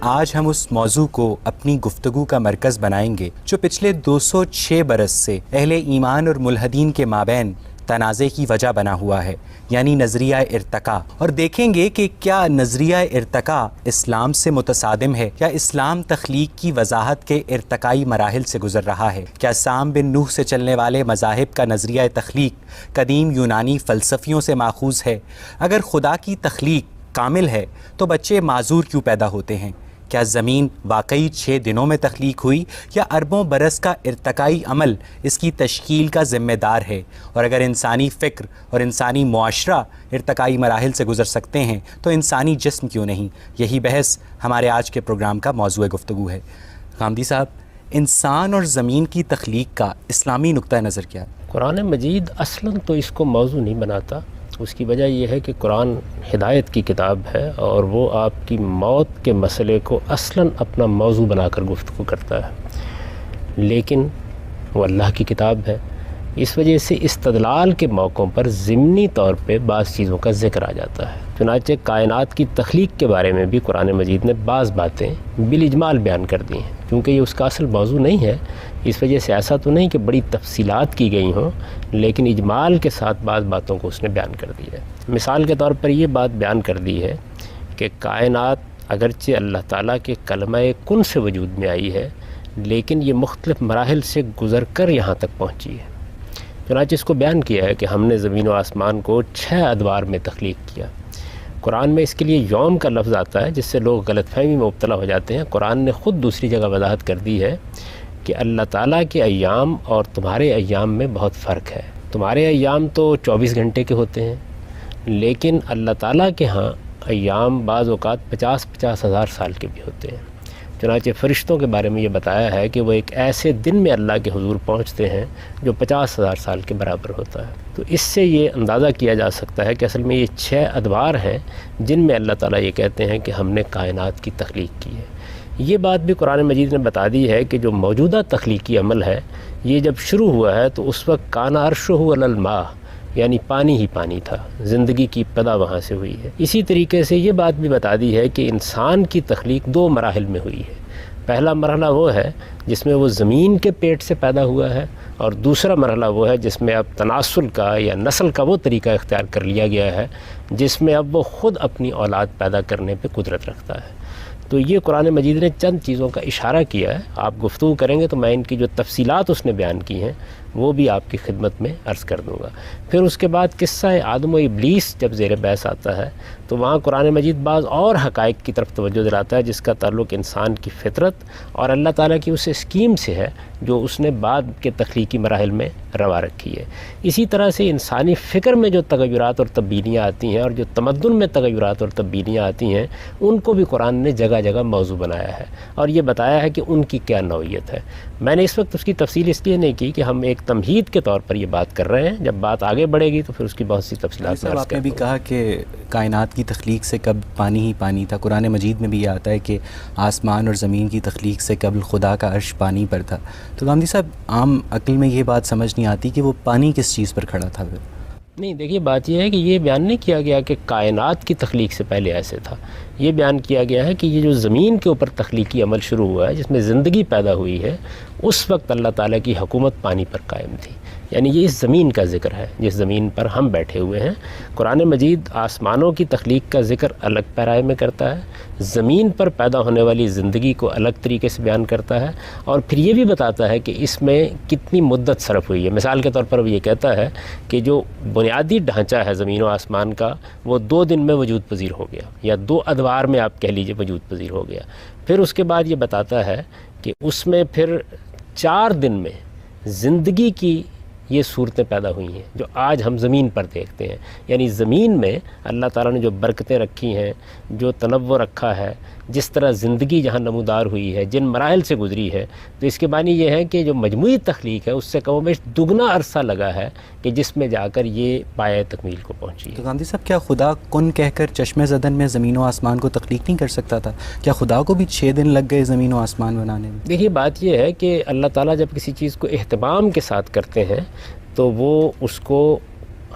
آج ہم اس موضوع کو اپنی گفتگو کا مرکز بنائیں گے جو پچھلے 206 برس سے اہل ایمان اور ملحدین کے مابین تنازع کی وجہ بنا ہوا ہے، یعنی نظریہ ارتقاء، اور دیکھیں گے کہ کیا نظریہ ارتقاء اسلام سے متصادم ہے، یا اسلام تخلیق کی وضاحت کے ارتقائی مراحل سے گزر رہا ہے، کیا سام بن نوح سے چلنے والے مذاہب کا نظریہ تخلیق قدیم یونانی فلسفیوں سے ماخوذ ہے؟ اگر خدا کی تخلیق کامل ہے تو بچے معذور کیوں پیدا ہوتے ہیں؟ کیا زمین واقعی 6 دنوں میں تخلیق ہوئی، یا اربوں برس کا ارتقائی عمل اس کی تشکیل کا ذمہ دار ہے؟ اور اگر انسانی فکر اور انسانی معاشرہ ارتقائی مراحل سے گزر سکتے ہیں تو انسانی جسم کیوں نہیں؟ یہی بحث ہمارے آج کے پروگرام کا موضوع گفتگو ہے۔ غامدی صاحب، انسان اور زمین کی تخلیق کا اسلامی نقطہ نظر کیا ہے؟ قرآن مجید اصلاً تو اس کو موضوع نہیں بناتا۔ اس کی وجہ یہ ہے کہ قرآن ہدایت کی کتاب ہے، اور وہ آپ کی موت کے مسئلے کو اصلاً اپنا موضوع بنا کر گفتگو کرتا ہے، لیکن وہ اللہ کی کتاب ہے۔ اس وجہ سے استدلال کے موقعوں پر ضمنی طور پہ بعض چیزوں کا ذکر آ جاتا ہے۔ چنانچہ کائنات کی تخلیق کے بارے میں بھی قرآن مجید نے بعض باتیں بالاجمال بیان کر دی ہیں، کیونکہ یہ اس کا اصل موضوع نہیں ہے۔ اس وجہ سے ایسا تو نہیں کہ بڑی تفصیلات کی گئی ہوں، لیکن اجمال کے ساتھ بعض باتوں کو اس نے بیان کر دی ہے۔ مثال کے طور پر یہ بات بیان کر دی ہے کہ کائنات اگرچہ اللہ تعالیٰ کے کلمہ کن سے وجود میں آئی ہے، لیکن یہ مختلف مراحل سے گزر کر یہاں تک پہنچی ہے۔ چنانچہ اس کو بیان کیا ہے کہ ہم نے زمین و آسمان کو 6 ادوار میں تخلیق کیا۔ قرآن میں اس کے لیے یوم کا لفظ آتا ہے، جس سے لوگ غلط فہمی میں مبتلا ہو جاتے ہیں۔ قرآن نے خود دوسری جگہ وضاحت کر دی ہے کہ اللہ تعالیٰ کے ایام اور تمہارے ایام میں بہت فرق ہے۔ تمہارے ایام تو 24 گھنٹے کے ہوتے ہیں، لیکن اللہ تعالیٰ کے ہاں ایام بعض اوقات 50 ہزار سال کے بھی ہوتے ہیں۔ چنانچہ فرشتوں کے بارے میں یہ بتایا ہے کہ وہ ایک ایسے دن میں اللہ کے حضور پہنچتے ہیں جو 50,000 سال کے برابر ہوتا ہے۔ تو اس سے یہ اندازہ کیا جا سکتا ہے کہ اصل میں یہ 6 ادوار ہیں جن میں اللہ تعالیٰ یہ کہتے ہیں کہ ہم نے کائنات کی تخلیق کی ہے۔ یہ بات بھی قرآن مجید نے بتا دی ہے کہ جو موجودہ تخلیقی عمل ہے، یہ جب شروع ہوا ہے تو اس وقت کان عرشہ علی الماء، یعنی پانی ہی پانی تھا، زندگی کی ابتدا وہاں سے ہوئی ہے۔ اسی طریقے سے یہ بات بھی بتا دی ہے کہ انسان کی تخلیق 2 مراحل میں ہوئی ہے۔ پہلا مرحلہ وہ ہے جس میں وہ زمین کے پیٹ سے پیدا ہوا ہے، اور دوسرا مرحلہ وہ ہے جس میں اب تناسل کا یا نسل کا وہ طریقہ اختیار کر لیا گیا ہے جس میں اب وہ خود اپنی اولاد پیدا کرنے پہ قدرت رکھتا ہے۔ تو یہ قرآن مجید نے چند چیزوں کا اشارہ کیا ہے۔ آپ گفتگو کریں گے تو میں ان کی جو تفصیلات اس نے بیان کی ہیں وہ بھی آپ کی خدمت میں عرض کر دوں گا۔ پھر اس کے بعد قصہ آدم و ابلیس جب زیر بحث آتا ہے تو وہاں قرآن مجید بعض اور حقائق کی طرف توجہ دلاتا ہے جس کا تعلق انسان کی فطرت اور اللہ تعالیٰ کی اس اسکیم سے ہے جو اس نے بعد کے تخلیقی مراحل میں روا رکھی ہے۔ اسی طرح سے انسانی فکر میں جو تغیرات اور تبدیلیاں آتی ہیں اور جو تمدن میں تغیرات اور تبدیلیاں آتی ہیں ان کو بھی قرآن نے جگہ جگہ موضوع بنایا ہے اور یہ بتایا ہے کہ ان کی کیا نوعیت ہے۔ میں نے اس وقت اس کی تفصیل اس لیے نہیں کی کہ ہم ایک تمہید کے طور پر یہ بات کر رہے ہیں، جب بات آگے بڑھے گی تو پھر اس کی بہت سی تفصیلات آپ نے بھی کہا کہ کائنات کی تخلیق سے قبل پانی ہی پانی تھا۔ قرآن مجید میں بھی یہ آتا ہے کہ آسمان اور زمین کی تخلیق سے قبل خدا کا عرش پانی پر تھا۔ تو غامدی صاحب، عام عقل میں یہ بات سمجھ نہیں آتی کہ وہ پانی کس چیز پر کھڑا تھا پھر؟ نہیں، دیکھیے بات یہ ہے کہ یہ بیان نہیں کیا گیا کہ کائنات کی تخلیق سے پہلے ایسے تھا۔ یہ بیان کیا گیا ہے کہ یہ جو زمین کے اوپر تخلیقی عمل شروع ہوا ہے جس میں زندگی پیدا ہوئی ہے، اس وقت اللہ تعالیٰ کی حکومت پانی پر قائم تھی۔ یعنی یہ اس زمین کا ذکر ہے جس زمین پر ہم بیٹھے ہوئے ہیں۔ قرآن مجید آسمانوں کی تخلیق کا ذکر الگ پیرائے میں کرتا ہے، زمین پر پیدا ہونے والی زندگی کو الگ طریقے سے بیان کرتا ہے، اور پھر یہ بھی بتاتا ہے کہ اس میں کتنی مدت صرف ہوئی ہے۔ مثال کے طور پر وہ یہ کہتا ہے کہ جو بنیادی ڈھانچہ ہے زمین و آسمان کا وہ 2 دن میں وجود پذیر ہو گیا، یا 2 ادوار میں آپ کہہ لیجئے وجود پذیر ہو گیا۔ پھر اس کے بعد یہ بتاتا ہے کہ اس میں پھر 4 دن میں زندگی کی یہ صورتیں پیدا ہوئی ہیں جو آج ہم زمین پر دیکھتے ہیں۔ یعنی زمین میں اللہ تعالیٰ نے جو برکتیں رکھی ہیں، جو تنوع رکھا ہے، جس طرح زندگی جہاں نمودار ہوئی ہے، جن مراحل سے گزری ہے، تو اس کے معنی یہ ہے کہ جو مجموعی تخلیق ہے اس سے کم و بیش دگنا عرصہ لگا ہے کہ جس میں جا کر یہ پایۂ تکمیل کو پہنچی ہے۔ تو غامدی صاحب، کیا خدا کن کہہ کر چشم زدن میں زمین و آسمان کو تخلیق نہیں کر سکتا تھا؟ کیا خدا کو بھی 6 دن لگ گئے زمین و آسمان بنانے میں؟ دیکھیے بات یہ ہے کہ اللہ تعالیٰ جب کسی چیز کو اہتمام کے ساتھ کرتے ہیں تو وہ اس کو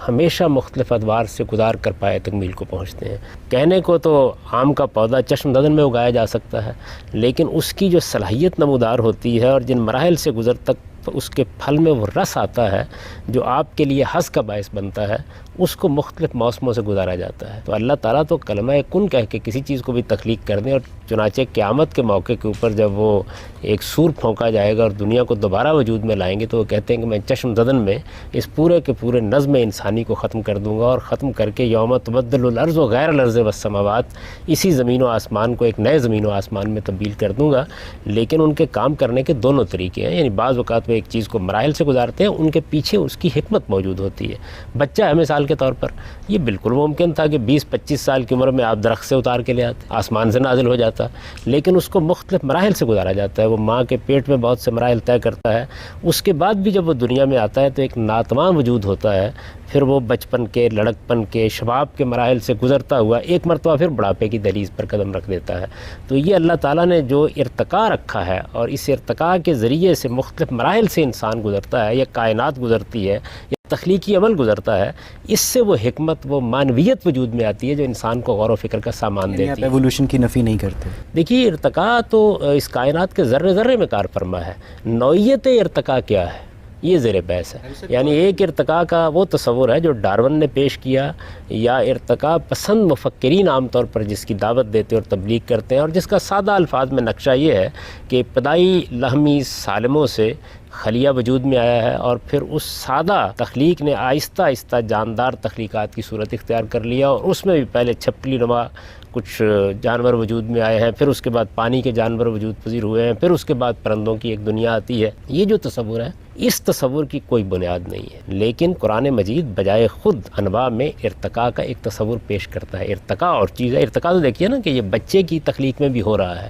ہمیشہ مختلف ادوار سے گزار کر پائے تکمیل کو پہنچتے ہیں۔ کہنے کو تو آم کا پودا چشم ددن میں اگایا جا سکتا ہے، لیکن اس کی جو صلاحیت نمودار ہوتی ہے اور جن مراحل سے گزر تک اس کے پھل میں وہ رس آتا ہے جو آپ کے لیے حظ کا باعث بنتا ہے، اس کو مختلف موسموں سے گزارا جاتا ہے۔ تو اللہ تعالیٰ تو کلمہ کن کہہ کے کسی چیز کو بھی تخلیق کر دیں، اور چنانچہ قیامت کے موقع کے اوپر جب وہ ایک سور پھونکا جائے گا اور دنیا کو دوبارہ وجود میں لائیں گے تو وہ کہتے ہیں کہ میں چشم زدن میں اس پورے کے پورے نظم انسانی کو ختم کر دوں گا، اور ختم کر کے یوم تبدل الارض و غیر الارض والسماوات، اسی زمین و آسمان کو ایک نئے زمین و آسمان میں تبدیل کر دوں گا۔ لیکن ان کے کام کرنے کے دونوں طریقے ہیں، یعنی بعض اوقات وہ ایک چیز کو مراحل سے گزارتے ہیں، ان کے پیچھے اس کی حکمت موجود ہوتی ہے۔ بچہ ہے مثال کے طور پر، یہ بالکل ممکن تھا کہ 20-25 سال کی عمر میں آپ درخت سے اتار کے لے آتے، آسمان سے نازل ہو جاتا، لیکن اس کو مختلف مراحل سے گزارا جاتا ہے۔ وہ ماں کے پیٹ میں بہت سے مراحل طے کرتا ہے، اس کے بعد بھی جب وہ دنیا میں آتا ہے تو ایک ناتواں وجود ہوتا ہے، پھر وہ بچپن کے، لڑکپن کے، شباب کے مراحل سے گزرتا ہوا ایک مرتبہ پھر بڑھاپے کی دہلیز پر قدم رکھ دیتا ہے۔ تو یہ اللہ تعالیٰ نے جو ارتقاء رکھا ہے، اور اس ارتقاء کے ذریعے سے مختلف مراحل سے انسان گزرتا ہے، یا کائنات گزرتی ہے، یا تخلیقی عمل گزرتا ہے، اس سے وہ حکمت، وہ معنویت وجود میں آتی ہے جو انسان کو غور و فکر کا سامان دیتی ہے۔ آپ ایوولوشن کی نفی نہیں کرتے؟ دیکھیے، ارتقاء تو اس کائنات کے ذرے ذرے میں کار فرما ہے۔ نوعیت ارتقاء کیا ہے یہ زیر بحث ہے، یعنی ایک ارتقاء کا وہ تصور ہے جو ڈارون نے پیش کیا، یا ارتقاء پسند مفکرین عام طور پر جس کی دعوت دیتے اور تبلیغ کرتے ہیں، اور جس کا سادہ الفاظ میں نقشہ یہ ہے کہ ابتدائی لحمی سالموں سے خلیہ وجود میں آیا ہے، اور پھر اس سادہ تخلیق نے آہستہ آہستہ جاندار تخلیقات کی صورت اختیار کر لیا، اور اس میں بھی پہلے چھپکلی نما کچھ جانور وجود میں آئے ہیں، پھر اس کے بعد پانی کے جانور وجود پذیر ہوئے ہیں، پھر اس کے بعد پرندوں کی ایک دنیا آتی ہے۔ یہ جو تصور ہے، اس تصور کی کوئی بنیاد نہیں ہے، لیکن قرآن مجید بجائے خود انواع میں ارتقاء کا ایک تصور پیش کرتا ہے۔ ارتقاء اور چیز ہے، ارتقاء تو دیکھیے نا کہ یہ بچے کی تخلیق میں بھی ہو رہا ہے،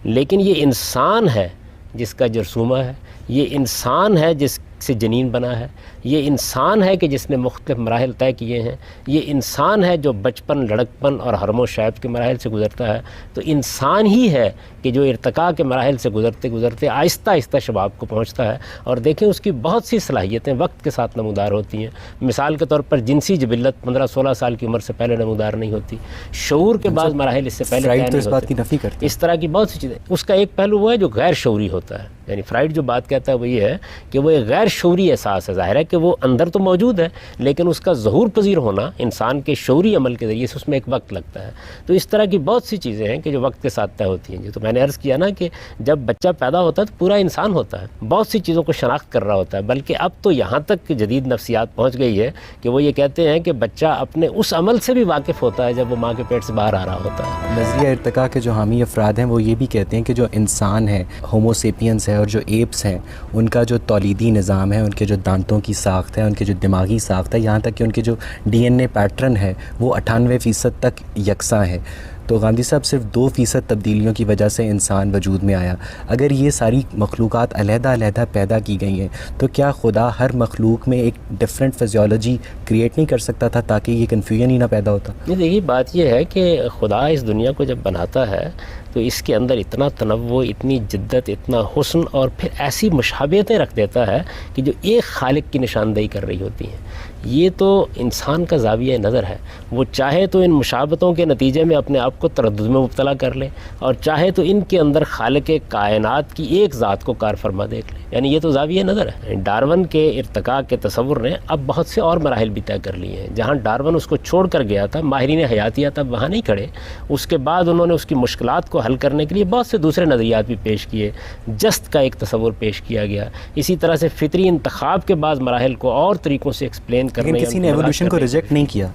لیکن یہ انسان ہے جس کا جرثومہ ہے، یہ انسان ہے جس سے جنین بنا ہے، یہ انسان ہے کہ جس نے مختلف مراحل طے کیے ہیں، یہ انسان ہے جو بچپن، لڑکپن اور حرم و شیب کے مراحل سے گزرتا ہے۔ تو انسان ہی ہے کہ جو ارتقاء کے مراحل سے گزرتے گزرتے آہستہ آہستہ شباب کو پہنچتا ہے، اور دیکھیں اس کی بہت سی صلاحیتیں وقت کے ساتھ نمودار ہوتی ہیں۔ مثال کے طور پر جنسی جبلت 15-16 سال کی عمر سے پہلے نمودار نہیں ہوتی، شعور کے بعض مراحل اس سے پہلے فرائڈ تو اس بات کی نفی کرتے ہیں۔ اس طرح کی بہت سی چیزیں۔ اس کا ایک پہلو وہ ہے جو غیر شعوری ہوتا ہے، یعنی فرائڈ جو بات کہتا ہے وہ یہ ہے کہ وہ ایک غیر شعوری احساس ہے۔ ظاہر ہے کہ وہ اندر تو موجود ہے، لیکن اس کا ظہور پذیر ہونا انسان کے شعوری عمل کے ذریعے سے اس میں ایک وقت لگتا ہے۔ تو اس طرح کی بہت سی چیزیں ہیں کہ جو وقت کے ساتھ طے ہوتی ہیں۔ تو میں نے عرض کیا نا کہ جب بچہ پیدا ہوتا ہے تو پورا انسان ہوتا ہے، بہت سی چیزوں کو شناخت کر رہا ہوتا ہے، بلکہ اب تو یہاں تک کہ جدید نفسیات پہنچ گئی ہے کہ وہ یہ کہتے ہیں کہ بچہ اپنے اس عمل سے بھی واقف ہوتا ہے جب وہ ماں کے پیٹ سے باہر آ رہا ہوتا ہے۔ نظریہ ارتقاء کے جو حامی افراد ہیں وہ یہ بھی کہتے ہیں کہ جو انسان ہے، ہومو سیپینز ہے، اور جو ایپس ہیں، ان کا جو تولیدی نظام ہے، ان کے جو دانتوں کی ساخت ہے، ان کے جو دماغی ساخت ہے، یہاں تک کہ ان کے جو ڈی این اے پیٹرن ہے وہ 98% تک یکساں ہے۔ تو غامدی صاحب صرف 2% تبدیلیوں کی وجہ سے انسان وجود میں آیا۔ اگر یہ ساری مخلوقات علیحدہ علیحدہ پیدا کی گئی ہیں تو کیا خدا ہر مخلوق میں ایک ڈفرینٹ فزیولوجی کریٹ نہیں کر سکتا تھا تاکہ یہ کنفیوژن ہی نہ پیدا ہوتا؟ دیکھیے، بات یہ ہے کہ خدا اس دنیا کو جب بناتا ہے تو اس کے اندر اتنا تنوع، اتنی جدت، اتنا حسن، اور پھر ایسی مشابہتیں رکھ دیتا ہے کہ جو ایک خالق کی نشاندہی کر رہی ہوتی ہیں۔ یہ تو انسان کا زاویہ نظر ہے، وہ چاہے تو ان مشابہتوں کے نتیجے میں اپنے آپ کو تردد میں مبتلا کر لے، اور چاہے تو ان کے اندر خالق کائنات کی ایک ذات کو کار فرما دیکھ لے۔ یعنی یہ تو زاویہ نظر ہے۔ ڈارون کے ارتقاء کے تصور نے اب بہت سے اور مراحل بھی طے کر لیے ہیں۔ جہاں ڈارون اس کو چھوڑ کر گیا تھا، ماہرین حیاتیات اب وہاں نہیں کھڑے، اس کے بعد انہوں نے اس کی مشکلات کو حل کرنے کے لیے بہت سے دوسرے نظریات بھی پیش کیے۔ جست کا ایک تصور پیش کیا گیا، اسی طرح سے فطری انتخاب کے بعض مراحل کو اور طریقوں سے ایکسپلین کرنے، لیکن کسی نے ایوولوشن کو ریجیکٹ نہیں کیا۔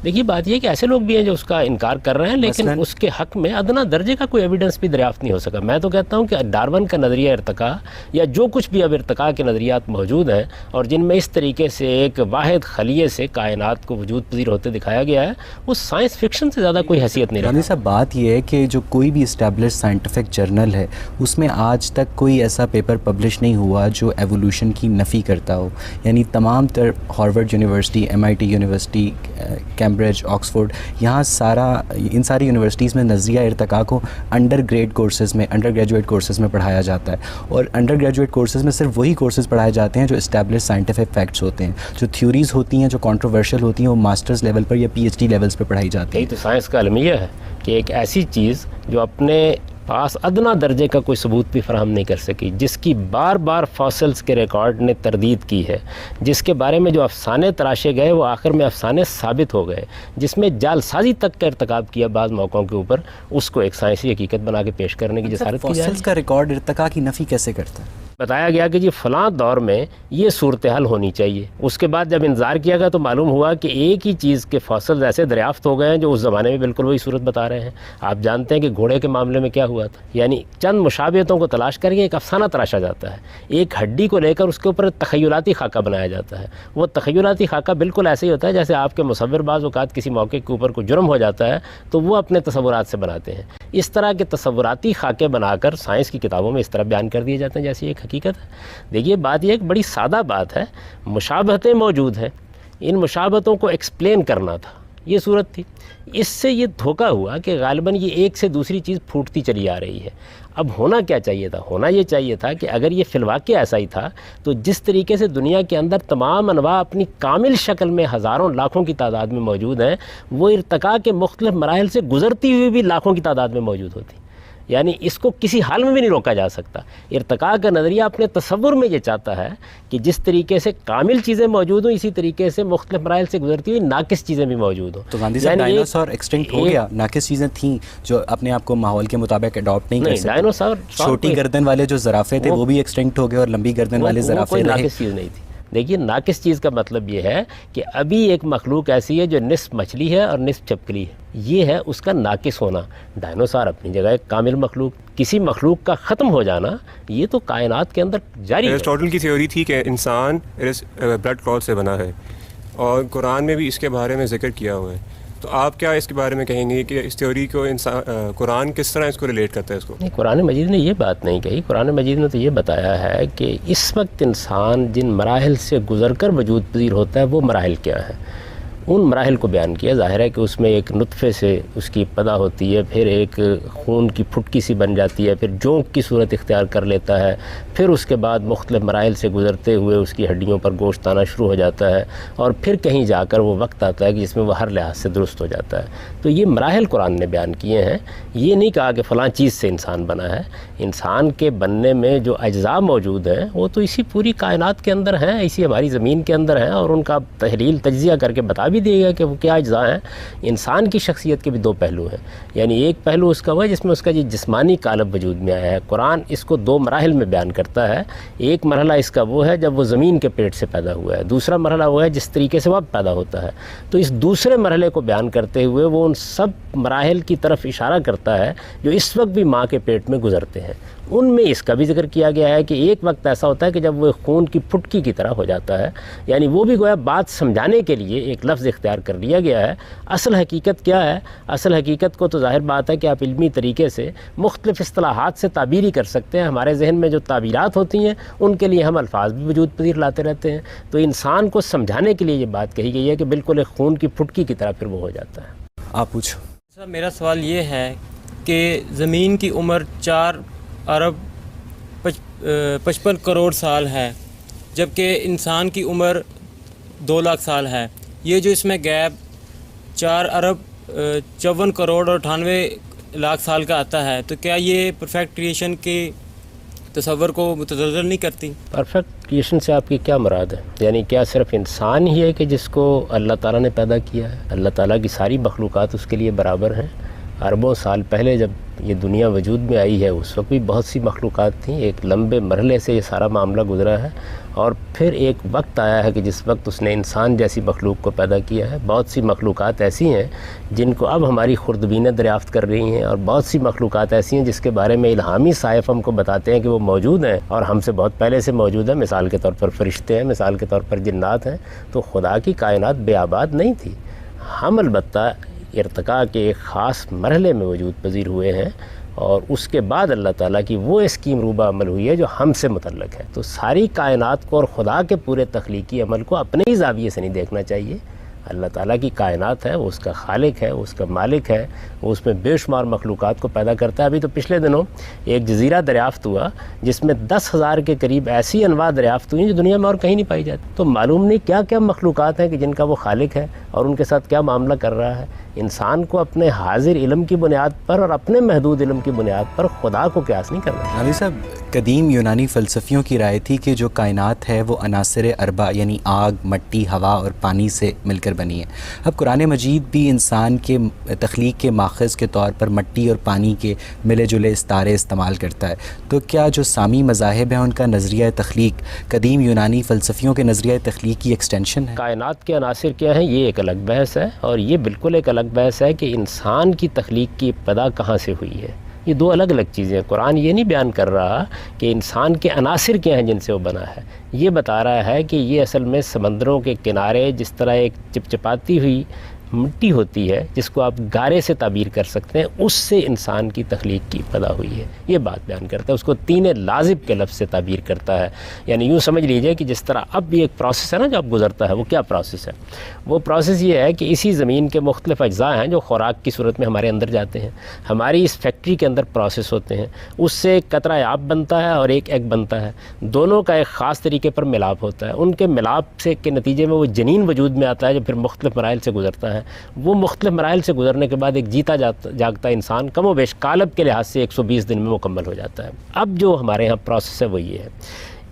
دیکھیے، بات یہ ہے کہ ایسے لوگ بھی ہیں جو اس کا انکار کر رہے ہیں، لیکن اس کے حق میں ادنا درجے کا کوئی ایویڈنس بھی دریافت نہیں ہو سکا۔ میں تو کہتا ہوں کہ ڈارون کا نظریہ ارتقاء، یا جو کچھ بھی اب ارتقاء کے نظریات موجود ہیں اور جن میں اس طریقے سے ایک واحد خلیے سے کائنات کو وجود پذیر ہوتے دکھایا گیا ہے، وہ سائنس فکشن سے زیادہ کوئی حیثیت نہیں رکھتا۔ صاحب، بات یہ ہے کہ جو کوئی بھی اسٹیبلش سائنٹیفک جرنل ہے اس میں آج تک کوئی ایسا پیپر پبلش نہیں ہوا جو ایوولوشن کی نفی کرتا ہو، یعنی تمام تر Harvard university, MIT university, Cambridge, Oxford, یہاں ان ساری یونیورسٹیز میں نظریہ ارتقاء کو انڈر گریجویٹ کورسز میں پڑھایا جاتا ہے، اور انڈر گریجویٹ کورسز میں صرف وہی کورسز پڑھائے جاتے ہیں جو اسٹیبلش سائنٹیفک فیکٹس ہوتے ہیں. جو تھیوریز ہوتی ہیں جو کنٹروورشل ہوتی ہیں وہ ماسٹرز لیول پر یا پی ایچ ڈی لیولز پہ پڑھائی جاتی ہیں. یہی تو سائنس کا المیہ ہے کہ ایک ایسی چیز جو اپنے پاس ادنا درجے کا کوئی ثبوت بھی فراہم نہیں کر سکی، جس کی بار بار فاسلز کے ریکارڈ نے تردید کی ہے، جس کے بارے میں جو افسانے تراشے گئے وہ آخر میں افسانے ثابت ہو گئے، جس میں جعل سازی تک کا ارتکاب کیا بعض موقعوں کے اوپر، اس کو ایک سائنسی حقیقت بنا کے پیش کرنے کی جسارت کی جائے. فاسلز کا ریکارڈ ارتقاء کی نفی کیسے کرتا ہے؟ بتایا گیا کہ جی فلاں دور میں یہ صورتحال ہونی چاہیے. اس کے بعد جب انظار کیا گیا تو معلوم ہوا کہ ایک ہی چیز کے فاسلز ایسے دریافت ہو گئے ہیں جو اس زمانے میں بالکل وہی صورت بتا رہے ہیں. آپ جانتے ہیں کہ گھوڑے کے معاملے میں کیا ہوا تھا، یعنی چند مشابہتوں کو تلاش کر کے ایک افسانہ تراشا جاتا ہے، ایک ہڈی کو لے کر اس کے اوپر تخیلاتی خاکہ بنایا جاتا ہے. وہ تخیلاتی خاکہ بالکل ایسے ہی ہوتا ہے جیسے آپ کے مصور بعض اوقات کسی موقع کے اوپر کوئی جرم ہو جاتا ہے تو وہ اپنے تصورات سے بناتے ہیں. اس طرح کے تصوراتی خاکے بنا کر سائنس کی کتابوں میں اس طرح بیان کر دیے جاتے ہیں جیسی ایک حقیقت ہے. دیکھیے بات یہ ایک بڑی سادہ بات ہے، مشابہتیں موجود ہیں، ان مشابہتوں کو ایکسپلین کرنا تھا، یہ صورت تھی. اس سے یہ دھوکہ ہوا کہ غالباً یہ ایک سے دوسری چیز پھوٹتی چلی آ رہی ہے. اب ہونا کیا چاہیے تھا؟ ہونا یہ چاہیے تھا کہ اگر یہ فی الواقع ایسا ہی تھا تو جس طریقے سے دنیا کے اندر تمام انواع اپنی کامل شکل میں ہزاروں لاکھوں کی تعداد میں موجود ہیں، وہ ارتقاء کے مختلف مراحل سے گزرتی ہوئی بھی لاکھوں کی تعداد میں موجود ہوتی. یعنی اس کو کسی حال میں بھی نہیں روکا جا سکتا. ارتقاء کا نظریہ اپنے تصور میں یہ چاہتا ہے کہ جس طریقے سے کامل چیزیں موجود ہوں اسی طریقے سے مختلف مراحل سے گزرتی ہوئی ناقص چیزیں بھی موجود ہوں. تو گاندھی صاحب ڈائنوسار ایکسٹنکٹ ہو گیا، ناقص چیزیں تھیں جو اپنے آپ کو ماحول کے مطابق اڈاپٹ نہیں کر سکتے. ڈائنوسار چھوٹی گردن والے جو زرافے تھے وہ بھی ایکسٹنکٹ ہو گئے اور لمبی گردن والے زرافے کوئی ناقص چیز نہیں تھی. دیکھیے ناقص چیز کا مطلب یہ ہے کہ ابھی ایک مخلوق ایسی ہے جو نصف مچھلی ہے اور نصف چھپکلی ہے، یہ ہے اس کا ناقص ہونا. ڈائنوسار اپنی جگہ ایک کامل مخلوق. کسی مخلوق کا ختم ہو جانا یہ تو کائنات کے اندر جاری ہے. ایرسٹوٹل کی تھیوری تھی کہ انسان بلڈ کلوتھ سے بنا ہے، اور قرآن میں بھی اس کے بارے میں ذکر کیا ہوا ہے. تو آپ کیا اس کے بارے میں کہیں گے کہ اس تھیوری کو قرآن کس طرح اس کو ریلیٹ کرتا ہے اس کو؟ نہیں، قرآن مجید نے یہ بات نہیں کہی. قرآن مجید نے تو یہ بتایا ہے کہ اس وقت انسان جن مراحل سے گزر کر وجود پذیر ہوتا ہے وہ مراحل کیا ہیں، ان مراحل کو بیان کیا. ظاہر ہے کہ اس میں ایک نطفے سے اس کی ابتدا ہوتی ہے، پھر ایک خون کی پھٹکی سی بن جاتی ہے، پھر جونک کی صورت اختیار کر لیتا ہے، پھر اس کے بعد مختلف مراحل سے گزرتے ہوئے اس کی ہڈیوں پر گوشت آنا شروع ہو جاتا ہے، اور پھر کہیں جا کر وہ وقت آتا ہے کہ جس میں وہ ہر لحاظ سے درست ہو جاتا ہے. تو یہ مراحل قرآن نے بیان کیے ہیں. یہ نہیں کہا کہ فلاں چیز سے انسان بنا ہے. انسان کے بننے میں جو اجزاء موجود ہیں وہ تو اسی پوری کائنات کے اندر ہیں، اسی ہماری زمین کے اندر ہیں، اور ان کا تحلیل تجزیہ کر کے بتا بھی دیے گا کہ وہ کیا اجزاء ہیں. انسان کی شخصیت کے بھی دو پہلو ہیں. یعنی ایک پہلو اس کا وہ ہے جس میں اس کا یہ جسمانی قالب وجود میں آیا ہے. قرآن اس کو دو مراحل میں بیان کرتا ہے. ایک مرحلہ اس کا وہ ہے جب وہ زمین کے پیٹ سے پیدا ہوا ہے، دوسرا مرحلہ وہ ہے جس طریقے سے وہ اب پیدا ہوتا ہے. تو اس دوسرے مرحلے کو بیان کرتے ہوئے وہ ان سب مراحل کی طرف اشارہ کرتا ہے جو اس وقت بھی ماں کے پیٹ میں گزرتے ہیں. ان میں اس کا بھی ذکر کیا گیا ہے کہ ایک وقت ایسا ہوتا ہے کہ جب وہ خون کی پھٹکی کی طرح ہو جاتا ہے. یعنی وہ بھی گویا بات سمجھانے کے لیے ایک لفظ اختیار کر لیا گیا ہے. اصل حقیقت کیا ہے؟ اصل حقیقت کو تو ظاہر بات ہے کہ آپ علمی طریقے سے مختلف اصطلاحات سے تعبیر ہی کر سکتے ہیں. ہمارے ذہن میں جو تعبیرات ہوتی ہیں ان کے لیے ہم الفاظ بھی وجود پذیر لاتے رہتے ہیں. تو انسان کو سمجھانے کے لیے یہ بات کہی گئی ہے کہ بالکل ایک خون کی پھٹکی کی طرح پھر وہ ہو جاتا ہے. آپ پوچھو. سر میرا سوال یہ ہے کہ زمین کی عمر 4 ارب 55 کروڑ سال ہے، جبکہ انسان کی عمر 2 لاکھ سال ہے. یہ جو اس میں گیپ 4 ارب 54 کروڑ اور 98 لاکھ سال کا آتا ہے، تو کیا یہ پرفیکٹ کریشن کے تصور کو متزلزل نہیں کرتی؟ پرفیکٹ کریشن سے آپ کی کیا مراد ہے؟ یعنی کیا صرف انسان ہی ہے کہ جس کو اللہ تعالیٰ نے پیدا کیا ہے؟ اللہ تعالیٰ کی ساری مخلوقات اس کے لیے برابر ہیں. اربوں سال پہلے جب یہ دنیا وجود میں آئی ہے اس وقت بھی بہت سی مخلوقات تھیں. ایک لمبے مرحلے سے یہ سارا معاملہ گزرا ہے، اور پھر ایک وقت آیا ہے کہ جس وقت اس نے انسان جیسی مخلوق کو پیدا کیا ہے. بہت سی مخلوقات ایسی ہیں جن کو اب ہماری خوردبینیں دریافت کر رہی ہیں، اور بہت سی مخلوقات ایسی ہیں جس کے بارے میں الہامی صائف ہم کو بتاتے ہیں کہ وہ موجود ہیں اور ہم سے بہت پہلے سے موجود ہیں. مثال کے طور پر فرشتے ہیں، مثال کے طور پر جنات ہیں. تو خدا کی کائنات بے آباد نہیں تھی. ہم البتہ ارتقاء کے ایک خاص مرحلے میں وجود پذیر ہوئے ہیں، اور اس کے بعد اللہ تعالیٰ کی وہ اسکیم روبہ عمل ہوئی ہے جو ہم سے متعلق ہے. تو ساری کائنات کو اور خدا کے پورے تخلیقی عمل کو اپنے ہی زاویے سے نہیں دیکھنا چاہیے، اللہ تعالیٰ کی کائنات ہے، وہ اس کا خالق ہے، وہ اس کا مالک ہے، وہ اس میں بے شمار مخلوقات کو پیدا کرتا ہے۔ ابھی تو پچھلے دنوں ایک جزیرہ دریافت ہوا جس میں 10,000 کے قریب ایسی انواع دریافت ہوئی جو دنیا میں اور کہیں نہیں پائی جاتی۔ تو معلوم نہیں کیا کیا مخلوقات ہیں کہ جن کا وہ خالق ہے اور ان کے ساتھ کیا معاملہ کر رہا ہے۔ انسان کو اپنے حاضر علم کی بنیاد پر اور اپنے محدود علم کی بنیاد پر خدا کو قیاس نہیں کرنا۔ علی صاحب، قدیم یونانی فلسفیوں کی رائے تھی کہ جو کائنات ہے وہ عناصر اربع یعنی آگ، مٹی، ہوا اور پانی سے مل کر بنی ہے۔ اب قرآن مجید بھی انسان کے تخلیق کے ماخذ کے طور پر مٹی اور پانی کے ملے جلے استعارے استعمال کرتا ہے، تو کیا جو سامی مذاہب ہیں ان کا نظریہ تخلیق قدیم یونانی فلسفیوں کے نظریہ تخلیق کی ایکسٹینشن ہے؟ کائنات کے عناصر کیا ہیں یہ ایک الگ بحث ہے، اور یہ بالکل ایک الگ بحث ہے کہ انسان کی تخلیق کی ابتدا کہاں سے ہوئی ہے۔ یہ دو الگ الگ چیزیں ہیں۔ قرآن یہ نہیں بیان کر رہا کہ انسان کے عناصر کیا ہیں جن سے وہ بنا ہے، یہ بتا رہا ہے کہ یہ اصل میں سمندروں کے کنارے جس طرح ایک چپچپاتی ہوئی مٹی ہوتی ہے جس کو آپ گارے سے تعبیر کر سکتے ہیں، اس سے انسان کی تخلیق کی ابتدا ہوئی ہے، یہ بات بیان کرتا ہے۔ اس کو تین لازب کے لفظ سے تعبیر کرتا ہے، یعنی یوں سمجھ لیجئے کہ جس طرح اب یہ ایک پروسیس ہے نا جو اب گزرتا ہے، وہ کیا پروسیس ہے؟ وہ پروسیس یہ ہے کہ اسی زمین کے مختلف اجزاء ہیں جو خوراک کی صورت میں ہمارے اندر جاتے ہیں، ہماری اس فیکٹری کے اندر پروسیس ہوتے ہیں، اس سے ایک قطرہ آب بنتا ہے اور ایک ایگ بنتا ہے، دونوں کا ایک خاص طریقے پر ملاپ ہوتا ہے، ان کے ملاپ سے کے نتیجے میں وہ جنین وجود میں آتا ہے جو پھر مختلف مراحل سے گزرتا ہے۔ وہ مختلف مراحل سے گزرنے کے بعد ایک جیتا جاگتا انسان کم و بیش قالب کے لحاظ سے 120 دن میں مکمل ہو جاتا ہے۔ اب جو ہمارے ہاں پروسیس ہے وہ یہ ہے،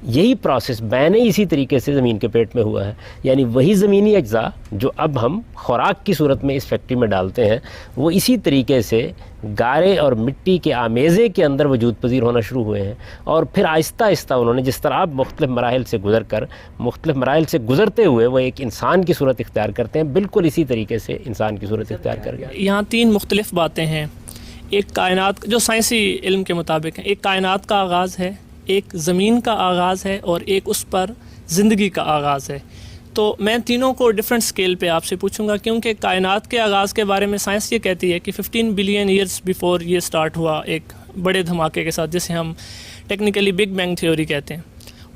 یہی پروسیس بین اسی طریقے سے زمین کے پیٹ میں ہوا ہے، یعنی وہی زمینی اجزاء جو اب ہم خوراک کی صورت میں اس فیکٹری میں ڈالتے ہیں وہ اسی طریقے سے گارے اور مٹی کے آمیزے کے اندر وجود پذیر ہونا شروع ہوئے ہیں، اور پھر آہستہ آہستہ انہوں نے جس طرح اب مختلف مراحل سے گزر کر مختلف مراحل سے گزرتے ہوئے وہ ایک انسان کی صورت اختیار کرتے ہیں، بالکل اسی طریقے سے انسان کی صورت اختیار کر گیا۔ یہاں تین مختلف باتیں ہیں، ایک کائنات جو سائنسی علم کے مطابق ہیں، ایک کائنات کا آغاز ہے، ایک زمین کا آغاز ہے، اور ایک اس پر زندگی کا آغاز ہے۔ تو میں تینوں کو ڈیفرنٹ سکیل پہ آپ سے پوچھوں گا، کیونکہ کائنات کے آغاز کے بارے میں سائنس یہ کہتی ہے کہ 15 بلین ایئرس بیفور یہ سٹارٹ ہوا ایک بڑے دھماکے کے ساتھ، جسے ہم ٹیکنیکلی بگ بینگ تھیوری کہتے ہیں۔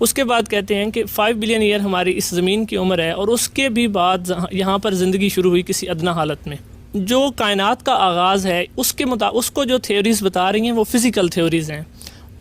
اس کے بعد کہتے ہیں کہ 5 بلین ایئر ہماری اس زمین کی عمر ہے، اور اس کے بھی بعد یہاں پر زندگی شروع ہوئی کسی ادنا حالت میں۔ جو کائنات کا آغاز ہے اس کو جو تھیوریز بتا رہی ہیں وہ فزیکل تھیوریز ہیں،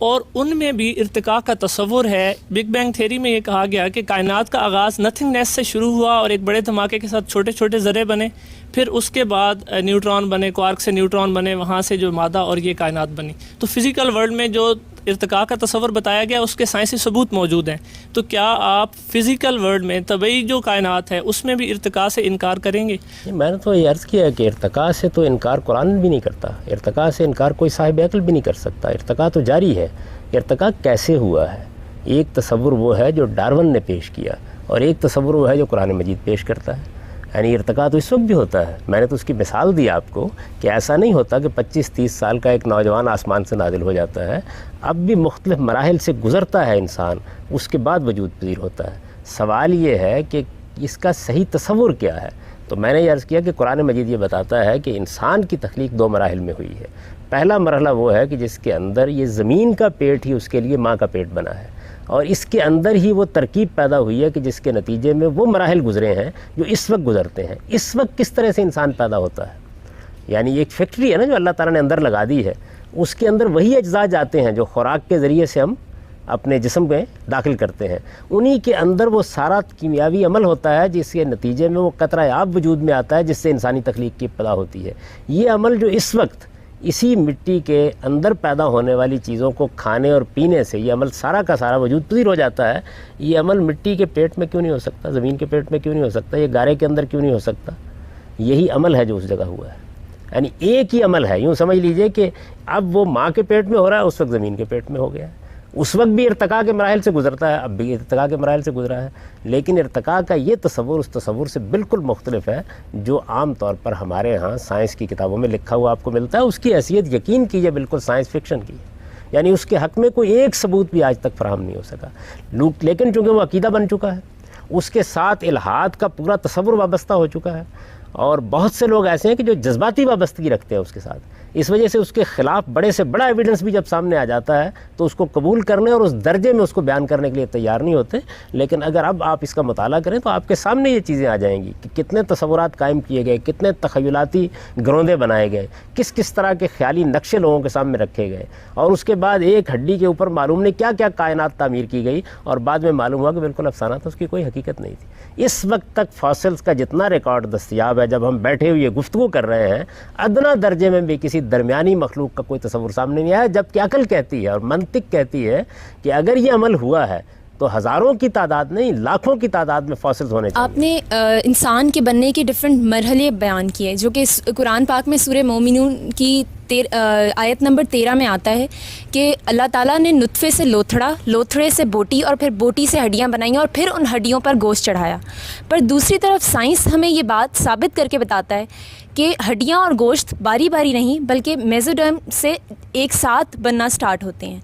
اور ان میں بھی ارتقاء کا تصور ہے۔ بگ بینگ تھیوری میں یہ کہا گیا کہ کائنات کا آغاز نتھنگنیس سے شروع ہوا اور ایک بڑے دھماکے کے ساتھ چھوٹے چھوٹے ذرے بنے، پھر اس کے بعد نیوٹران بنے، کوارک سے نیوٹران بنے، وہاں سے جو مادہ اور یہ کائنات بنی۔ تو فزیکل ورلڈ میں جو ارتقاء کا تصور بتایا گیا اس کے سائنسی ثبوت موجود ہیں۔ تو کیا آپ فزیکل ورلڈ میں طبعی جو کائنات ہے اس میں بھی ارتقاء سے انکار کریں گے؟ میں نے تو یہ عرض کیا کہ ارتقاء سے تو انکار قرآن بھی نہیں کرتا، ارتقاء سے انکار کوئی صاحب عقل بھی نہیں کر سکتا، ارتقاء تو جاری ہے۔ ارتقاء کیسے ہوا ہے؟ ایک تصور وہ ہے جو ڈارون نے پیش کیا، اور ایک تصور وہ ہے جو قرآن مجید پیش کرتا ہے۔ یعنی ارتقاء تو اس وقت بھی ہوتا ہے، میں نے تو اس کی مثال دی آپ کو کہ ایسا نہیں ہوتا کہ 25-30 سال کا ایک نوجوان آسمان سے نازل ہو جاتا ہے، اب بھی مختلف مراحل سے گزرتا ہے انسان، اس کے بعد وجود پذیر ہوتا ہے۔ سوال یہ ہے کہ اس کا صحیح تصور کیا ہے؟ تو میں نے یہ عرض کیا کہ قرآن مجید یہ بتاتا ہے کہ انسان کی تخلیق 2 مراحل میں ہوئی ہے۔ پہلا مرحلہ وہ ہے کہ جس کے اندر یہ زمین کا پیٹ ہی اس کے لیے ماں کا پیٹ بنا ہے، اور اس کے اندر ہی وہ ترکیب پیدا ہوئی ہے کہ جس کے نتیجے میں وہ مراحل گزرے ہیں جو اس وقت گزرتے ہیں۔ اس وقت کس طرح سے انسان پیدا ہوتا ہے؟ یعنی ایک فیکٹری ہے نا جو اللہ تعالیٰ نے اندر لگا دی ہے، اس کے اندر وہی اجزاء جاتے ہیں جو خوراک کے ذریعے سے ہم اپنے جسم میں داخل کرتے ہیں، انہی کے اندر وہ سارا کیمیاوی عمل ہوتا ہے جس کے نتیجے میں وہ قطرہ آب وجود میں آتا ہے جس سے انسانی تخلیق کی ابتدا ہوتی ہے۔ یہ عمل جو اس وقت اسی مٹی کے اندر پیدا ہونے والی چیزوں کو کھانے اور پینے سے یہ عمل سارا کا سارا وجود پذیر ہو جاتا ہے، یہ عمل مٹی کے پیٹ میں کیوں نہیں ہو سکتا؟ زمین کے پیٹ میں کیوں نہیں ہو سکتا؟ یہ گارے کے اندر کیوں نہیں ہو سکتا؟ یہی عمل ہے جو اس جگہ ہوا ہے، یعنی ایک ہی عمل ہے۔ یوں سمجھ لیجئے کہ اب وہ ماں کے پیٹ میں ہو رہا ہے، اس وقت زمین کے پیٹ میں ہو گیا ہے۔ اس وقت بھی ارتقاء کے مراحل سے گزرتا ہے، اب بھی ارتقاء کے مراحل سے گزرا ہے، لیکن ارتقاء کا یہ تصور اس تصور سے بالکل مختلف ہے جو عام طور پر ہمارے ہاں سائنس کی کتابوں میں لکھا ہوا آپ کو ملتا ہے۔ اس کی حیثیت یقین کیجئے بالکل سائنس فکشن کی، یعنی اس کے حق میں کوئی ایک ثبوت بھی آج تک فراہم نہیں ہو سکا، لیکن چونکہ وہ عقیدہ بن چکا ہے، اس کے ساتھ الحاد کا پورا تصور وابستہ ہو چکا ہے، اور بہت سے لوگ ایسے ہیں کہ جو جذباتی وابستگی رکھتے ہیں اس کے ساتھ، اس وجہ سے اس کے خلاف بڑے سے بڑا ایویڈنس بھی جب سامنے آ جاتا ہے تو اس کو قبول کرنے اور اس درجے میں اس کو بیان کرنے کے لیے تیار نہیں ہوتے. لیکن اگر اب آپ اس کا مطالعہ کریں تو آپ کے سامنے یہ چیزیں آ جائیں گی کہ کتنے تصورات قائم کیے گئے، کتنے تخیلاتی گروندے بنائے گئے، کس طرح کے خیالی نقشے لوگوں کے سامنے رکھے گئے، اور اس کے بعد ایک ہڈی کے اوپر معلوم نہیں کیا کیا کائنات تعمیر کی گئی، اور بعد میں معلوم ہوا کہ بالکل افسانہ تھا، اس کی کوئی حقیقت نہیں تھی. اس وقت تک فاسلز کا جتنا ریکارڈ دستیاب ہے، جب ہم بیٹھے ہوئے گفتگو کر رہے ہیں، ادنا درجے میں بھی کسی درمیانی مخلوق کا کوئی تصور سامنے نہیں آیا، جبکہ عقل کہتی ہے اور منطق کہتی ہے کہ اگر یہ عمل ہوا ہے تو ہزاروں کی تعداد نہیں، لاکھوں کی تعداد میں فاسلز ہونے چاہیے. آپ نے انسان کے بننے کے ڈفرینٹ مرحلے بیان کیے، جو کہ قرآن پاک میں سورہ مومنون کی آیت نمبر 13 میں آتا ہے کہ اللہ تعالیٰ نے نطفے سے لوتھڑا، لوتھڑے سے بوٹی، اور پھر بوٹی سے ہڈیاں بنائیں اور پھر ان ہڈیوں پر گوشت چڑھایا. پر دوسری طرف سائنس ہمیں یہ بات ثابت کر کے بتاتا ہے کہ ہڈیاں اور گوشت باری باری نہیں بلکہ میزوڈرم سے ایک ساتھ بننا سٹارٹ ہوتے ہیں.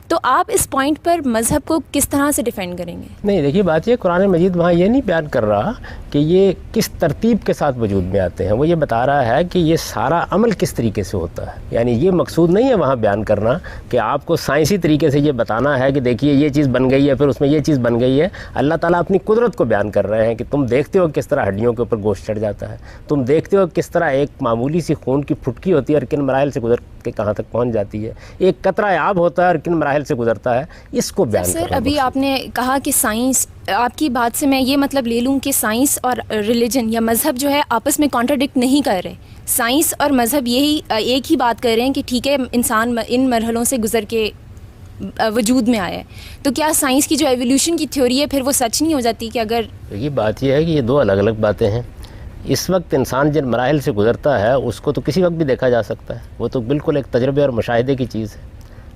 تو آپ اس پوائنٹ پر مذہب کو کس طرح سے ڈیفینڈ کریں گے؟ نہیں، دیکھیے بات یہ قرآن مجید وہاں یہ نہیں بیان کر رہا کہ یہ کس ترتیب کے ساتھ وجود میں آتے ہیں، وہ یہ بتا رہا ہے کہ یہ سارا عمل کس طریقے سے ہوتا ہے. یعنی یہ مقصود نہیں ہے وہاں بیان کرنا کہ آپ کو سائنسی طریقے سے یہ بتانا ہے کہ دیکھیے یہ چیز بن گئی ہے، پھر اس میں یہ چیز بن گئی ہے. اللہ تعالیٰ اپنی قدرت کو بیان کر رہے ہیں کہ تم دیکھتے ہو کس طرح ہڈیوں کے اوپر گوشت چڑھ جاتا ہے، تم دیکھتے ہو کس طرح ایک معمولی سی خون کی پھٹکی ہوتی ہے اور کن مراحل سے گزر کے کہاں تک پہنچ جاتی ہے، ایک قطرہ آب ہوتا ہے اور کن مراحل سے گزرتا ہے. اس کو بیان کر رہا ہے. سر ابھی آپ نے کہا کہ سائنس، آپ کی بات سے میں یہ مطلب لے لوں کہ سائنس اور ریلیجن یا مذہب جو ہے آپس میں کانٹراڈکٹ نہیں کر رہے. سائنس اور مذہب یہی ایک ہی بات کر رہے ہیں کہ ٹھیک ہے انسان ان مرحلوں سے گزر کے وجود میں آیا ہے. تو کیا سائنس کی جو ایولیوشن کی تھیوری ہے پھر وہ سچ نہیں ہو جاتی کہ اگر یہ بات یہ ہے کہ یہ دو الگ الگ باتیں ہیں. اس وقت انسان جن مراحل سے گزرتا ہے اس کو تو کسی وقت بھی دیکھا جا سکتا ہے، وہ تو بالکل ایک تجربے اور مشاہدے کی چیز ہے.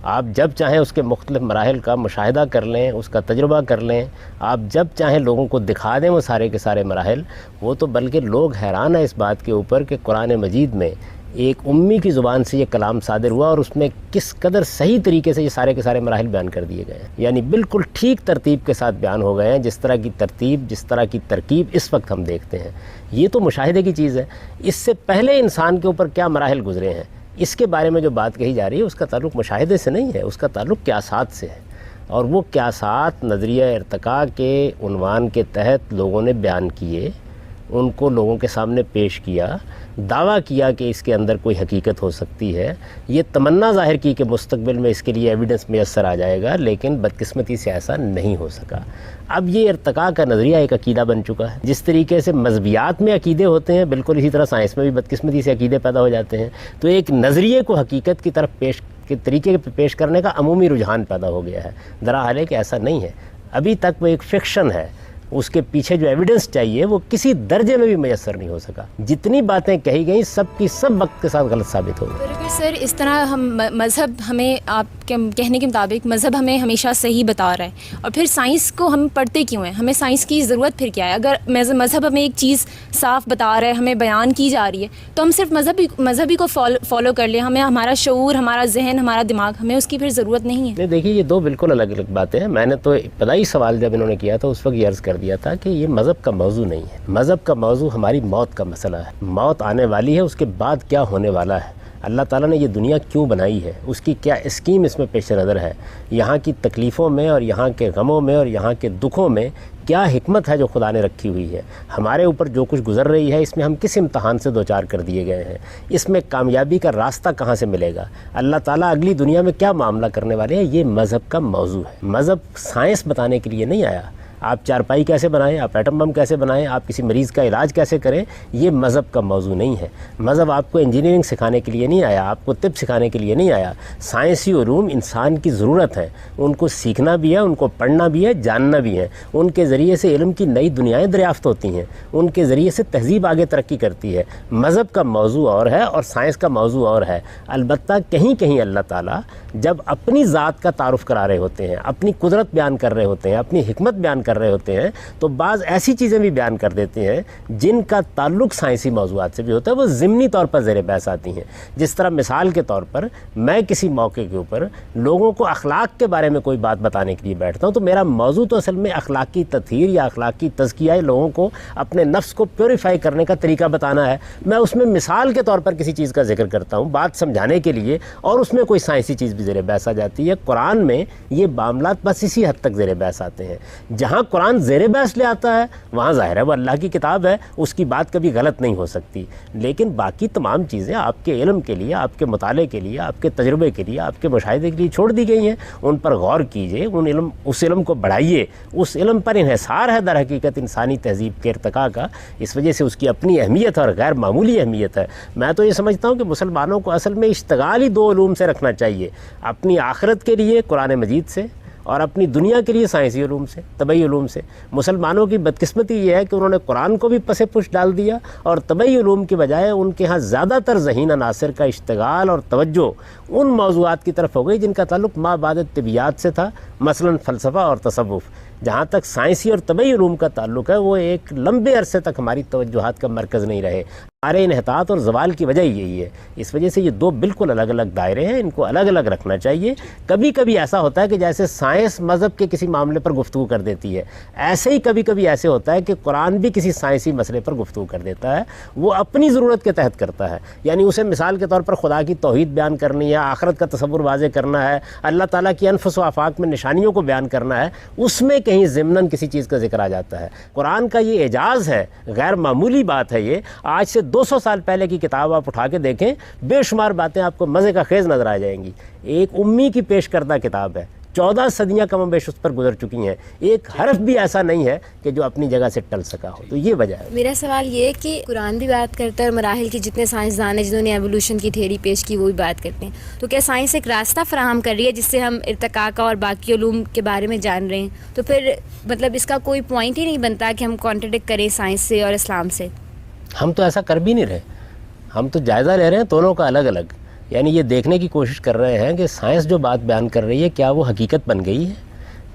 آپ جب چاہیں اس کے مختلف مراحل کا مشاہدہ کر لیں، اس کا تجربہ کر لیں، آپ جب چاہیں لوگوں کو دکھا دیں وہ سارے کے سارے مراحل. وہ تو بلکہ لوگ حیران ہیں اس بات کے اوپر کہ قرآن مجید میں ایک امی کی زبان سے یہ کلام صادر ہوا اور اس میں کس قدر صحیح طریقے سے یہ سارے کے سارے مراحل بیان کر دیے گئے ہیں. یعنی بالکل ٹھیک ترتیب کے ساتھ بیان ہو گئے ہیں، جس طرح کی ترتیب، جس طرح کی ترکیب اس وقت ہم دیکھتے ہیں. یہ تو مشاہدے کی چیز ہے. اس سے پہلے انسان کے اوپر کیا مراحل گزرے ہیں اس کے بارے میں جو بات کہی جا رہی ہے اس کا تعلق مشاہدے سے نہیں ہے، اس کا تعلق قیاسات سے ہے. اور وہ قیاسات نظریہ ارتقاء کے عنوان کے تحت لوگوں نے بیان کیے، ان کو لوگوں کے سامنے پیش کیا، دعویٰ کیا کہ اس کے اندر کوئی حقیقت ہو سکتی ہے. یہ تمنا ظاہر کی کہ مستقبل میں اس کے لیے ایویڈنس میسر آ جائے گا، لیکن بدقسمتی سے ایسا نہیں ہو سکا. اب یہ ارتقاء کا نظریہ ایک عقیدہ بن چکا ہے. جس طریقے سے مذہبیات میں عقیدے ہوتے ہیں بالکل اسی طرح سائنس میں بھی بدقسمتی سے عقیدے پیدا ہو جاتے ہیں. تو ایک نظریے کو حقیقت کی طرف کے طریقے پہ پیش کرنے کا عمومی رجحان پیدا ہو گیا ہے. دراحال ہے کہ ایسا نہیں ہے، ابھی تک وہ ایک فکشن ہے. اس کے پیچھے جو ایویڈنس چاہیے وہ کسی درجے میں بھی میسر نہیں ہو سکا. جتنی باتیں کہی گئیں سب کی سب وقت کے ساتھ غلط ثابت ہو گئی. اگر سر اس طرح ہم مذہب ہمیں آپ کے کہنے کے مطابق مذہب ہمیں ہمیشہ صحیح بتا رہا ہے، اور پھر سائنس کو ہم پڑھتے کیوں ہیں؟ ہمیں سائنس کی ضرورت پھر کیا ہے؟ اگر مذہب ہمیں ایک چیز صاف بتا رہا ہے، ہمیں بیان کی جا رہی ہے، تو ہم صرف مذہبی کو فالو کر لیں. ہمیں ہمارا شعور، ہمارا ذہن، ہمارا دماغ، ہمیں اس کی پھر ضرورت نہیں ہے. نہیں دیکھیے، یہ دو بالکل الگ الگ باتیں ہیں. میں نے تو ابتدائی سوال جب انہوں نے کیا تھا اس وقت یہ عرض کر دیا تھا کہ یہ مذہب کا موضوع نہیں ہے. مذہب کا موضوع ہماری موت کا مسئلہ ہے. موت آنے والی ہے، اس کے بعد کیا ہونے والا ہے، اللہ تعالیٰ نے یہ دنیا کیوں بنائی ہے، اس کی کیا اسکیم اس میں پیش نظر ہے، یہاں کی تکلیفوں میں اور یہاں کے غموں میں اور یہاں کے دکھوں میں کیا حکمت ہے جو خدا نے رکھی ہوئی ہے. ہمارے اوپر جو کچھ گزر رہی ہے اس میں ہم کس امتحان سے دوچار کر دیے گئے ہیں، اس میں کامیابی کا راستہ کہاں سے ملے گا، اللہ تعالیٰ اگلی دنیا میں کیا معاملہ کرنے والے ہیں، یہ مذہب کا موضوع ہے. مذہب سائنس بتانے کے لیے نہیں آیا. آپ چارپائی کیسے بنائیں، آپ ایٹم بم کیسے بنائیں، آپ کسی مریض کا علاج کیسے کریں، یہ مذہب کا موضوع نہیں ہے. مذہب آپ کو انجینئرنگ سکھانے کے لیے نہیں آیا، آپ کو طب سکھانے کے لیے نہیں آیا. سائنسی علوم انسان کی ضرورت ہے، ان کو سیکھنا بھی ہے، ان کو پڑھنا بھی ہے، جاننا بھی ہے. ان کے ذریعے سے علم کی نئی دنیایں دریافت ہوتی ہیں، ان کے ذریعے سے تہذیب آگے ترقی کرتی ہے. مذہب کا موضوع اور ہے اور سائنس کا موضوع اور ہے. البتہ کہیں کہیں اللہ تعالیٰ جب اپنی ذات کا تعارف کرا رہے ہوتے ہیں، اپنی قدرت بیان کر رہے ہوتے ہیں، اپنی حکمت بیان کر کر رہے ہوتے ہیں تو بعض ایسی چیزیں بھی بیان کر دیتے ہیں جن کا تعلق سائنسی موضوعات سے بھی ہوتا ہے، وہ ضمنی طور پر زیر بحث آتی ہیں. جس طرح مثال کے طور پر میں کسی موقع کے اوپر لوگوں کو اخلاق کے بارے میں کوئی بات بتانے کے لیے بیٹھتا ہوں تو میرا موضوع تو اصل میں اخلاقی تطہیر یا اخلاقی تزکیہ، لوگوں کو اپنے نفس کو پیوریفائی کرنے کا طریقہ بتانا ہے. میں اس میں مثال کے طور پر کسی چیز کا ذکر کرتا ہوں بات سمجھانے کے لیے، اور اس میں کوئی سائنسی چیز بھی زیر بحث آ جاتی ہے. قرآن میں یہ معاملات بس اسی حد تک زیر بحث آتے ہیں. جہاں قرآن زیر بحث لے آتا ہے وہاں ظاہر ہے وہ اللہ کی کتاب ہے، اس کی بات کبھی غلط نہیں ہو سکتی. لیکن باقی تمام چیزیں آپ کے علم کے لیے، آپ کے مطالعے کے لیے، آپ کے تجربے کے لیے، آپ کے مشاہدے کے لیے چھوڑ دی گئی ہیں. ان پر غور کیجئے، اس علم کو بڑھائیے. اس علم پر انحصار ہے در حقیقت انسانی تہذیب کے ارتقاء کا. اس وجہ سے اس کی اپنی اہمیت اور غیر معمولی اہمیت ہے. میں تو یہ سمجھتا ہوں کہ مسلمانوں کو اصل میں اشتغال ہی دو علوم سے رکھنا چاہیے، اپنی آخرت کے لیے قرآن مجید سے اور اپنی دنیا کے لیے سائنسی علوم سے، طبعی علوم سے. مسلمانوں کی بدقسمتی یہ ہے کہ انہوں نے قرآن کو بھی پس پش ڈال دیا اور طبعی علوم کے بجائے ان کے ہاں زیادہ تر ذہین عناصر کا اشتغال اور توجہ ان موضوعات کی طرف ہو گئی جن کا تعلق ما بعد طبیعیات سے تھا، مثلا فلسفہ اور تصوف. جہاں تک سائنسی اور طبعی علوم کا تعلق ہے وہ ایک لمبے عرصے تک ہماری توجہات کا مرکز نہیں رہے. ہمارے انحطاط اور زوال کی وجہ یہی ہے. اس وجہ سے یہ دو بالکل الگ الگ دائرے ہیں، ان کو الگ الگ رکھنا چاہیے. کبھی کبھی ایسا ہوتا ہے کہ جیسے سائنس مذہب کے کسی معاملے پر گفتگو کر دیتی ہے، ایسے ہی کبھی کبھی ایسے ہوتا ہے کہ قرآن بھی کسی سائنسی مسئلے پر گفتگو کر دیتا ہے. وہ اپنی ضرورت کے تحت کرتا ہے. یعنی اسے مثال کے طور پر خدا کی توحید بیان کرنی ہے، آخرت کا تصور واضح کرنا ہے، اللہ تعالیٰ کی انفس و آفاق میں نشانیوں کو بیان کرنا ہے، اس میں کہیں ضمناً کسی چیز کا ذکر آ جاتا ہے. قرآن کا یہ اعجاز ہے، غیر معمولی بات ہے. یہ آج سے 200 سال پہلے کی کتاب آپ اٹھا کے دیکھیں، بے شمار باتیں آپ کو مزے کا خیز نظر آ جائیں گی. ایک امی کی پیش کردہ کتاب ہے، 14 صدیاں کم و بیش اس پر گزر چکی ہیں. ایک حرف بھی ایسا نہیں ہے کہ جو اپنی جگہ سے ٹل سکا ہو. تو یہ وجہ ہے. میرا سوال یہ ہے کہ قرآن بھی بات کرتا ہے اور مراحل کی جتنے سائنسدان ہیں جنہوں نے ایوولوشن کی تھیوری پیش کی وہ بھی بات کرتے ہیں. تو کیا سائنس ایک راستہ فراہم کر رہی ہے جس سے ہم ارتقاء کا اور باقی علوم کے بارے میں جان رہے ہیں؟ تو پھر مطلب اس کا کوئی پوائنٹ ہی نہیں بنتا کہ ہم کانٹرڈکٹ کریں سائنس سے اور اسلام سے. ہم تو ایسا کر بھی نہیں رہے. ہم تو جائزہ لے رہے ہیں دونوں کا الگ الگ. یعنی یہ دیکھنے کی کوشش کر رہے ہیں کہ سائنس جو بات بیان کر رہی ہے کیا وہ حقیقت بن گئی ہے.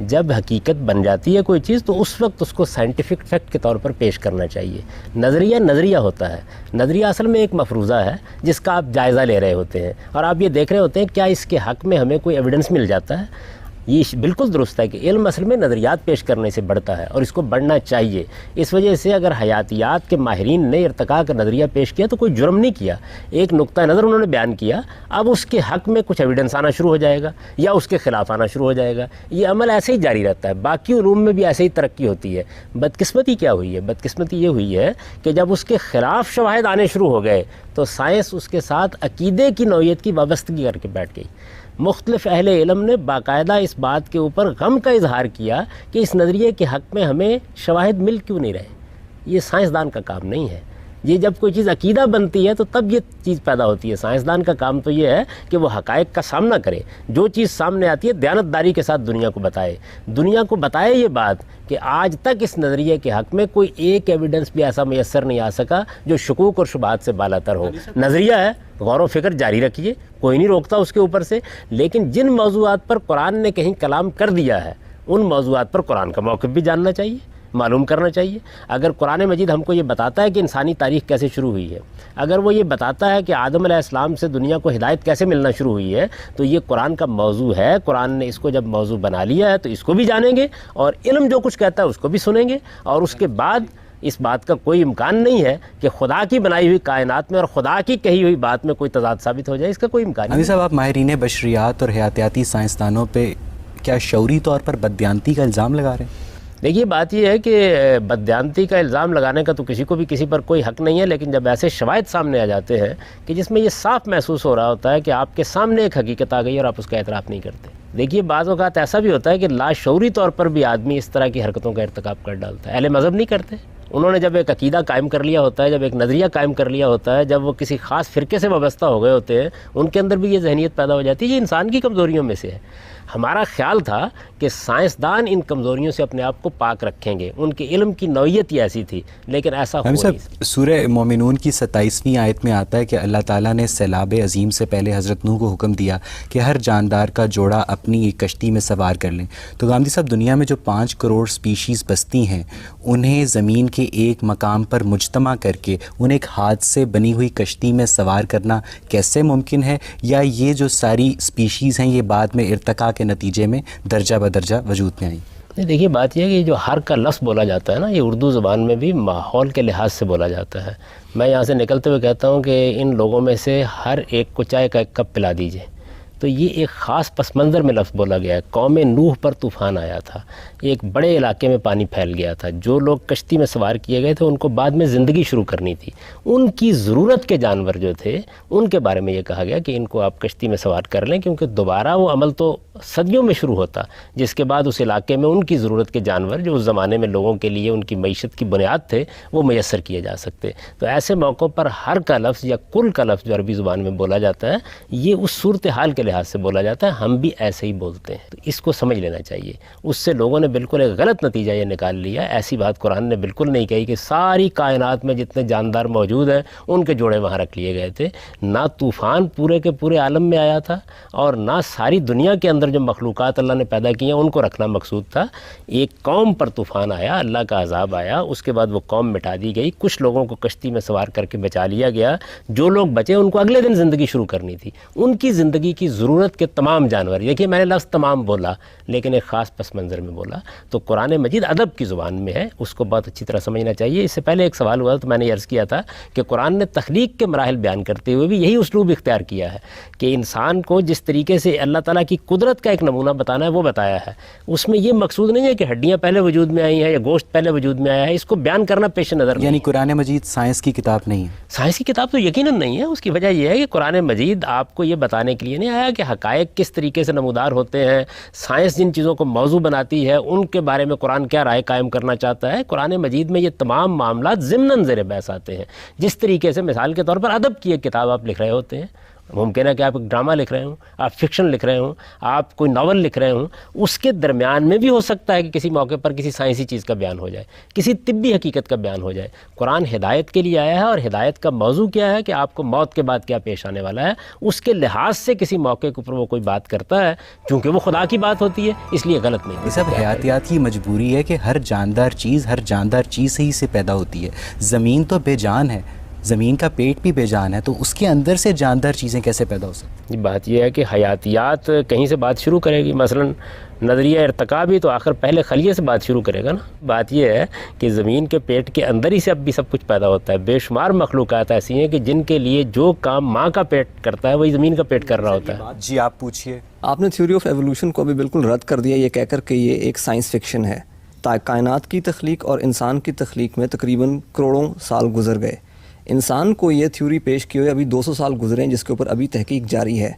جب حقیقت بن جاتی ہے کوئی چیز تو اس وقت اس کو سائنٹیفک فیکٹ کے طور پر پیش کرنا چاہیے. نظریہ ہوتا ہے. نظریہ اصل میں ایک مفروضہ ہے جس کا آپ جائزہ لے رہے ہوتے ہیں اور آپ یہ دیکھ رہے ہوتے ہیں کیا اس کے حق میں ہمیں کوئی ایویڈنس مل جاتا ہے. یہ بالکل درست ہے کہ علم اصل میں نظریات پیش کرنے سے بڑھتا ہے اور اس کو بڑھنا چاہیے. اس وجہ سے اگر حیاتیات کے ماہرین نے ارتقاء کا نظریہ پیش کیا تو کوئی جرم نہیں کیا، ایک نقطہ نظر انہوں نے بیان کیا. اب اس کے حق میں کچھ ایویڈنس آنا شروع ہو جائے گا یا اس کے خلاف آنا شروع ہو جائے گا. یہ عمل ایسے ہی جاری رہتا ہے. باقی علوم میں بھی ایسے ہی ترقی ہوتی ہے. بدقسمتی کیا ہوئی ہے؟ بدقسمتی یہ ہوئی ہے کہ جب اس کے خلاف شواہد آنے شروع ہو گئے تو سائنس اس کے ساتھ عقیدے کی نوعیت کی وابستگی کر کے بیٹھ گئی. مختلف اہل علم نے باقاعدہ اس بات کے اوپر غم کا اظہار کیا کہ اس نظریے کے حق میں ہمیں شواہد مل کیوں نہیں رہے. یہ سائنسدان کا کام نہیں ہے. یہ جب کوئی چیز عقیدہ بنتی ہے تو تب یہ چیز پیدا ہوتی ہے. سائنسدان کا کام تو یہ ہے کہ وہ حقائق کا سامنا کرے. جو چیز سامنے آتی ہے دیانتداری کے ساتھ دنیا کو بتائے. دنیا کو بتائے یہ بات کہ آج تک اس نظریے کے حق میں کوئی ایک ایویڈنس بھی ایسا میسر نہیں آ سکا جو شکوک اور شبہات سے بالاتر ہو. نظریہ ہے، غور و فکر جاری رکھیے، کوئی نہیں روکتا اس کے اوپر سے. لیکن جن موضوعات پر قرآن نے کہیں کلام کر دیا ہے ان موضوعات پر قرآن کا موقف بھی جاننا چاہیے، معلوم کرنا چاہیے. اگر قرآن مجید ہم کو یہ بتاتا ہے کہ انسانی تاریخ کیسے شروع ہوئی ہے، اگر وہ یہ بتاتا ہے کہ آدم علیہ السلام سے دنیا کو ہدایت کیسے ملنا شروع ہوئی ہے، تو یہ قرآن کا موضوع ہے. قرآن نے اس کو جب موضوع بنا لیا ہے تو اس کو بھی جانیں گے اور علم جو کچھ کہتا ہے اس کو بھی سنیں گے. اور اس کے بعد اس بات کا کوئی امکان نہیں ہے کہ خدا کی بنائی ہوئی کائنات میں اور خدا کی کہی ہوئی بات میں کوئی تضاد ثابت ہو جائے. اس کا کوئی امکان نہیں. عامر صاحب، آپ ماہرین بشریات اور حیاتیاتی سائنسدانوں پہ کیا شعوری طور پر بددیانتی کا الزام لگا رہے ہیں؟ دیکھیے بات یہ ہے کہ بددیانتی کا الزام لگانے کا تو کسی کو بھی کسی پر کوئی حق نہیں ہے. لیکن جب ایسے شواہد سامنے آ جاتے ہیں کہ جس میں یہ صاف محسوس ہو رہا ہوتا ہے کہ آپ کے سامنے ایک حقیقت آ گئی اور آپ اس کا اعتراف نہیں کرتے. دیکھیے بعض اوقات ایسا بھی ہوتا ہے کہ لاشعوری طور پر بھی آدمی اس طرح کی حرکتوں کا ارتکاب کر ڈالتا ہے. اہل مذہب نہیں کرتے. انہوں نے جب ایک عقیدہ قائم کر لیا ہوتا ہے، جب ایک نظریہ قائم کر لیا ہوتا ہے، جب وہ کسی خاص فرقے سے وابستہ ہو گئے ہوتے ہیں، ان کے اندر بھی یہ ذہنیت پیدا ہو جاتی ہے. یہ انسان کی کمزوریوں میں سے ہے. ہمارا خیال تھا کہ سائنسدان ان کمزوریوں سے اپنے آپ کو پاک رکھیں گے، ان کے علم کی نوعیت ہی ایسی تھی، لیکن ایسا ہوا نہیں۔ سورہ مومنون کی 27ویں آیت میں آتا ہے کہ اللہ تعالیٰ نے سیلاب عظیم سے پہلے حضرت نوح کو حکم دیا کہ ہر جاندار کا جوڑا اپنی ایک کشتی میں سوار کر لیں۔ تو گامدی صاحب، دنیا میں جو 5 کروڑ سپیشیز بستی ہیں، انہیں زمین کے ایک مقام پر مجتمع کر کے انہیں ایک ہاتھ سے بنی ہوئی کشتی میں سوار کرنا کیسے ممکن ہے؟ یا یہ جو ساری سپیشیز ہیں یہ بعد میں ارتقاء کے نتیجے میں درجہ بدرجہ وجود میں آئیں؟ نہیں، دیکھیے بات یہ ہے کہ جو ہر کا لفظ بولا جاتا ہے نا، یہ اردو زبان میں بھی ماحول کے لحاظ سے بولا جاتا ہے۔ میں یہاں سے نکلتے ہوئے کہتا ہوں کہ ان لوگوں میں سے ہر ایک کو چائے کا 1 کپ پلا دیجئے، تو یہ ایک خاص پس منظر میں لفظ بولا گیا ہے۔ قوم نوح پر طوفان آیا تھا، ایک بڑے علاقے میں پانی پھیل گیا تھا، جو لوگ کشتی میں سوار کیے گئے تھے ان کو بعد میں زندگی شروع کرنی تھی، ان کی ضرورت کے جانور جو تھے ان کے بارے میں یہ کہا گیا کہ ان کو آپ کشتی میں سوار کر لیں، کیونکہ دوبارہ وہ عمل تو صدیوں میں شروع ہوتا، جس کے بعد اس علاقے میں ان کی ضرورت کے جانور جو اس زمانے میں لوگوں کے لیے ان کی معیشت کی بنیاد تھے وہ میسر کیے جا سکتے۔ تو ایسے موقعوں پر ہر کا لفظ یا کل کا لفظ جو عربی زبان میں بولا جاتا ہے، یہ اس صورتحال کے لحاظ سے بولا جاتا ہے، ہم بھی ایسے ہی بولتے ہیں۔ تو اس کو سمجھ لینا چاہیے۔ اس سے لوگوں نے بالکل ایک غلط نتیجہ یہ نکال لیا، ایسی بات قرآن نے بالکل نہیں کہی کہ ساری کائنات میں جتنے جاندار موجود ہیں ان کے جوڑے وہاں رکھ لیے گئے تھے۔ نہ طوفان پورے کے پورے عالم میں آیا تھا، اور نہ ساری دنیا کے اندر جو مخلوقات اللہ نے پیدا کی ہیں ان کو رکھنا مقصود تھا۔ ایک قوم پر طوفان آیا، اللہ کا عذاب آیا، اس کے بعد وہ قوم مٹا دی گئی، کچھ لوگوں کو کشتی میں سوار کر کے بچا لیا گیا، جو لوگ بچے ان کو اگلے دن زندگی شروع کرنی تھی، ان کی زندگی کی ضرورت کے تمام جانور۔ دیکھیے میں نے لفظ تمام بولا لیکن ایک خاص پس منظر میں بولا۔ تو قرآن مجید ادب کی زبان میں ہے، اس کو بہت اچھی طرح سمجھنا چاہیے۔ اس سے پہلے ایک سوال ہوا تو میں نے عرض کیا تھا کہ قرآن نے تخلیق کے مراحل بیان کرتے ہوئے بھی یہی اسلوب اختیار کیا ہے کہ انسان کو جس طریقے سے اللہ تعالیٰ کی قدرت کا ایک نمونہ بتانا ہے وہ بتایا ہے۔ اس میں یہ مقصود نہیں ہے کہ ہڈیاں پہلے وجود میں آئی ہیں یا گوشت پہلے وجود میں آیا ہے، اس کو بیان کرنا پیش نظر نہیں۔ یعنی قرآن مجید سائنس کی کتاب نہیں ہے؟ سائنس کی کتاب تو یقیناً نہیں ہے۔ اس کی وجہ یہ ہے کہ قرآن مجید آپ کو یہ بتانے کے لیے نہیں آیا کہ حقائق کس طریقے سے نمودار ہوتے ہیں، سائنس جن چیزوں کو موضوع بناتی ہے ان کے بارے میں قرآن کیا رائے قائم کرنا چاہتا ہے۔ قرآن مجید میں یہ تمام معاملات ضمناً زیر بحث آتے ہیں۔ جس طریقے سے مثال کے طور پر ادب کی ایک کتاب آپ لکھ رہے ہوتے ہیں، ممکن ہے کہ آپ ایک ڈرامہ لکھ رہے ہوں، آپ فکشن لکھ رہے ہوں، آپ کوئی ناول لکھ رہے ہوں، اس کے درمیان میں بھی ہو سکتا ہے کہ کسی موقع پر کسی سائنسی چیز کا بیان ہو جائے، کسی طبی حقیقت کا بیان ہو جائے۔ قرآن ہدایت کے لیے آیا ہے، اور ہدایت کا موضوع کیا ہے کہ آپ کو موت کے بعد کیا پیش آنے والا ہے، اس کے لحاظ سے کسی موقع کے اوپر وہ کوئی بات کرتا ہے، چونکہ وہ خدا کی بات ہوتی ہے اس لیے غلط نہیں۔ یہ سب حیاتیات کی مجبوری ہے کہ ہر جاندار چیز سے ہی سے پیدا ہوتی ہے۔ زمین تو بے جان ہے، زمین کا پیٹ بھی بے جان ہے، تو اس کے اندر سے جاندار چیزیں کیسے پیدا ہو سکتی ہیں؟ بات یہ ہے کہ حیاتیات کہیں سے بات شروع کرے گی، مثلا نظریہ ارتقاء بھی تو آخر پہلے خلیے سے بات شروع کرے گا نا۔ بات یہ ہے کہ زمین کے پیٹ کے اندر ہی سے اب بھی سب کچھ پیدا ہوتا ہے۔ بے شمار مخلوقات ایسی ہیں کہ جن کے لیے جو کام ماں کا پیٹ کرتا ہے وہی زمین کا پیٹ کر رہا ہوتا ہے۔ جی آپ پوچھئے۔ آپ نے تھیوری آف ایوولوشن کو بھی بالکل رد کر دیا یہ کہہ کر کہ یہ ایک سائنس فکشن ہے۔ کائنات کی تخلیق اور انسان کی تخلیق میں تقریباً کروڑوں سال گزر گئے۔ انسان کو یہ تھیوری پیش کی ہوئے ابھی 200 سال گزرے ہیں، جس کے اوپر ابھی تحقیق جاری ہے۔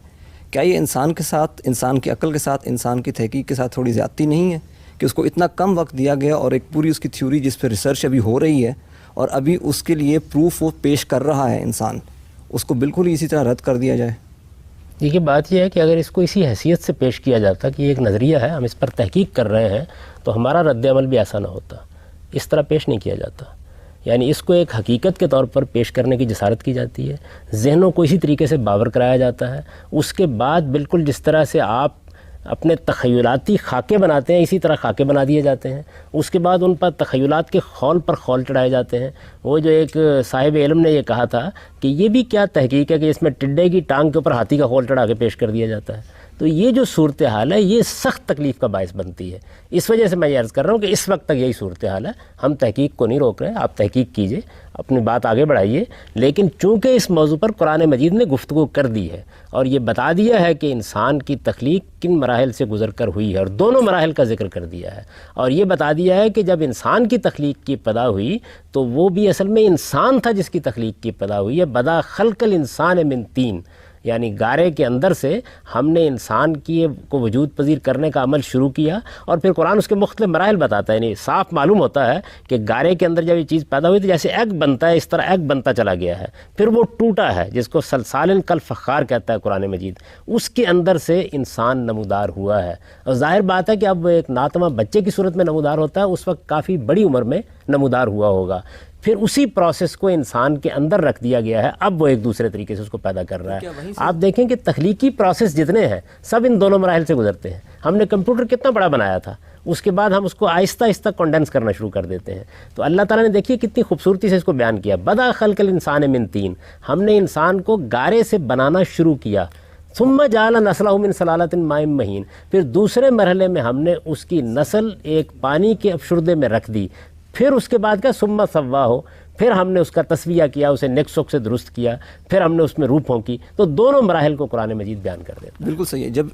کیا یہ انسان کے ساتھ، انسان کی عقل کے ساتھ، انسان کی تحقیق کے ساتھ تھوڑی زیادتی نہیں ہے کہ اس کو اتنا کم وقت دیا گیا اور ایک پوری اس کی تھیوری جس پہ ریسرچ ابھی ہو رہی ہے اور ابھی اس کے لیے پروف وہ پیش کر رہا ہے انسان، اس کو بالکل اسی طرح رد کر دیا جائے؟ دیکھیے بات یہ ہے کہ اگر اس کو اسی حیثیت سے پیش کیا جاتا کہ یہ ایک نظریہ ہے، ہم اس پر تحقیق کر رہے ہیں، تو ہمارا رد عمل بھی ایسا نہ ہوتا۔ اس طرح پیش نہیں کیا جاتا، یعنی اس کو ایک حقیقت کے طور پر پیش کرنے کی جسارت کی جاتی ہے، ذہنوں کو اسی طریقے سے باور کرایا جاتا ہے۔ اس کے بعد بالکل جس طرح سے آپ اپنے تخیلاتی خاکے بناتے ہیں اسی طرح خاکے بنا دیے جاتے ہیں۔ اس کے بعد ان پر تخیلات کے خول پر خول چڑھائے جاتے ہیں۔ وہ جو ایک صاحب علم نے یہ کہا تھا کہ یہ بھی کیا تحقیق ہے کہ اس میں ٹڈے کی ٹانگ کے اوپر ہاتھی کا خول چڑھا کے پیش کر دیا جاتا ہے۔ تو یہ جو صورتحال ہے یہ سخت تکلیف کا باعث بنتی ہے۔ اس وجہ سے میں یہ عرض کر رہا ہوں کہ اس وقت تک یہی صورتحال ہے۔ ہم تحقیق کو نہیں روک رہے، آپ تحقیق کیجئے، اپنی بات آگے بڑھائیے، لیکن چونکہ اس موضوع پر قرآن مجید نے گفتگو کر دی ہے اور یہ بتا دیا ہے کہ انسان کی تخلیق کن مراحل سے گزر کر ہوئی ہے، اور دونوں مراحل کا ذکر کر دیا ہے، اور یہ بتا دیا ہے کہ جب انسان کی تخلیق کی ابتدا ہوئی تو وہ بھی اصل میں انسان تھا جس کی تخلیق کی ابتدا ہوئی ہے۔ بدا خلق الانسان من طین، یعنی گارے کے اندر سے ہم نے انسان کو وجود پذیر کرنے کا عمل شروع کیا، اور پھر قرآن اس کے مختلف مراحل بتاتا ہے. یعنی صاف معلوم ہوتا ہے کہ گارے کے اندر جب یہ چیز پیدا ہوئی تو جیسے ایگ بنتا ہے اس طرح ایگ بنتا چلا گیا ہے، پھر وہ ٹوٹا ہے جس کو سلسال کالفخار کہتا ہے قرآن مجید، اس کے اندر سے انسان نمودار ہوا ہے. اور ظاہر بات ہے کہ اب وہ ایک ناتواں بچے کی صورت میں نمودار ہوتا ہے، اس وقت کافی بڑی عمر میں نمودار ہوا ہوگا. پھر اسی پروسیس کو انسان کے اندر رکھ دیا گیا ہے، اب وہ ایک دوسرے طریقے سے اس کو پیدا کر رہا ہے. آپ دیکھیں کہ تخلیقی پروسیس جتنے ہیں سب ان دونوں مراحل سے گزرتے ہیں. ہم نے کمپیوٹر کتنا بڑا بنایا تھا، اس کے بعد ہم اس کو آہستہ آہستہ کنڈنس کرنا شروع کر دیتے ہیں. تو اللہ تعالیٰ نے دیکھیے کتنی خوبصورتی سے اس کو بیان کیا. بدا خلق الانسان من طین، ہم نے انسان کو گارے سے بنانا شروع کیا. ثم جعل نسلہ من سلالۃ ماء مہین، پھر دوسرے مرحلے میں ہم نے اس کی نسل ایک پانی کے افشردے میں رکھ دی. پھر اس کے بعد کیا ثم سواہ، پھر ہم نے اس کا تسویہ کیا، اسے نیک سوک سے درست کیا، پھر ہم نے اس میں روح پھونکی. تو دونوں مراحل کو قرآن مجید بیان کر دیتا ہے. بالکل صحیح ہے. جب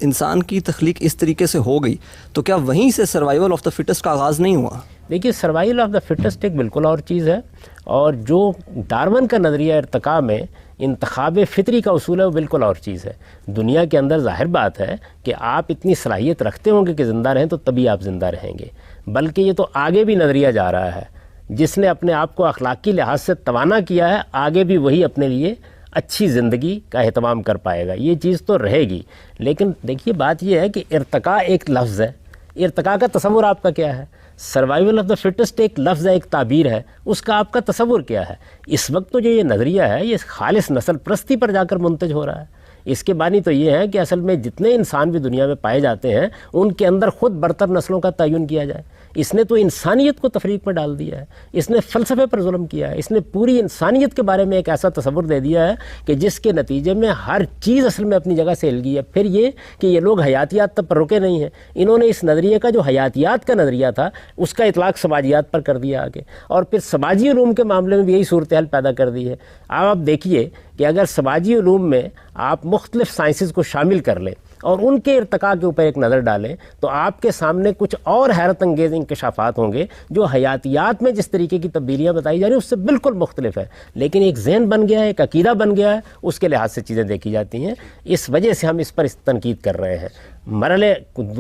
انسان کی تخلیق اس طریقے سے ہو گئی تو کیا وہیں سے سروائیول آف دا فٹسٹ کا آغاز نہیں ہوا؟ دیکھیے سروائیول آف دا فٹسٹ ایک بالکل اور چیز ہے، اور جو ڈارون کا نظریہ ارتقاء میں انتخاب فطری کا اصول ہے وہ بالکل اور چیز ہے. دنیا کے اندر ظاہر بات ہے کہ آپ اتنی صلاحیت رکھتے ہوں گے کہ زندہ رہیں تو تبھی آپ زندہ رہیں گے، بلکہ یہ تو آگے بھی نظریہ جا رہا ہے. جس نے اپنے آپ کو اخلاقی لحاظ سے توانا کیا ہے آگے بھی وہی اپنے لیے اچھی زندگی کا اہتمام کر پائے گا. یہ چیز تو رہے گی. لیکن دیکھیے بات یہ ہے کہ ارتقاء ایک لفظ ہے، ارتقاء کا تصور آپ کا کیا ہے؟ سروائیول آف دا فٹسٹ ایک لفظ ہے، ایک تعبیر ہے، اس کا آپ کا تصور کیا ہے؟ اس وقت تو جو یہ نظریہ ہے یہ خالص نسل پرستی پر جا کر منتج ہو رہا ہے. اس کے بانی تو یہ ہے کہ اصل میں جتنے انسان بھی دنیا میں پائے جاتے ہیں ان کے اندر خود برتر نسلوں کا تعین کیا جائے. اس نے تو انسانیت کو تفریق میں ڈال دیا ہے، اس نے فلسفے پر ظلم کیا ہے، اس نے پوری انسانیت کے بارے میں ایک ایسا تصور دے دیا ہے کہ جس کے نتیجے میں ہر چیز اصل میں اپنی جگہ سے ہل گئی ہے. پھر یہ کہ یہ لوگ حیاتیات تک پر رکے نہیں ہیں، انہوں نے اس نظریے کا جو حیاتیات کا نظریہ تھا اس کا اطلاق سماجیات پر کر دیا آگے، اور پھر سماجی علوم کے معاملے میں بھی یہی صورتحال پیدا کر دی ہے. آپ دیکھیے کہ اگر سماجی علوم میں آپ مختلف سائنسز کو شامل کر لیں اور ان کے ارتقاء کے اوپر ایک نظر ڈالیں تو آپ کے سامنے کچھ اور حیرت انگیز انکشافات ہوں گے جو حیاتیات میں جس طریقے کی تبدیلیاں بتائی جا رہی ہیں اس سے بالکل مختلف ہے. لیکن ایک ذہن بن گیا ہے، ایک عقیدہ بن گیا ہے، اس کے لحاظ سے چیزیں دیکھی جاتی ہیں. اس وجہ سے ہم اس پر تنقید کر رہے ہیں. مرحلے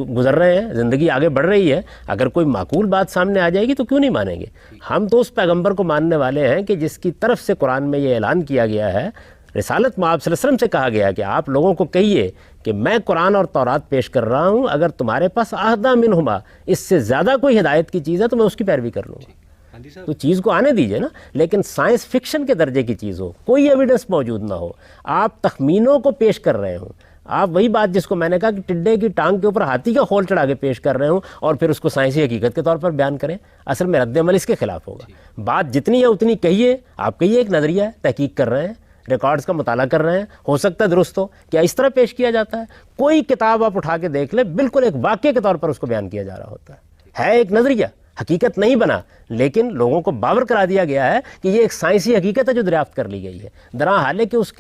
گزر رہے ہیں، زندگی آگے بڑھ رہی ہے. اگر کوئی معقول بات سامنے آ جائے گی تو کیوں نہیں مانیں گے؟ ہم تو اس پیغمبر کو ماننے والے ہیں کہ جس کی طرف سے قرآن میں یہ اعلان کیا گیا ہے، رسالت میں آپ صلی اللہ علیہ وسلم سے کہا گیا کہ آپ لوگوں کو کہیے کہ میں قرآن اور تورات پیش کر رہا ہوں، اگر تمہارے پاس اہدیٰ منہما اس سے زیادہ کوئی ہدایت کی چیز ہے تو میں اس کی پیروی کر لوں گا. تو چیز کو آنے دیجئے نا، لیکن سائنس فکشن کے درجے کی چیز ہو، کوئی ایویڈنس موجود نہ ہو، آپ تخمینوں کو پیش کر رہے ہوں. آپ وہی بات جس کو میں نے کہا کہ ٹڈے کی ٹانگ کے اوپر ہاتھی کا خول چڑھا کے پیش کر رہے ہوں اور پھر اس کو سائنسی حقیقت کے طور پر بیان کریں، اصل میں رد عمل اس کے خلاف ہوگا. بات جتنی ہے اتنی کہیے. آپ کہیے ایک نظریہ ہے، تحقیق کر رہے ہیں، ریکارڈز کا مطالعہ کر رہے ہیں، ہو سکتا ہے درست ہو. کیا اس طرح پیش کیا جاتا ہے؟ کوئی کتاب آپ اٹھا کے دیکھ لیں، بالکل ایک واقعے کے طور پر اس کو بیان کیا جا رہا ہوتا ہے ایک نظریہ، حقیقت نہیں بنا، لیکن لوگوں کو باور کرا دیا گیا ہے کہ یہ ایک سائنسی حقیقت ہے جو دریافت کر لی گئی ہے، درا حالے کہ اس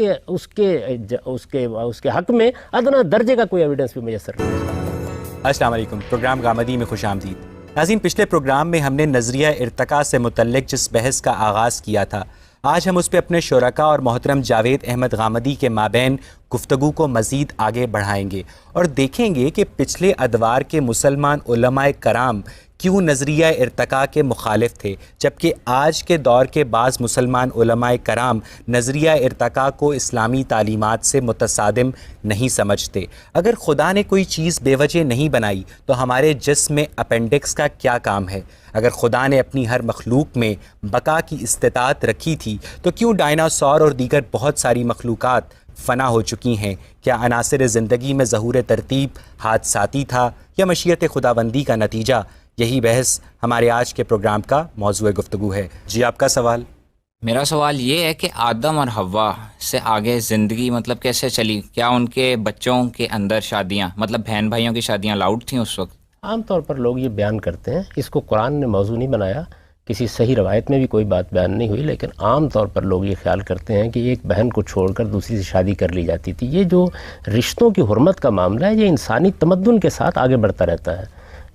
کے حق میں ادنا درجے کا کوئی ایویڈنس بھی میسر نہیں. السلام علیکم، پروگرام گامدی میں خوش آمدید. ناظرین، پچھلے پروگرام میں ہم نے نظریہ ارتقاء سے متعلق جس بحث کا آغاز کیا تھا، آج ہم اس پہ اپنے شرکاء اور محترم جاوید احمد غامدی کے مابین گفتگو کو مزید آگے بڑھائیں گے اور دیکھیں گے کہ پچھلے ادوار کے مسلمان علماء کرام کیوں نظریہ ارتقاء کے مخالف تھے، جبکہ آج کے دور کے بعض مسلمان علماء کرام نظریہ ارتقاء کو اسلامی تعلیمات سے متصادم نہیں سمجھتے. اگر خدا نے کوئی چیز بے وجہ نہیں بنائی تو ہمارے جسم میں اپینڈکس کا کیا کام ہے؟ اگر خدا نے اپنی ہر مخلوق میں بقا کی استطاعت رکھی تھی تو کیوں ڈائناسور اور دیگر بہت ساری مخلوقات فنا ہو چکی ہیں؟ کیا عناصر زندگی میں ظہور ترتیب حادثاتی تھا یا مشیت خداوندی کا نتیجہ؟ یہی بحث ہمارے آج کے پروگرام کا موضوع گفتگو ہے. جی آپ کا سوال؟ میرا سوال یہ ہے کہ آدم اور حوا سے آگے زندگی مطلب کیسے چلی؟ کیا ان کے بچوں کے اندر شادیاں، مطلب بہن بھائیوں کی شادیاں الاؤڈ تھیں اس وقت؟ عام طور پر لوگ یہ بیان کرتے ہیں، اس کو قرآن نے موضوع نہیں بنایا، کسی صحیح روایت میں بھی کوئی بات بیان نہیں ہوئی، لیکن عام طور پر لوگ یہ خیال کرتے ہیں کہ ایک بہن کو چھوڑ کر دوسری سے شادی کر لی جاتی تھی. یہ جو رشتوں کی حرمت کا معاملہ ہے یہ انسانی تمدن کے ساتھ آگے بڑھتا رہتا ہے.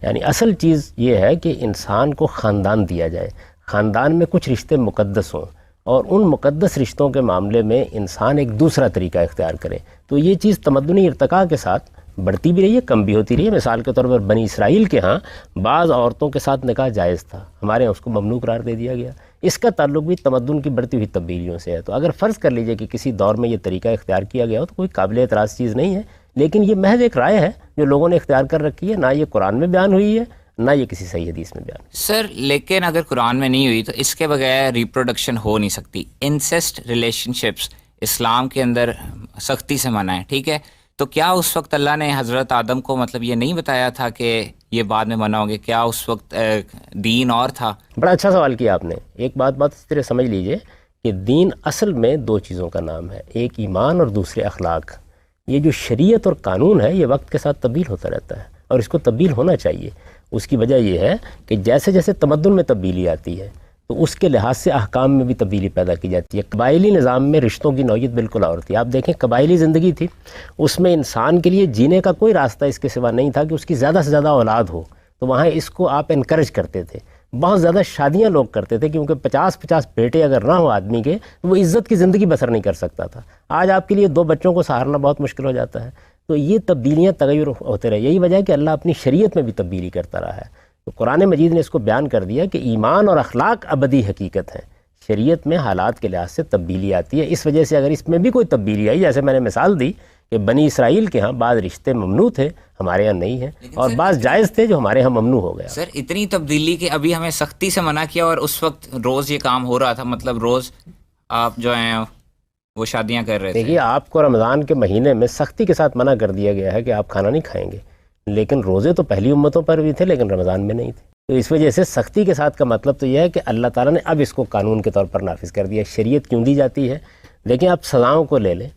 یعنی اصل چیز یہ ہے کہ انسان کو خاندان دیا جائے، خاندان میں کچھ رشتے مقدس ہوں، اور ان مقدس رشتوں کے معاملے میں انسان ایک دوسرا طریقہ اختیار کرے. تو یہ چیز تمدنی ارتقاء کے ساتھ بڑھتی بھی رہی ہے، کم بھی ہوتی رہی ہے. مثال کے طور پر بنی اسرائیل کے ہاں بعض عورتوں کے ساتھ نکاح جائز تھا، ہمارے یہاں اس کو ممنوع قرار دے دیا گیا. اس کا تعلق بھی تمدن کی بڑھتی ہوئی تبدیلیوں سے ہے. تو اگر فرض کر لیجئے کہ کسی دور میں یہ طریقہ اختیار کیا گیا ہو تو کوئی قابل اعتراض چیز نہیں ہے، لیکن یہ محض ایک رائے ہے جو لوگوں نے اختیار کر رکھی ہے. نہ یہ قرآن میں بیان ہوئی ہے، نہ یہ کسی صحیح حدیث میں بیان. سر لیکن اگر قرآن میں نہیں ہوئی تو اس کے بغیر ریپروڈکشن ہو نہیں سکتی. انسیسٹ ریلیشن شپس اسلام کے اندر سختی سے منع ہے، ٹھیک ہے. تو کیا اس وقت اللہ نے حضرت آدم کو مطلب یہ نہیں بتایا تھا کہ یہ بعد میں منع ہوگے؟ کیا اس وقت دین اور تھا؟ بڑا اچھا سوال کیا آپ نے. ایک بات اس طرح سمجھ لیجئے کہ دین اصل میں دو چیزوں کا نام ہے، ایک ایمان اور دوسرے اخلاق. یہ جو شریعت اور قانون ہے یہ وقت کے ساتھ تبدیل ہوتا رہتا ہے اور اس کو تبدیل ہونا چاہیے. اس کی وجہ یہ ہے کہ جیسے جیسے تمدن میں تبدیلی آتی ہے تو اس کے لحاظ سے احکام میں بھی تبدیلی پیدا کی جاتی ہے. قبائلی نظام میں رشتوں کی نوعیت بالکل اور تھی. آپ دیکھیں قبائلی زندگی تھی، اس میں انسان کے لیے جینے کا کوئی راستہ اس کے سوا نہیں تھا کہ اس کی زیادہ سے زیادہ اولاد ہو. تو وہاں اس کو آپ انکریج کرتے تھے. بہت زیادہ شادیاں لوگ کرتے تھے کیونکہ 50 بیٹے اگر نہ ہو آدمی کے تو وہ عزت کی زندگی بسر نہیں کر سکتا تھا. آج آپ کے لیے 2 بچوں کو سہارنا بہت مشکل ہو جاتا ہے. تو یہ تبدیلیاں تغیر ہوتے رہے. یہی وجہ ہے کہ اللہ اپنی شریعت میں بھی تبدیلی کرتا رہا ہے. تو قرآن مجید نے اس کو بیان کر دیا کہ ایمان اور اخلاق ابدی حقیقت ہے. شریعت میں حالات کے لحاظ سے تبدیلی آتی ہے. اس وجہ سے اگر اس میں بھی کوئی تبدیلی آئی، جیسے میں نے مثال دی کہ بنی اسرائیل کے ہاں بعض رشتے ممنوع تھے، ہمارے یہاں نہیں ہیں، اور بعض جائز تھے جو ہمارے ہاں ممنوع ہو گیا. سر اتنی تبدیلی کہ ابھی ہمیں سختی سے منع کیا اور اس وقت روز یہ کام ہو رہا تھا، مطلب روز آپ جو ہیں وہ شادیاں کر رہے تھے. دیکھیے آپ کو رمضان کے مہینے میں سختی کے ساتھ منع کر دیا گیا ہے کہ آپ کھانا نہیں کھائیں گے، لیکن روزے تو پہلی امتوں پر بھی تھے لیکن رمضان میں نہیں تھے. تو اس وجہ سے سختی کے ساتھ کا مطلب تو یہ ہے کہ اللہ تعالیٰ نے اب اس کو قانون کے طور پر نافذ کر دیا. شریعت کیوں دی جاتی ہے؟ لیکن آپ سزاؤں کو لے لیں،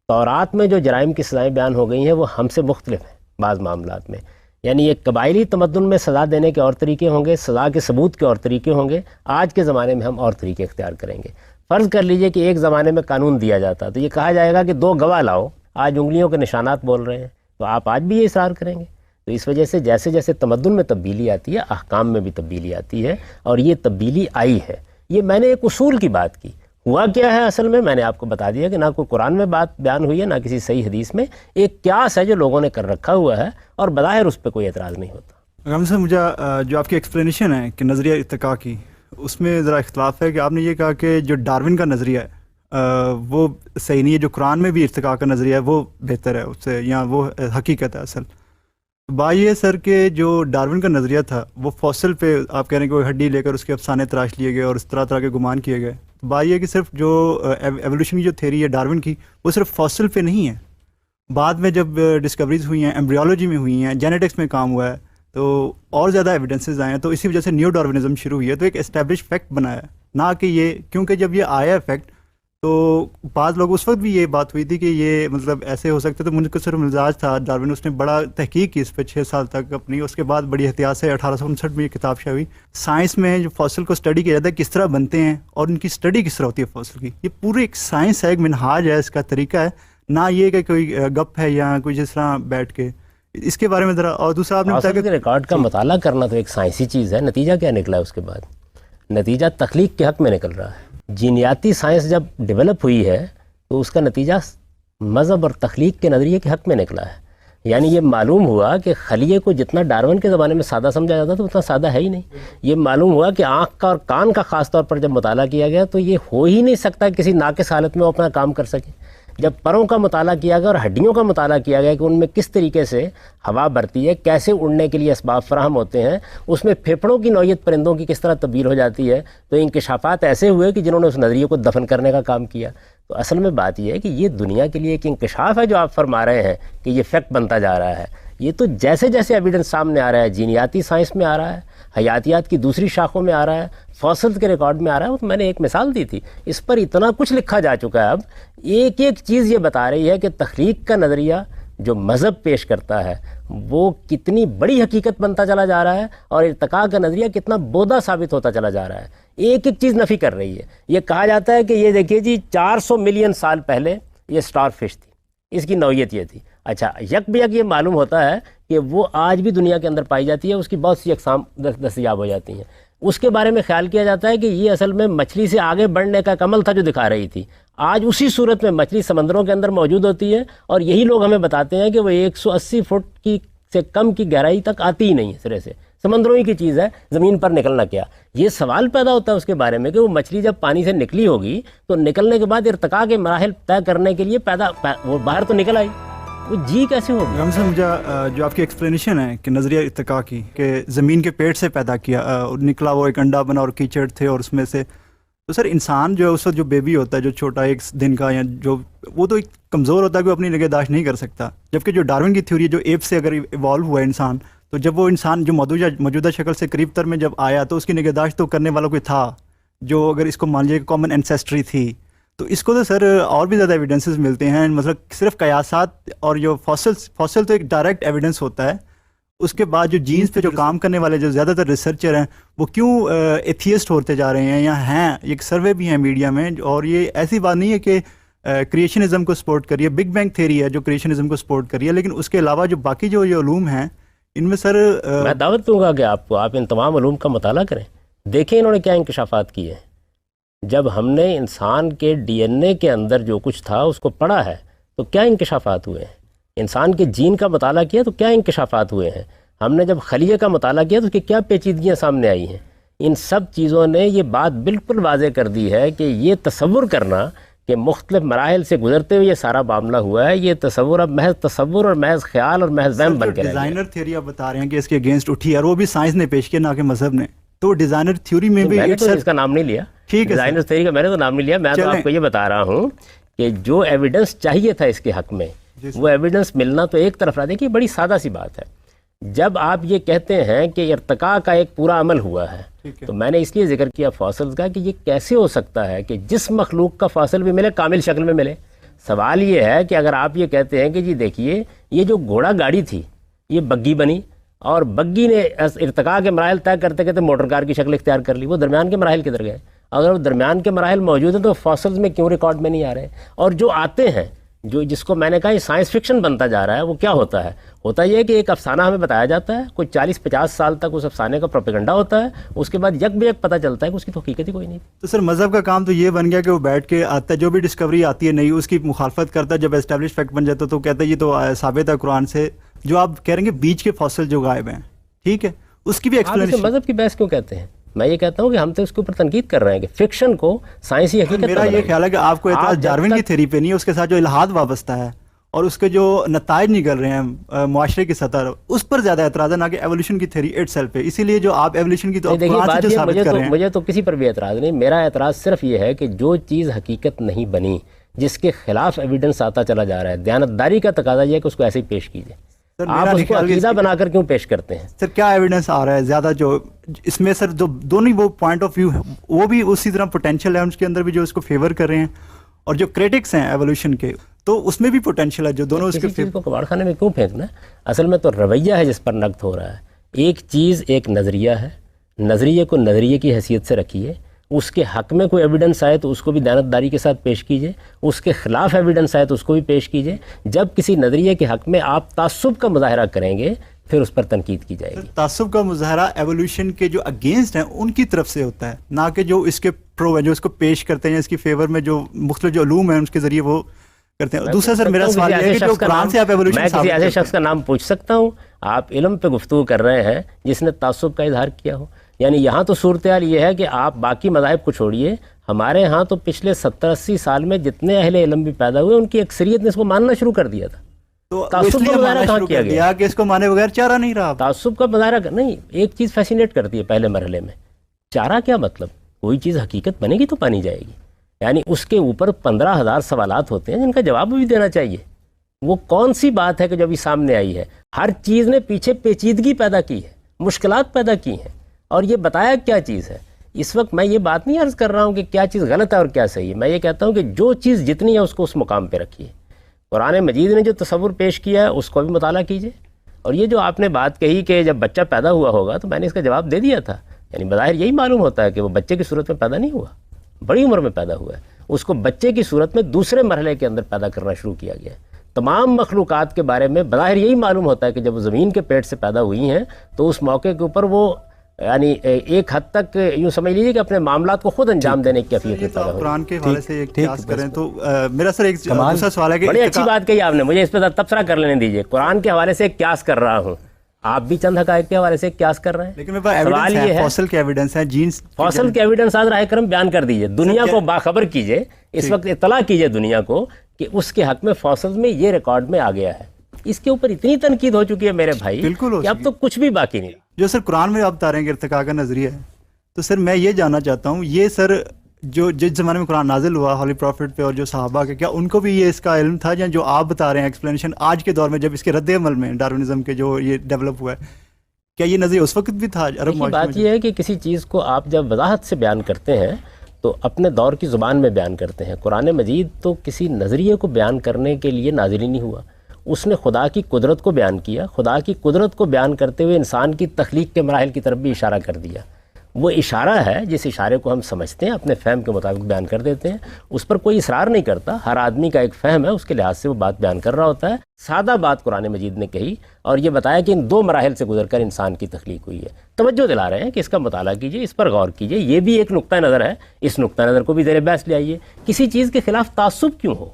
تورات میں جو جرائم کی سزائیں بیان ہو گئی ہیں وہ ہم سے مختلف ہیں بعض معاملات میں. یعنی ایک قبائلی تمدن میں سزا دینے کے اور طریقے ہوں گے، سزا کے ثبوت کے اور طریقے ہوں گے. آج کے زمانے میں ہم اور طریقے اختیار کریں گے. فرض کر لیجئے کہ ایک زمانے میں قانون دیا جاتا تو یہ کہا جائے گا کہ 2 گواہ لاؤ، آج انگلیوں کے نشانات بول رہے ہیں، تو آپ آج بھی یہ اصرار کریں گے. تو اس وجہ سے جیسے جیسے تمدن میں تبدیلی آتی ہے احکام میں بھی تبدیلی آتی ہے، اور یہ تبدیلی آئی ہے. یہ میں نے ایک اصول کی بات کی. ہوا کیا ہے اصل میں نے آپ کو بتا دیا کہ نہ کوئی قرآن میں بات بیان ہوئی ہے نہ کسی صحیح حدیث میں. ایک قیاس ہے جو لوگوں نے کر رکھا ہوا ہے اور بظاہر اس پہ کوئی اعتراض نہیں ہوتا. غم صاحب مجھے جو آپ کی ایکسپلینیشن ہے کہ نظریہ ارتقاء کی، اس میں ذرا اختلاف ہے کہ آپ نے یہ کہا کہ جو ڈارون کا نظریہ ہے وہ صحیح نہیں ہے، جو قرآن میں بھی ارتقاء کا نظریہ ہے وہ بہتر ہے اس سے، یا وہ حقیقت ہے اصل. بات یہ ہے سر کہ جو ڈارون کا نظریہ تھا وہ فوسل پہ آپ کہہ رہے ہیں کہ وہ ہڈی لے کر اس کے افسانے تراش لیے گئے اور اس طرح طرح کے گمان کیے گئے. بات یہ ہے کہ صرف جو ایولیوشن کی جو تھیری ہے ڈارون کی وہ صرف فوسل پہ نہیں ہے. بعد میں جب ڈسکوریز ہوئی ہیں، ایمبریولوجی میں ہوئی ہیں، جینیٹکس میں کام ہوا ہے، تو اور زیادہ ایویڈنسز آئے ہیں. تو اسی وجہ سے نیو ڈارونزم شروع ہوئی ہے. تو ایک اسٹیبلش فیکٹ بنا ہے، نہ کہ یہ کیونکہ جب یہ آیا ہے فیکٹ تو بعض لوگ اس وقت بھی یہ بات ہوئی تھی کہ یہ مطلب ایسے ہو سکتے. تو منقصر مزاج تھا ڈارون، اس نے بڑا تحقیق کی اس پہ 6 سال تک اپنی. اس کے بعد بڑی احتیاط سے 1859 میں یہ کتاب شائع ہوئی. سائنس میں جو فوسل کو اسٹڈی کیا جاتا ہے کس طرح بنتے ہیں اور ان کی اسٹڈی کس طرح ہوتی ہے فوسل کی، یہ پوری ایک سائنس ہے، ایک منہاج ہے، اس کا طریقہ ہے، نہ یہ کہ کوئی گپ ہے یا کوئی جس طرح بیٹھ کے. اس کے بارے میں ذرا. اور دوسرا آپ نے بتایا کہ ریکارڈ کا مطالعہ کرنا تو ایک سائنسی چیز ہے. نتیجہ کیا نکلا ہے اس کے بعد؟ نتیجہ تخلیق کے حق میں نکل رہا ہے. جینیاتی سائنس جب ڈیولپ ہوئی ہے تو اس کا نتیجہ مذہب اور تخلیق کے نظریے کے حق میں نکلا ہے. یعنی یہ معلوم ہوا کہ خلیے کو جتنا ڈارون کے زمانے میں سادہ سمجھا جاتا تو اتنا سادہ ہے ہی نہیں. یہ معلوم ہوا کہ آنکھ کا اور کان کا خاص طور پر جب مطالعہ کیا گیا تو یہ ہو ہی نہیں سکتا کسی ناقص حالت میں وہ اپنا کام کر سکے. جب پروں کا مطالعہ کیا گیا اور ہڈیوں کا مطالعہ کیا گیا کہ ان میں کس طریقے سے ہوا بڑھتی ہے، کیسے اڑنے کے لیے اسباب فراہم ہوتے ہیں، اس میں پھیپھڑوں کی نوعیت پرندوں کی کس طرح تبدیل ہو جاتی ہے، تو انکشافات ایسے ہوئے کہ جنہوں نے اس نظریے کو دفن کرنے کا کام کیا. تو اصل میں بات یہ ہے کہ یہ دنیا کے لیے ایک انکشاف ہے جو آپ فرما رہے ہیں کہ یہ فیکٹ بنتا جا رہا ہے. یہ تو جیسے جیسے ایویڈنس سامنے آ رہا ہے، جینیاتی سائنس میں آ رہا ہے، حیاتیات کی دوسری شاخوں میں آ رہا ہے، فوسل کے ریکارڈ میں آ رہا ہے. وہ تو میں نے ایک مثال دی تھی. اس پر اتنا کچھ لکھا جا چکا ہے. اب ایک ایک چیز یہ بتا رہی ہے کہ تخلیق کا نظریہ جو مذہب پیش کرتا ہے وہ کتنی بڑی حقیقت بنتا چلا جا رہا ہے اور ارتقاء کا نظریہ کتنا بودا ثابت ہوتا چلا جا رہا ہے. ایک ایک چیز نفی کر رہی ہے. یہ کہا جاتا ہے کہ یہ دیکھیے جی 400 ملین سال پہلے یہ سٹار فش تھی، اس کی نوعیت یہ تھی. اچھا یک بیک یہ معلوم ہوتا ہے کہ وہ آج بھی دنیا کے اندر پائی جاتی ہے، اس کی بہت سی اقسام دستیاب ہو جاتی ہیں. اس کے بارے میں خیال کیا جاتا ہے کہ یہ اصل میں مچھلی سے آگے بڑھنے کا ایک عمل تھا جو دکھا رہی تھی. آج اسی صورت میں مچھلی سمندروں کے اندر موجود ہوتی ہے اور یہی لوگ ہمیں بتاتے ہیں کہ وہ 180 فٹ کی سے کم کی گہرائی تک آتی ہی نہیں ہے سرے سے, سمندروں ہی کی چیز ہے, زمین پر نکلنا کیا. یہ سوال پیدا ہوتا ہے اس کے بارے میں کہ وہ مچھلی جب پانی سے نکلی ہوگی تو نکلنے کے بعد ارتقاء کے مراحل طے کرنے کے لیے وہ باہر تو نکل آئی, وہ جی کیسے ہوگی؟ رحم صاحب, مجھے جو آپ کی ایکسپلینیشن ہے کہ نظریہ ارتقاء کی کہ زمین کے پیٹ سے پیدا کیا, نکلا وہ ایک انڈا بنا اور کیچڑ تھے اور اس میں سے, تو سر انسان جو ہے اس وقت جو بیبی ہوتا ہے جو چھوٹا 1 دن کا یا جو, وہ تو ایک کمزور ہوتا ہے کہ وہ اپنی نگہداشت نہیں کر سکتا, جبکہ جو ڈارون کی تھیوری جو ایپ سے اگر ایوالو ہوا ہے انسان, تو جب وہ انسان جو موجودہ شکل سے قریب تر میں جب آیا تو اس کی نگہداشت تو کرنے والا کوئی تھا جو, اگر اس کو مان لیجیے کامن اینسیسٹری تھی. تو اس کو تو سر اور بھی زیادہ ایویڈنسز ملتے ہیں, مطلب صرف قیاسات اور جو فاسل تو ایک ڈائریکٹ ایویڈنس ہوتا ہے, اس کے بعد جو جینز پہ جو کام کرنے والے جو زیادہ تر ریسرچر ہیں وہ کیوں ایتھیسٹ ہوتے جا رہے ہیں یا ہیں, ایک سروے بھی ہیں میڈیا میں, اور یہ ایسی بات نہیں ہے کہ کریشنزم کو سپورٹ کری ہے, بگ بینگ تھیوری ہے جو کریشنزم کو سپورٹ کری ہے, لیکن اس کے علاوہ جو باقی جو یہ علوم ہیں ان میں سر میں دعوت دوں گا کہ آپ ان تمام علوم کا مطالعہ کریں, دیکھیں انہوں نے کیا انکشافات کیے ہیں. جب ہم نے انسان کے ڈی این اے کے اندر جو کچھ تھا اس کو پڑھا ہے تو کیا انکشافات ہوئے ہیں, انسان کے جین کا مطالعہ کیا تو کیا انکشافات ہوئے ہیں, ہم نے جب خلیے کا مطالعہ کیا تو اس کی کیا پیچیدگیاں سامنے آئی ہیں. ان سب چیزوں نے یہ بات بالکل واضح کر دی ہے کہ یہ تصور کرنا کہ مختلف مراحل سے گزرتے ہوئے یہ سارا معاملہ ہوا ہے, یہ تصور اب محض تصور اور محض خیال اور محض وہم بن کے رہ گیا. ڈیزائنر تھیوری آپ بتا رہے ہیں کہ اس کے اگینسٹ اٹھی اور وہ بھی سائنس نے پیش کیا نہ کہ مذہب نے, تو ڈیزائنر تھیوری میں بھی میں نے تو اس کا نام نہیں لیا, ڈیزائنر تھیوری کا میں نے تو نام نہیں لیا. میں تو آپ کو یہ بتا رہا ہوں کہ جو ایویڈنس چاہیے تھا اس کے حق میں وہ ایویڈنس ملنا تو ایک طرف رہا. دیکھیے بڑی سادہ سی بات ہے, جب آپ یہ کہتے ہیں کہ ارتقاء کا ایک پورا عمل ہوا ہے تو میں نے اس لیے ذکر کیا فاسلز کا کہ یہ کیسے ہو سکتا ہے کہ جس مخلوق کا فاسل بھی ملے کامل شکل میں ملے. سوال یہ ہے کہ اگر آپ یہ کہتے ہیں کہ جی دیکھیے یہ جو گھوڑا گاڑی تھی یہ بگی بنی اور بگی نے ارتقاء کے مراحل طے کرتے کرتے موٹر کار کی شکل اختیار کر لی, وہ درمیان کے مراحل کدھر گئے؟ اگر وہ درمیان کے مراحل موجود ہیں تو فاسلز میں کیوں ریکارڈ میں نہیں آ رہے؟ اور جو آتے ہیں جو جس کو میں نے کہا یہ سائنس فکشن بنتا جا رہا ہے, وہ کیا ہوتا ہے؟ ہوتا یہ ہے کہ ایک افسانہ ہمیں بتایا جاتا ہے, کوئی 40-50 سال تک اس افسانے کا پروپیگنڈا ہوتا ہے, اس کے بعد یک بیک پتہ چلتا ہے کہ اس کی تو حقیقت ہی کوئی نہیں. تو سر مذہب کا کام تو یہ بن گیا کہ وہ بیٹھ کے آتا ہے, جو بھی ڈسکوری آتی ہے نئی اس کی مخالفت کرتا ہے, جب اسٹیبلش فیکٹ بن جاتا ہے تو کہتا ہے یہ تو ثابت ہے قرآن سے. جو آپ کہہ رہے ہیں کہ بیچ کے فاسل جو غائب ہیں, ٹھیک ہے, اس کی بھی ایکسپلینیشن. مذہب کی بحث کیوں کہتے ہیں؟ میں یہ کہتا ہوں کہ ہم تو اس کے اوپر تنقید کر رہے ہیں کہ فکشن کو سائنسی حقیقت. میرا یہ خیال ہے کہ آپ کو اعتراض ڈارون کی تھیوری پہ نہیں ہے, اس کے ساتھ جو الہاد وابستہ ہے اور اس کے جو نتائج نکل رہے ہیں معاشرے کی سطح اس پر زیادہ اعتراض ہے, نہ کہ ایولیوشن کی تھیوری اٹ سیلف پہ. اسی لیے جو آپ ایولیوشن کی مجھے تو کسی پر بھی اعتراض نہیں. میرا اعتراض صرف یہ ہے کہ جو چیز حقیقت نہیں بنی, جس کے خلاف ایویڈنس آتا چلا جا رہا ہے, دیانتداری کا تقاضا یہ ہے کہ اس کو ایسے ہی پیش کیجیے. آپ اس کو عقیدہ بنا کر کیوں پیش کرتے ہیں؟ سر کیا ایویڈنس آ رہا ہے زیادہ جو اس میں؟ سر جو دونوں وہ پوائنٹ آف ویو وہ بھی اسی طرح پوٹینشیل ہے, ان کے اندر بھی جو اس کو فیور کر رہے ہیں, اور جو کریٹکس ہیں ایولیوشن کے تو اس میں بھی پوٹینشیل ہے جو دونوں اس کے چیز کو کباڑ خانے میں کیوں پھینکنا ہے؟ اصل میں تو رویہ ہے جس پر نقد ہو رہا ہے. ایک چیز ایک نظریہ ہے, نظریے کو نظریے کی حیثیت سے رکھیے, اس کے حق میں کوئی ایویڈنس آئے تو اس کو بھی دیانتداری کے ساتھ پیش کیجیے, اس کے خلاف ایویڈنس آئے تو اس کو بھی پیش کیجیے. جب کسی نظریے کے حق میں آپ تعصب کا مظاہرہ کریں گے پھر اس پر تنقید کی جائے گی. تعصب کا مظاہرہ ایولیوشن کے جو اگینسٹ ہیں ان کی طرف سے ہوتا ہے, نہ کہ جو اس کے پرو ہیں جو اس کو پیش کرتے ہیں, اس کی فیور میں جو مختلف جو علوم ہیں اس کے ذریعے وہ کرتے ہیں. دوسرا سر میرا سوال یہ ہے کہ جو قرآن سے آپ ایولیوشن, میں کسی ایسے شخص کا نام پوچھ سکتا ہوں؟ آپ علم پہ گفتگو کر رہے ہیں جس نے تعصب کا اظہار کیا ہو. یعنی یہاں تو صورتحال یہ ہے کہ آپ باقی مذاہب کو چھوڑیے, ہمارے ہاں تو پچھلے 70-80 سال میں جتنے اہل علم بھی پیدا ہوئے ان کی اکثریت نے اس کو ماننا شروع کر دیا تھا. تو تعصب کا مظاہرہ کہاں کیا گیا کہ اس کو مانے بغیر چارہ نہیں رہا؟ تعصب کا مظاہرہ نہیں, ایک چیز فیسینیٹ کرتی ہے پہلے مرحلے میں, چارہ کیا مطلب؟ کوئی چیز حقیقت بنے گی تو پانی جائے گی. یعنی اس کے اوپر 15,000 سوالات ہوتے ہیں جن کا جواب بھی دینا چاہیے. وہ کون سی بات ہے کہ جو ابھی سامنے آئی ہے؟ ہر چیز نے پیچھے پیچیدگی پیدا کی ہے, مشکلات پیدا کی ہیں, اور یہ بتایا کیا چیز ہے. اس وقت میں یہ بات نہیں عرض کر رہا ہوں کہ کیا چیز غلط ہے اور کیا صحیح ہے, میں یہ کہتا ہوں کہ جو چیز جتنی ہے اس کو اس مقام پہ رکھیے. قرآن مجید نے جو تصور پیش کیا ہے اس کو بھی مطالعہ کیجیے. اور یہ جو آپ نے بات کہی کہ جب بچہ پیدا ہوا ہوگا, تو میں نے اس کا جواب دے دیا تھا. یعنی بظاہر یہی معلوم ہوتا ہے کہ وہ بچے کی صورت میں پیدا نہیں ہوا, بڑی عمر میں پیدا ہوا ہے. اس کو بچے کی صورت میں دوسرے مرحلے کے اندر پیدا کرنا شروع کیا گیا ہے. تمام مخلوقات کے بارے میں بظاہر یہی معلوم ہوتا ہے کہ جب وہ زمین کے پیٹ سے پیدا ہوئی ہیں تو اس موقع کے اوپر وہ یعنی ایک حد تک یوں سمجھ لیجیے کہ اپنے معاملات کو خود انجام دینے کی کیفیت میں پیدا ہو. قرآن کے حوالے سے ایک قیاس کریں تو میرا سر ایک دوسرا سوال ہے کہ بڑی اچھی بات کہی آپ نے, مجھے اس پہ تبصرہ کر لینے دیجیے. قرآن کے حوالے سے ایک قیاس کر رہا ہوں, آپ بھی چند حقائق کے حوالے سے قیاس کر رہے ہیں. لیکن میرے پاس سوال یہ ہے فوسل کے ایویڈنس ہیں, جینز فوسل کے ایویڈنس آج راہ کرم بیان کر دیجئے, دنیا کو باخبر کیجئے, اس وقت اطلاع کیجئے دنیا کو کہ اس کے حق میں فوسل میں یہ ریکارڈ میں آ گیا ہے. اس کے اوپر اتنی تنقید ہو چکی ہے میرے بھائی کہ اب تو کچھ بھی باقی نہیں. جو سر قرآن میں آپ بتا رہے ہیں کہ ارتقاء کا نظریہ ہے, تو سر میں یہ جاننا چاہتا ہوں, یہ سر جو جس زمانے میں قرآن نازل ہوا ہولی پروفٹ پہ اور جو صحابہ کے, کیا ان کو بھی یہ اس کا علم تھا, یا جو آپ بتا رہے ہیں ایکسپلینیشن آج کے دور میں جب اس کے رد عمل میں ڈارونزم کے جو یہ ڈیولپ ہوا ہے, کیا یہ نظریہ اس وقت بھی تھا عرب معاشرے میں؟ بات یہ ہے کہ کسی چیز کو آپ جب وضاحت سے بیان کرتے ہیں تو اپنے دور کی زبان میں بیان کرتے ہیں. قرآن مجید تو کسی نظریے کو بیان کرنے کے لیے نازل ہی نہیں ہوا, اس نے خدا کی قدرت کو بیان کیا. خدا کی قدرت کو بیان کرتے ہوئے انسان کی تخلیق کے مراحل کی طرف بھی اشارہ کر دیا. وہ اشارہ ہے, جس اشارے کو ہم سمجھتے ہیں اپنے فہم کے مطابق بیان کر دیتے ہیں, اس پر کوئی اصرار نہیں کرتا. ہر آدمی کا ایک فہم ہے, اس کے لحاظ سے وہ بات بیان کر رہا ہوتا ہے. سادہ بات قرآن مجید نے کہی اور یہ بتایا کہ ان دو مراحل سے گزر کر انسان کی تخلیق ہوئی ہے. توجہ دلا رہے ہیں کہ اس کا مطالعہ کیجئے, اس پر غور کیجئے. یہ بھی ایک نقطہ نظر ہے, اس نقطہ نظر کو بھی زیر بحث لے آئیے. کسی چیز کے خلاف تعصب کیوں ہو؟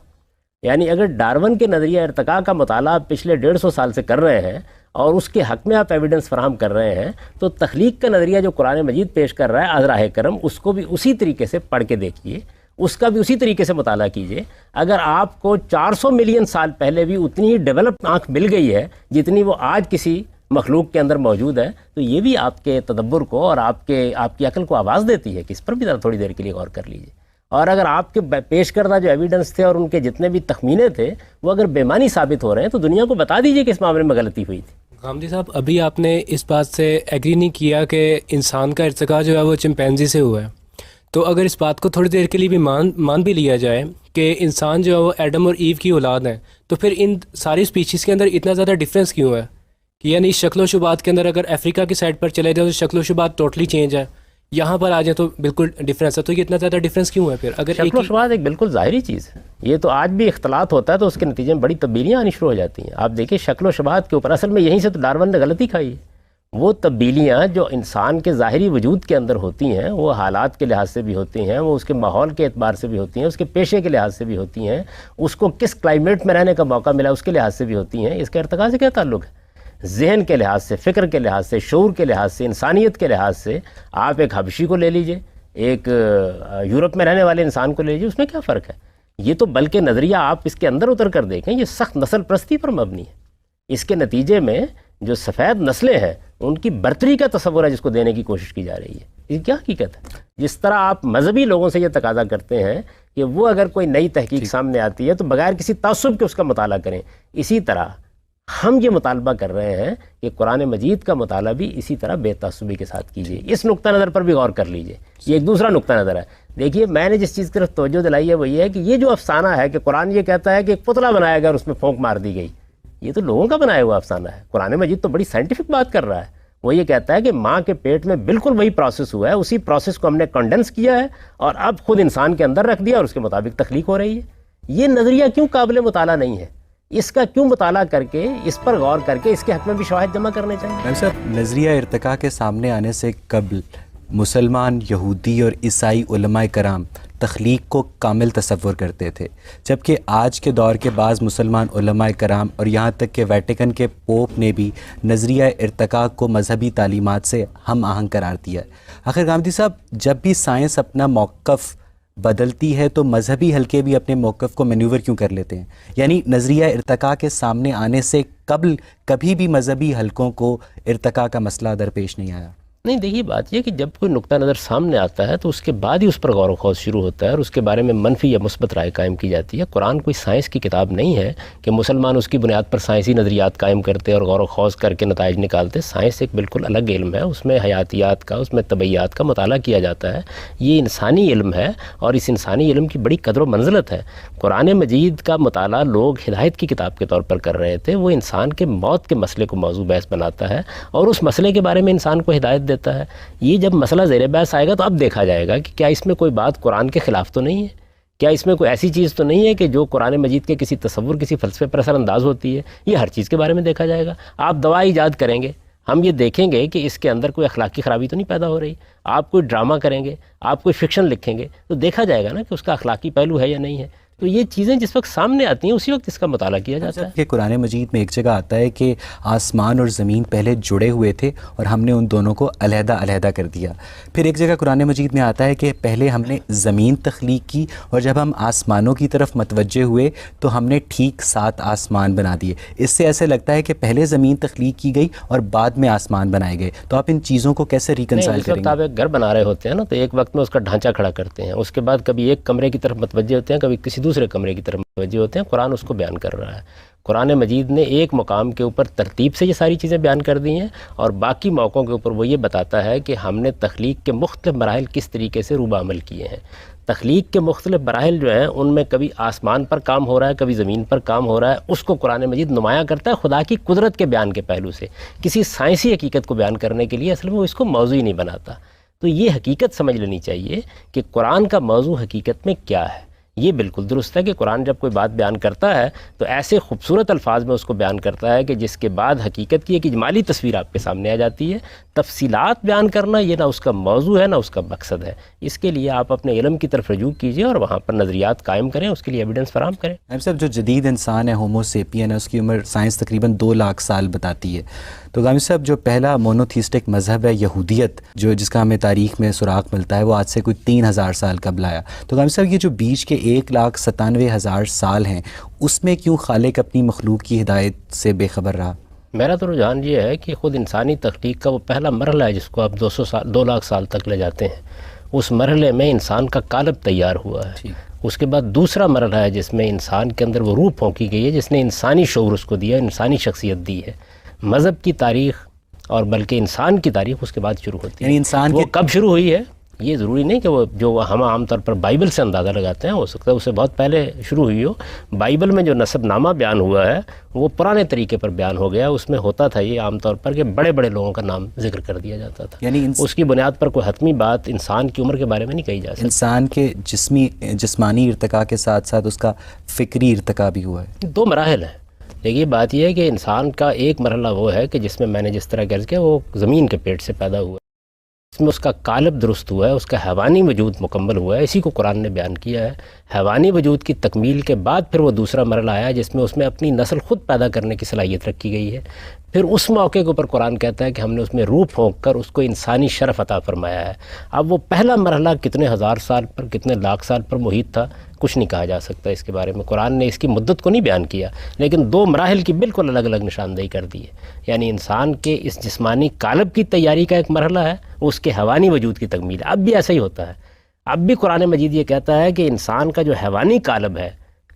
یعنی اگر ڈارون کے نظریہ ارتقاء کا مطالعہ پچھلے 150 سال سے کر رہے ہیں اور اس کے حق میں آپ ایویڈنس فراہم کر رہے ہیں, تو تخلیق کا نظریہ جو قرآن مجید پیش کر رہا ہے ازراہ کرم, اس کو بھی اسی طریقے سے پڑھ کے دیکھیے, اس کا بھی اسی طریقے سے مطالعہ کیجیے. اگر آپ کو 400 ملین سال پہلے بھی اتنی ہی ڈیولپ آنکھ مل گئی ہے جتنی وہ آج کسی مخلوق کے اندر موجود ہے, تو یہ بھی آپ کے تدبر کو اور آپ کی عقل کو آواز دیتی ہے کہ اس پر بھی ذرا تھوڑی دیر کے لیے غور کر لیجیے. اور اگر آپ کے پیش کردہ جو ایویڈنس تھے اور ان کے جتنے بھی تخمینے تھے وہ اگر بے معنی ثابت ہو رہے ہیں تو دنیا کو بتا دیجیے کہ اس معاملے میں غلطی ہوئی تھی. غامدی صاحب, ابھی آپ نے اس بات سے ایگری نہیں کیا کہ انسان کا ارتقاء جو ہے وہ چمپینزی سے ہوا ہے. تو اگر اس بات کو تھوڑی دیر کے لیے بھی مان بھی لیا جائے کہ انسان جو ہے وہ ایڈم اور ایو کی اولاد ہیں, تو پھر ان ساری سپیشیز کے اندر اتنا زیادہ ڈفرینس کیوں ہے؟ کہ یعنی شکل و شبات کے اندر اگر افریقہ کی سائڈ پر چلے جائے تو شکل و شبات ٹوٹلی چینج ہے, یہاں پر آ جائیں تو بالکل ڈفرینس ہے. تو یہ اتنا زیادہ ڈفرینس کیوں ہے پھر؟ اگر شکل و شبات ایک بالکل ظاہری چیز ہے, یہ تو آج بھی اختلاط ہوتا ہے تو اس کے نتیجے میں بڑی تبدیلیاں آنی شروع ہو جاتی ہیں. آپ دیکھیں شکل و شبات کے اوپر اصل میں یہیں سے تو ڈارون نے غلطی کھائی ہے. وہ تبدیلیاں جو انسان کے ظاہری وجود کے اندر ہوتی ہیں وہ حالات کے لحاظ سے بھی ہوتی ہیں, وہ اس کے ماحول کے اعتبار سے بھی ہوتی ہیں, اس کے پیشے کے لحاظ سے بھی ہوتی ہیں, اس کو کس کلائمیٹ میں رہنے کا موقع ملا اس کے لحاظ سے بھی ہوتی ہیں. اس کے ارتقاء سے کیا تعلق ہے؟ ذہن کے لحاظ سے, فکر کے لحاظ سے, شعور کے لحاظ سے, انسانیت کے لحاظ سے. آپ ایک حبشی کو لے لیجئے, ایک یورپ میں رہنے والے انسان کو لے لیجئے, اس میں کیا فرق ہے؟ یہ تو بلکہ نظریہ آپ اس کے اندر اتر کر دیکھیں, یہ سخت نسل پرستی پر مبنی ہے. اس کے نتیجے میں جو سفید نسلیں ہیں ان کی برتری کا تصور ہے جس کو دینے کی کوشش کی جا رہی ہے. یہ کیا حقیقت ہے؟ جس طرح آپ مذہبی لوگوں سے یہ تقاضا کرتے ہیں کہ وہ اگر کوئی نئی تحقیق سامنے آتی ہے تو بغیر کسی تعصب کے اس کا مطالعہ کریں, اسی طرح ہم یہ مطالبہ کر رہے ہیں کہ قرآن مجید کا مطالعہ بھی اسی طرح بے تعصبی کے ساتھ کیجیے. اس نقطہ نظر پر بھی غور کر لیجیے. یہ ایک دوسرا نقطہ نظر ہے. دیکھیے میں نے جس چیز کی طرف توجہ دلائی ہے وہ یہ ہے کہ یہ جو افسانہ ہے کہ قرآن یہ کہتا ہے کہ ایک پتلا بنایا گیا اور اس میں پھونک مار دی گئی, یہ تو لوگوں کا بنایا ہوا افسانہ ہے. قرآن مجید تو بڑی سائنٹیفک بات کر رہا ہے. وہ یہ کہتا ہے کہ ماں کے پیٹ میں بالکل وہی پروسیس ہوا ہے, اسی پروسیس کو ہم نے کنڈنس کیا ہے اور اب خود انسان کے اندر رکھ دیا اور اس کے مطابق تخلیق ہو رہی ہے. یہ نظریہ کیوں قابل مطالعہ نہیں ہے؟ اس کا کیوں مطالعہ کر کے, اس پر غور کر کے اس کے حق میں بھی شواہد جمع کرنے چاہیے. صاحب, نظریہ ارتقاء کے سامنے آنے سے قبل مسلمان, یہودی اور عیسائی علماء کرام تخلیق کو کامل تصور کرتے تھے, جبکہ آج کے دور کے بعض مسلمان علماء کرام اور یہاں تک کہ ویٹیکن کے پوپ نے بھی نظریہ ارتقاء کو مذہبی تعلیمات سے ہم آہنگ قرار دیا ہے. آخر غامدی صاحب, جب بھی سائنس اپنا موقف بدلتی ہے تو مذہبی حلقے بھی اپنے موقف کو مینیور کیوں کر لیتے ہیں؟ یعنی نظریہ ارتقاء کے سامنے آنے سے قبل کبھی بھی مذہبی حلقوں کو ارتقاء کا مسئلہ درپیش نہیں آیا؟ نہیں, دیکھیے بات یہ کہ جب کوئی نقطہ نظر سامنے آتا ہے تو اس کے بعد ہی اس پر غور و خوض شروع ہوتا ہے اور اس کے بارے میں منفی یا مثبت رائے قائم کی جاتی ہے. قرآن کوئی سائنس کی کتاب نہیں ہے کہ مسلمان اس کی بنیاد پر سائنسی نظریات قائم کرتے اور غور و خوض کر کے نتائج نکالتے. سائنس ایک بالکل الگ علم ہے, اس میں حیاتیات کا, اس میں طبیعیات کا مطالعہ کیا جاتا ہے. یہ انسانی علم ہے اور اس انسانی علم کی بڑی قدر و منزلت ہے. قرآن مجید کا مطالعہ لوگ ہدایت کی کتاب کے طور پر کر رہے تھے. وہ انسان کے موت کے مسئلے کو موضوع بحث بناتا ہے اور اس مسئلے کے بارے میں انسان کو ہدایت دیتا ہے. یہ جب مسئلہ زیر بحث آئے گا تو اب دیکھا جائے گا کہ کیا اس میں کوئی بات قرآن کے خلاف تو نہیں ہے, کیا اس میں کوئی ایسی چیز تو نہیں ہے کہ جو قرآن مجید کے کسی تصور, کسی فلسفے پر اثر انداز ہوتی ہے. یہ ہر چیز کے بارے میں دیکھا جائے گا. آپ دوا ایجاد کریں گے, ہم یہ دیکھیں گے کہ اس کے اندر کوئی اخلاقی خرابی تو نہیں پیدا ہو رہی. آپ کوئی ڈرامہ کریں گے, آپ کوئی فکشن لکھیں گے تو دیکھا جائے گا نا کہ اس کا اخلاقی پہلو ہے یا نہیں ہے. تو یہ چیزیں جس وقت سامنے آتی ہیں اسی وقت اس کا مطالعہ کیا جاتا ہے. کہ قرآن مجید میں ایک جگہ آتا ہے کہ آسمان اور زمین پہلے جڑے ہوئے تھے اور ہم نے ان دونوں کو علیحدہ علیحدہ کر دیا. پھر ایک جگہ قرآن مجید میں آتا ہے کہ پہلے ہم نے زمین تخلیق کی اور جب ہم آسمانوں کی طرف متوجہ ہوئے تو ہم نے ٹھیک 7 آسمان بنا دیے. اس سے ایسے لگتا ہے کہ پہلے زمین تخلیق کی گئی اور بعد میں آسمان بنائے گئے. تو آپ ان چیزوں کو کیسے ریکنسائل کریں گے؟ آپ ایک گھر بنا رہے ہوتے ہیں نا تو ایک وقت میں اس کا ڈھانچہ کھڑا کرتے ہیں, اس کے بعد کبھی ایک کمرے کی طرف متوجہ ہوتے ہیں, کبھی کسی دوسرے کمرے کی طرف متوجہ ہوتے ہیں. قرآن اس کو بیان کر رہا ہے. قرآن مجید نے ایک مقام کے اوپر ترتیب سے یہ ساری چیزیں بیان کر دی ہیں اور باقی موقعوں کے اوپر وہ یہ بتاتا ہے کہ ہم نے تخلیق کے مختلف مراحل کس طریقے سے روبہ عمل کیے ہیں. تخلیق کے مختلف مراحل جو ہیں ان میں کبھی آسمان پر کام ہو رہا ہے, کبھی زمین پر کام ہو رہا ہے. اس کو قرآن مجید نمایاں کرتا ہے خدا کی قدرت کے بیان کے پہلو سے. کسی سائنسی حقیقت کو بیان کرنے کے لیے اصل میں وہ اس کو موضوع ہی نہیں بناتا. تو یہ حقیقت سمجھ لینی چاہیے کہ قرآن کا موضوع حقیقت میں کیا ہے. یہ بالکل درست ہے کہ قرآن جب کوئی بات بیان کرتا ہے تو ایسے خوبصورت الفاظ میں اس کو بیان کرتا ہے کہ جس کے بعد حقیقت کی ایک اجمالی تصویر آپ کے سامنے آ جاتی ہے. تفصیلات بیان کرنا یہ نہ اس کا موضوع ہے نہ اس کا مقصد ہے. اس کے لیے آپ اپنے علم کی طرف رجوع کیجئے اور وہاں پر نظریات قائم کریں, اس کے لیے ایویڈنس فراہم کریں. صاحب جو جدید انسان ہے ہومو سیپین ہے, اس کی عمر سائنس تقریباً 2 لاکھ سال بتاتی ہے. تو غامی صاحب جو پہلا مونوتھیسٹک مذہب ہے یہودیت جس کا ہمیں تاریخ میں سراغ ملتا ہے وہ آج سے کوئی 3000 سال قبل آیا. تو غامی صاحب یہ جو بیچ کے 1,97,000 سال ہیں اس میں کیوں خالق اپنی مخلوق کی ہدایت سے بے خبر رہا؟ میرا تو رجحان یہ ہے کہ خود انسانی تخلیق کا وہ پہلا مرحلہ ہے جس کو آپ 2 لاکھ سال تک لے جاتے ہیں. اس مرحلے میں انسان کا قالب تیار ہوا ہے. اس کے بعد دوسرا مرحلہ ہے جس میں انسان کے اندر وہ روح پھونکی گئی ہے جس نے انسانی شعور اس کو دیا, انسانی شخصیت دی ہے. مذہب کی تاریخ اور بلکہ انسان کی تاریخ اس کے بعد شروع ہوتی ہے. یعنی انسان وہ کب شروع ہوئی ہے یہ ضروری نہیں کہ وہ جو ہم عام طور پر بائبل سے اندازہ لگاتے ہیں, ہو سکتا ہے اسے بہت پہلے شروع ہوئی ہو. بائبل میں جو نسب نامہ بیان ہوا ہے وہ پرانے طریقے پر بیان ہو گیا. اس میں ہوتا تھا یہ عام طور پر کہ بڑے بڑے لوگوں کا نام ذکر کر دیا جاتا تھا. یعنی اس کی بنیاد پر کوئی حتمی بات انسان کی عمر کے بارے میں نہیں کہی جا سکتی. انسان کے جسمانی ارتقاء کے ساتھ ساتھ اس کا فکری ارتقاء بھی ہوا ہے. 2 مراحل ہیں. دیکھیے بات یہ ہے کہ انسان کا ایک مرحلہ وہ ہے کہ جس میں نے جس طرح عرض کیا وہ زمین کے پیٹ سے پیدا ہوا ہے, اس میں اس کا قالب درست ہوا ہے, اس کا حیوانی وجود مکمل ہوا ہے. اسی کو قرآن نے بیان کیا ہے. حیوانی وجود کی تکمیل کے بعد پھر وہ دوسرا مرحلہ آیا جس میں اس میں اپنی نسل خود پیدا کرنے کی صلاحیت رکھی گئی ہے. پھر اس موقع کے اوپر قرآن کہتا ہے کہ ہم نے اس میں روح پھونک کر اس کو انسانی شرف عطا فرمایا ہے. اب وہ پہلا مرحلہ کتنے ہزار سال پر کتنے لاکھ سال پر محیط تھا کچھ نہیں کہا جا سکتا. اس کے بارے میں قرآن نے اس کی مدت کو نہیں بیان کیا, لیکن 2 مراحل کی بالکل الگ الگ نشاندہی کر دی ہے. یعنی انسان کے اس جسمانی قالب کی تیاری کا ایک مرحلہ ہے, اس کے حیوانی وجود کی تکمیل. اب بھی ایسا ہی ہوتا ہے. اب بھی قرآن مجید یہ کہتا ہے کہ انسان کا جو حیوانی قالب ہے,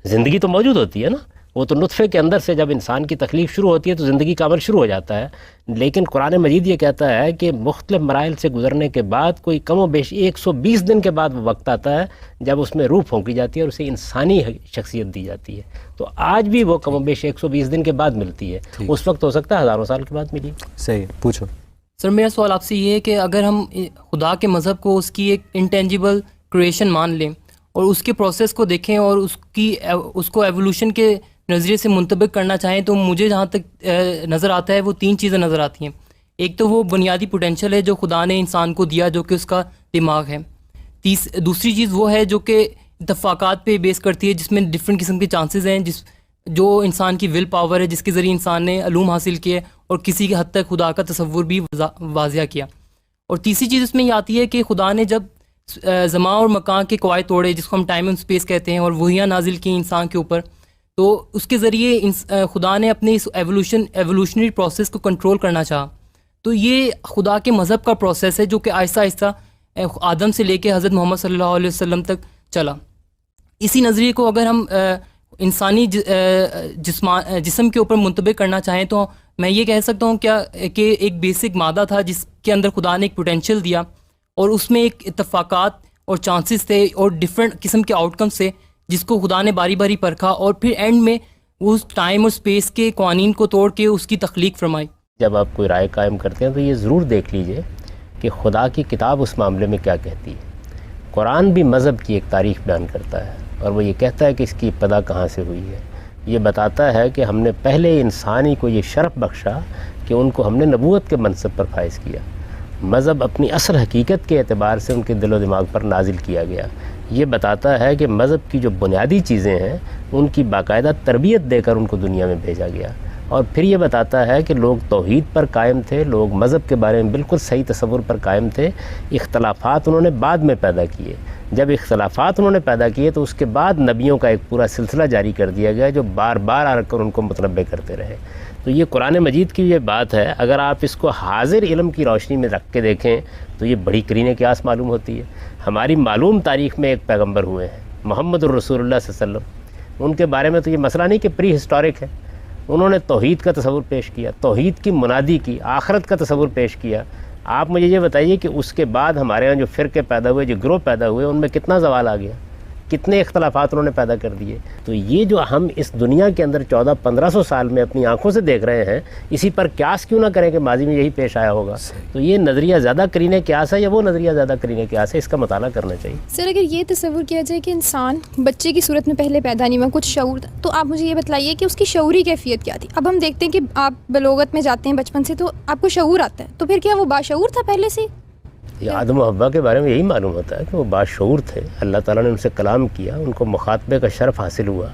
زندگی تو موجود ہوتی ہے نا, وہ تو نطفے کے اندر سے جب انسان کی تخلیق شروع ہوتی ہے تو زندگی کا عمل شروع ہو جاتا ہے. لیکن قرآن مجید یہ کہتا ہے کہ مختلف مراحل سے گزرنے کے بعد کوئی کم و بیش 120 دن کے بعد وہ وقت آتا ہے جب اس میں روح پھونکی جاتی ہے اور اسے انسانی شخصیت دی جاتی ہے. تو آج بھی وہ کم و بیش 120 دن کے بعد ملتی ہے. اس وقت ہو سکتا ہے ہزاروں سال کے بعد ملی. صحیح, پوچھو. سر میرا سوال آپ سے یہ ہے کہ اگر ہم خدا کے مذہب کو اس کی ایک انٹینجیبل کریشن مان لیں اور اس کے پروسیس کو دیکھیں اور اس کو ایوولوشن کے نظریے سے منطبق کرنا چاہیں تو مجھے جہاں تک نظر آتا ہے وہ 3 چیزیں نظر آتی ہیں. ایک تو وہ بنیادی پوٹینشیل ہے جو خدا نے انسان کو دیا جو کہ اس کا دماغ ہے. دوسری چیز وہ ہے جو کہ اتفاقات پہ بیس کرتی ہے جس میں ڈفرینٹ قسم کے چانسز ہیں, جو انسان کی ول پاور ہے جس کے ذریعے انسان نے علوم حاصل کیے اور کسی کے حد تک خدا کا تصور بھی واضح کیا. اور تیسری چیز اس میں یہ آتی ہے کہ خدا نے جب زمان اور مکان کے قواعد توڑے جس کو ہم ٹائم اینڈ اسپیس کہتے ہیں اور وحیاں نازل کی انسان کے اوپر, تو اس کے ذریعے خدا نے اپنے اس ایوولوشنری پروسیس کو کنٹرول کرنا چاہا. تو یہ خدا کے مذہب کا پروسیس ہے جو کہ آہستہ آہستہ آدم سے لے کے حضرت محمد صلی اللہ علیہ وسلم تک چلا. اسی نظریے کو اگر ہم انسانی جسم کے اوپر منطبق کرنا چاہیں تو میں یہ کہہ سکتا ہوں کیا کہ ایک بیسک مادہ تھا جس کے اندر خدا نے ایک پوٹینشیل دیا اور اس میں ایک اتفاقات اور چانسز تھے اور ڈفرینٹ قسم کے آؤٹ کمس تھے جس کو خدا نے باری باری پرکھا اور پھر اینڈ میں اس ٹائم اور اسپیس کے قوانین کو توڑ کے اس کی تخلیق فرمائی. جب آپ کوئی رائے قائم کرتے ہیں تو یہ ضرور دیکھ لیجئے کہ خدا کی کتاب اس معاملے میں کیا کہتی ہے. قرآن بھی مذہب کی ایک تاریخ بیان کرتا ہے اور وہ یہ کہتا ہے کہ اس کی ابتدا کہاں سے ہوئی ہے. یہ بتاتا ہے کہ ہم نے پہلے انسانی کو یہ شرف بخشا کہ ان کو ہم نے نبوت کے منصب پر فائز کیا. مذہب اپنی اصل حقیقت کے اعتبار سے ان کے دل و دماغ پر نازل کیا گیا. یہ بتاتا ہے کہ مذہب کی جو بنیادی چیزیں ہیں ان کی باقاعدہ تربیت دے کر ان کو دنیا میں بھیجا گیا. اور پھر یہ بتاتا ہے کہ لوگ توحید پر قائم تھے, لوگ مذہب کے بارے میں بالکل صحیح تصور پر قائم تھے. اختلافات انہوں نے بعد میں پیدا کیے. جب اختلافات انہوں نے پیدا کیے تو اس کے بعد نبیوں کا ایک پورا سلسلہ جاری کر دیا گیا جو بار بار آ کر ان کو متنبع کرتے رہے. تو یہ قرآن مجید کی یہ بات ہے, اگر آپ اس کو حاضر علم کی روشنی میں رکھ کے دیکھیں تو یہ بڑی قرین قیاس معلوم ہوتی ہے. ہماری معلوم تاریخ میں ایک پیغمبر ہوئے ہیں محمد الرسول اللہ صلی اللہ علیہ وسلم. ان کے بارے میں تو یہ مسئلہ نہیں کہ پری ہسٹورک ہے. انہوں نے توحید کا تصور پیش کیا, توحید کی منادی کی, آخرت کا تصور پیش کیا. آپ مجھے یہ بتائیے کہ اس کے بعد ہمارے ہاں جو فرقے پیدا ہوئے, جو گروہ پیدا ہوئے, ان میں کتنا زوال آ گیا, کتنے اختلافات انہوں نے پیدا کر دیے. تو یہ جو ہم اس دنیا کے اندر 1400-1500 سال میں اپنی آنکھوں سے دیکھ رہے ہیں, اسی پر قیاس کیوں نہ کریں کہ ماضی میں یہی پیش آیا ہوگا. تو یہ نظریہ زیادہ قرین قیاس ہے یا وہ نظریہ زیادہ قرین قیاس ہے, اس کا مطالعہ کرنا چاہیے. سر اگر یہ تصور کیا جائے کہ انسان بچے کی صورت میں پہلے پیدا نہیں ہوا, کچھ شعور تھا, تو آپ مجھے یہ بتلائیے کہ اس کی شعوری کیفیت کیا تھی. اب ہم دیکھتے ہیں کہ آپ بلوغت میں جاتے ہیں بچپن سے تو آپ کو شعور آتا ہے, تو پھر کیا وہ باشعور تھا پہلے سے؟ یہ آدم و حوا کے بارے میں یہی معلوم ہوتا ہے کہ وہ باشعور تھے. اللہ تعالیٰ نے ان سے کلام کیا, ان کو مخاطبے کا شرف حاصل ہوا,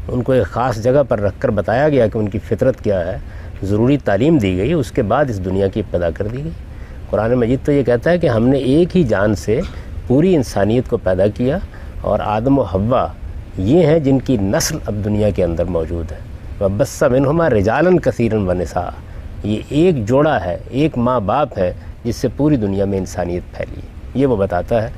ان کو ایک خاص جگہ پر رکھ کر بتایا گیا کہ ان کی فطرت کیا ہے, ضروری تعلیم دی گئی, اس کے بعد اس دنیا کی ابتدا کر دی گئی. قرآن مجید تو یہ کہتا ہے کہ ہم نے ایک ہی جان سے پوری انسانیت کو پیدا کیا, اور آدم و حوا یہ ہیں جن کی نسل اب دنیا کے اندر موجود ہے. وَبَثَّ مِنْهُمَا رِجَالًا كَثِيرًا وَنِسَاءً. یہ ایک جوڑا ہے, ایک ماں باپ ہے جس سے پوری دنیا میں انسانیت پھیلی ہے. یہ وہ بتاتا ہے.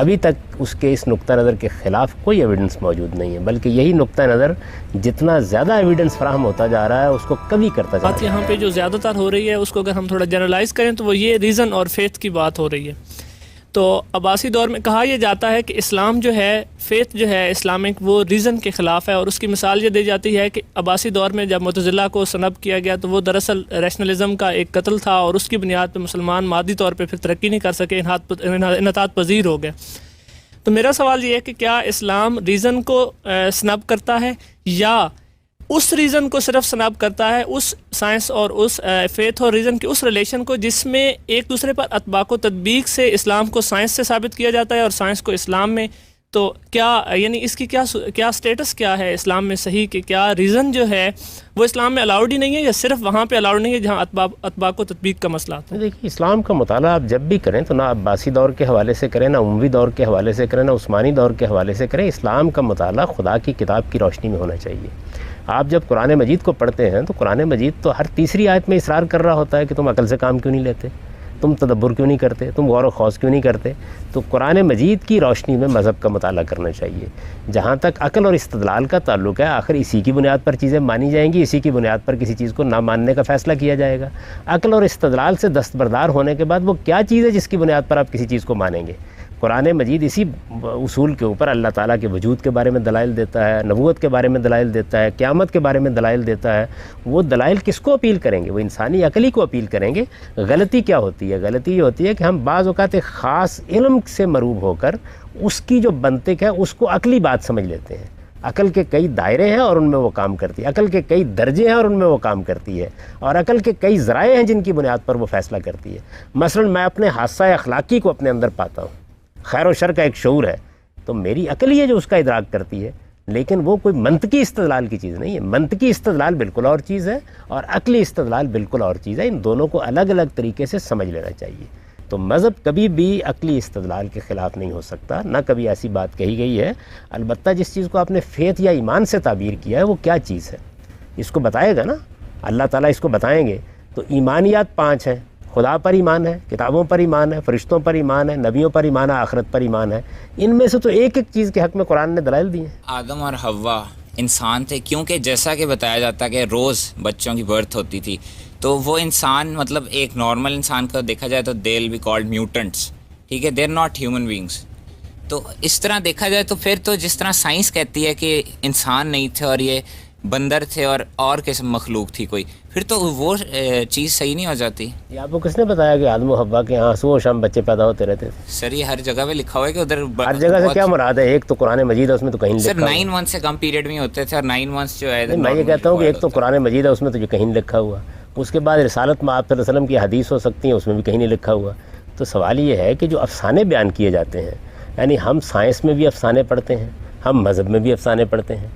ابھی تک اس کے اس نقطہ نظر کے خلاف کوئی ایویڈنس موجود نہیں ہے, بلکہ یہی نقطہ نظر جتنا زیادہ ایویڈنس فراہم ہوتا جا رہا ہے اس کو کمی کرتا جا رہا ہے. بات یہاں پہ جو زیادہ تر ہو رہی ہے اس کو اگر ہم تھوڑا جنرلائز کریں تو وہ یہ ریزن اور فیتھ کی بات ہو رہی ہے. تو عباسی دور میں کہا یہ جاتا ہے کہ اسلام جو ہے, فیتھ جو ہے اسلامک, وہ ریزن کے خلاف ہے. اور اس کی مثال یہ دی جاتی ہے کہ عباسی دور میں جب معتزلہ کو سنب کیا گیا تو وہ دراصل ریشنلزم کا ایک قتل تھا, اور اس کی بنیاد پہ مسلمان مادی طور پہ پھر ترقی نہیں کر سکے, انحطاط پذیر ہو گئے. تو میرا سوال یہ ہے کہ کیا اسلام ریزن کو سنب کرتا ہے, یا اس ریزن کو صرف سناب کرتا ہے, اس سائنس اور اس فیتھ اور ریزن کے اس ریلیشن کو جس میں ایک دوسرے پر اطباق و تطبیق سے اسلام کو سائنس سے ثابت کیا جاتا ہے اور سائنس کو اسلام میں. تو کیا یعنی اس کی کیا سٹیٹس کیا ہے اسلام میں صحیح, کہ کیا ریزن جو ہے وہ اسلام میں الاؤڈ ہی نہیں ہے, یا صرف وہاں پہ الاؤڈ نہیں ہے جہاں اطباق و تطبیق کا مسئلہ آتا ہے؟ دیکھیے, اسلام کا مطالعہ آپ جب بھی کریں تو نہ عباسی دور کے حوالے سے کریں, نہ اموی دور کے حوالے سے کریں, نہ عثمانی دور کے حوالے سے کریں. اسلام کا مطالعہ خدا کی کتاب کی روشنی میں ہونا چاہیے. آپ جب قرآن مجید کو پڑھتے ہیں تو قرآن مجید تو ہر تیسری آیت میں اصرار کر رہا ہوتا ہے کہ تم عقل سے کام کیوں نہیں لیتے, تم تدبر کیوں نہیں کرتے, تم غور و خوض کیوں نہیں کرتے. تو قرآن مجید کی روشنی میں مذہب کا مطالعہ کرنا چاہیے. جہاں تک عقل اور استدلال کا تعلق ہے, آخر اسی کی بنیاد پر چیزیں مانی جائیں گی, اسی کی بنیاد پر کسی چیز کو نہ ماننے کا فیصلہ کیا جائے گا. عقل اور استدلال سے دستبردار ہونے کے بعد وہ کیا چیز ہے جس کی بنیاد پر آپ کسی چیز کو مانیں گے. قرآن مجید اسی اصول کے اوپر اللہ تعالیٰ کے وجود کے بارے میں دلائل دیتا ہے, نبوت کے بارے میں دلائل دیتا ہے, قیامت کے بارے میں دلائل دیتا ہے. وہ دلائل کس کو اپیل کریں گے؟ وہ انسانی عقلی کو اپیل کریں گے. غلطی کیا ہوتی ہے؟ غلطی یہ ہوتی ہے کہ ہم بعض اوقات ایک خاص علم سے مروب ہو کر اس کی جو منطق ہے اس کو عقلی بات سمجھ لیتے ہیں. عقل کے کئی دائرے ہیں اور ان میں وہ کام کرتی ہے, عقل کے کئی درجے ہیں اور ان میں وہ کام کرتی ہے, اور عقل کے کئی ذرائع ہیں جن کی بنیاد پر وہ فیصلہ کرتی ہے. مثلا میں اپنے حادثہ اخلاقی کو اپنے اندر پاتا ہوں, خیر و شر کا ایک شعور ہے, تو میری عقل ہی ہے جو اس کا ادراک کرتی ہے, لیکن وہ کوئی منطقی استدلال کی چیز نہیں ہے. منطقی استدلال بالکل اور چیز ہے اور عقلی استدلال بالکل اور چیز ہے. ان دونوں کو الگ الگ طریقے سے سمجھ لینا چاہیے. تو مذہب کبھی بھی عقلی استدلال کے خلاف نہیں ہو سکتا, نہ کبھی ایسی بات کہی گئی ہے. البتہ جس چیز کو آپ نے فیتھ یا ایمان سے تعبیر کیا ہے وہ کیا چیز ہے, اس کو بتائے گا نا اللہ تعالیٰ, اس کو بتائیں گے. تو ایمانیات 5 ہیں. خدا پر ایمان ہے, کتابوں پر ایمان ہے, فرشتوں پر ایمان ہے, نبیوں پر ایمان ہے, آخرت پر ایمان ہے. ان میں سے تو ایک ایک چیز کے حق میں قرآن نے دلائل دی ہیں. آدم اور حوا انسان تھے, کیونکہ جیسا کہ بتایا جاتا ہے کہ روز بچوں کی برتھ ہوتی تھی, تو وہ انسان مطلب ایک نارمل انسان کو دیکھا جائے تو دے ول بی کالڈ میوٹنٹس, ٹھیک ہے, they are not human beings. تو اس طرح دیکھا جائے تو پھر تو جس طرح سائنس کہتی ہے کہ انسان نہیں تھے اور یہ بندر تھے اور قسم مخلوق تھی کوئی، پھر تو وہ چیز صحیح نہیں ہو جاتی. یہ آپ کو کس نے بتایا کہ آدم و حوا کے یہاں صبح و شام بچے پیدا ہوتے رہتے تھے؟ سر یہ ہر جگہ پہ لکھا ہوا ہے کہ ادھر ہر جگہ سے کیا مراد ہے؟ ایک تو قرآن مجید ہے اس میں تو کہیں نہیں لکھا. سر 9 months سے کم پیریڈ میں ہوتے تھے، اور 9 months جو ہے میں یہ کہتا ہوں کہ ایک تو قرآن مجید ہے اس میں تو یہ کہیں نہیں لکھا ہوا، اس کے بعد رسالت میں آپ صلی اللہ علیہ وسلم کی حدیث ہو سکتی ہیں اس میں بھی کہیں نہیں لکھا ہوا. تو سوال یہ ہے کہ جو افسانے بیان کیے جاتے ہیں، یعنی ہم سائنس میں بھی افسانے پڑھتے ہیں، ہم مذہب میں بھی افسانے پڑھتے ہیں.